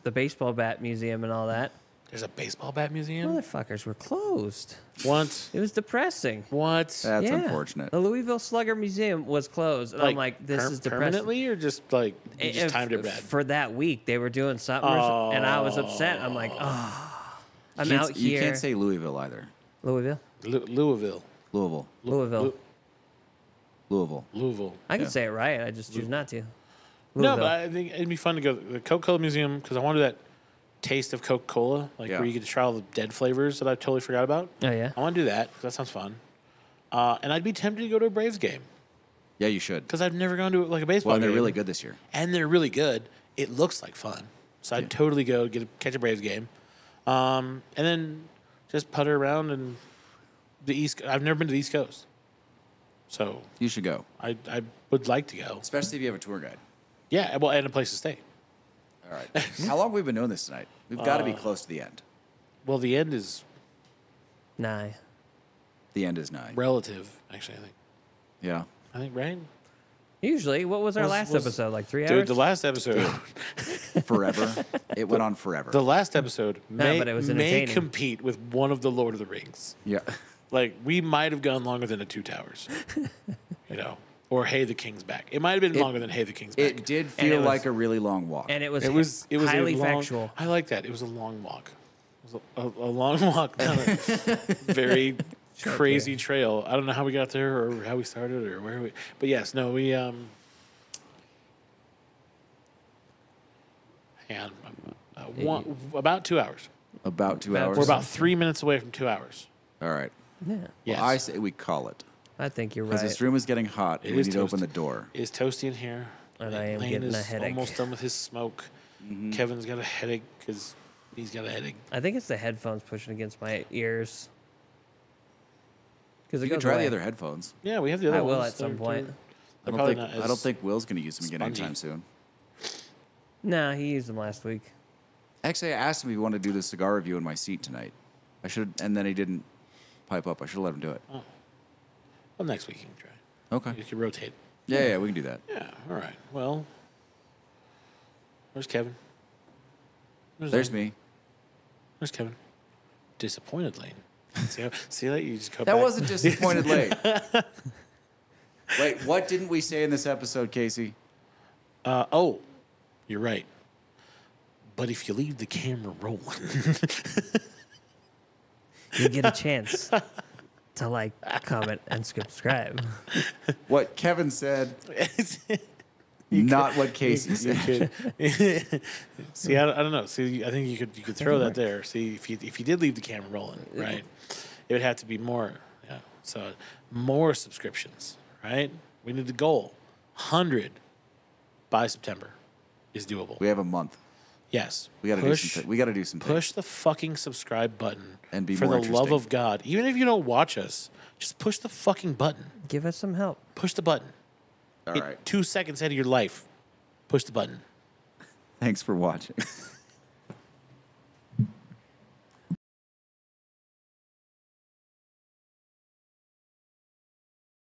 the baseball bat museum and all that. There's a baseball bat museum. Motherfuckers were closed. What? It was depressing. What? That's Yeah. unfortunate. The Louisville Slugger Museum was closed, and I'm like, this is depressing. permanently, or just like you just If- timed it bad. for that week. They were doing something, and I was upset. I'm like, oh, I'm You can't- out here. You can't say Louisville either. Louisville. Louisville. Louisville. Louisville. Louisville. Louisville. I can Yeah. say it right. I just choose not to. No, Louisville. but I think it'd be fun to go to the Coca-Cola Museum because I want to do that taste of Coca-Cola, like Yeah. where you get to try all the dead flavors that I totally forgot about. Oh yeah. I want to do that 'cause that sounds fun. And I'd be tempted to go to a Braves game Yeah, you should. because I've never gone to like a baseball Well, and game. they're really good this year. And they're really good. It looks like fun. So I'd totally go catch a Braves game. And then just putter around and the East. I've never been to the East Coast. So You should go, I would like to go. especially if you have a tour guide. Yeah, well, and a place to stay. All right. How long have we been doing this tonight? We've got to be close to the end. Well, the end is Nah. The end is nigh. relative, actually, Yeah. I think, right? Usually, what was our last was- episode? Like 3 hours? Dude, the last episode, Forever. It went on forever. the last episode may, but it was may entertaining. compete with one of the Lord of the Rings. Yeah. Like, we might have gone longer than the Two Towers, or Hey the King's Back. It might have been longer than Hey the King's Back. It did And feel it was- like a really long walk. and it was It was highly a long, factual. I like that. It was a long walk. It was a long walk down a very crazy trail. I don't know how we got there or how we started or where we. But yes, no, we hang on, about 2 hours. About 2 About- hours. We're about 3 minutes away from 2 hours. All right. Yeah. Yes. Well, I say we call it. I think you're Because right. this room is getting hot. It and we is need to open toasty. the door. It is toasty in here. And I am Lane getting a is headache. almost done with his smoke. Kevin's got a headache because he's got a headache. I think it's the headphones pushing against my ears. Because it You can goes try away. the other headphones. Yeah, we have the other I will ones. at some They're- point. they're I probably don't, think, not I don't as think Will's going to use them again spongy. anytime soon. Nah, he used them last week. Actually, I asked him if he wanted to do the cigar review in my seat tonight. I should, and then he didn't pipe up. I should have let him do it. Well, next week you can try. Okay. You can rotate. Yeah, we can do that. Yeah, all right. Well, where's Kevin? There's Lane. me. Where's Kevin? Disappointed Lane. See that? You just go That back. wasn't disappointed late. Wait, what didn't we say in this episode, Casey? Oh, you're right. But if you leave the camera rolling, You get a chance to like, comment, and subscribe. What Kevin said, not what Casey said. see, I don't know. See, I think you could throw that there. See, if you did leave the camera rolling, right, it would have to be more. Yeah. So more subscriptions, right? We need the goal. 100 by September is doable. We have a month. Yes. We got to do some. We got to do some. Push the fucking subscribe button And be for more the love interesting. of God. Even if you don't watch us, just push the fucking button. Give us some help. Push the button. All right. 2 seconds out of your life, push the button. Thanks for watching.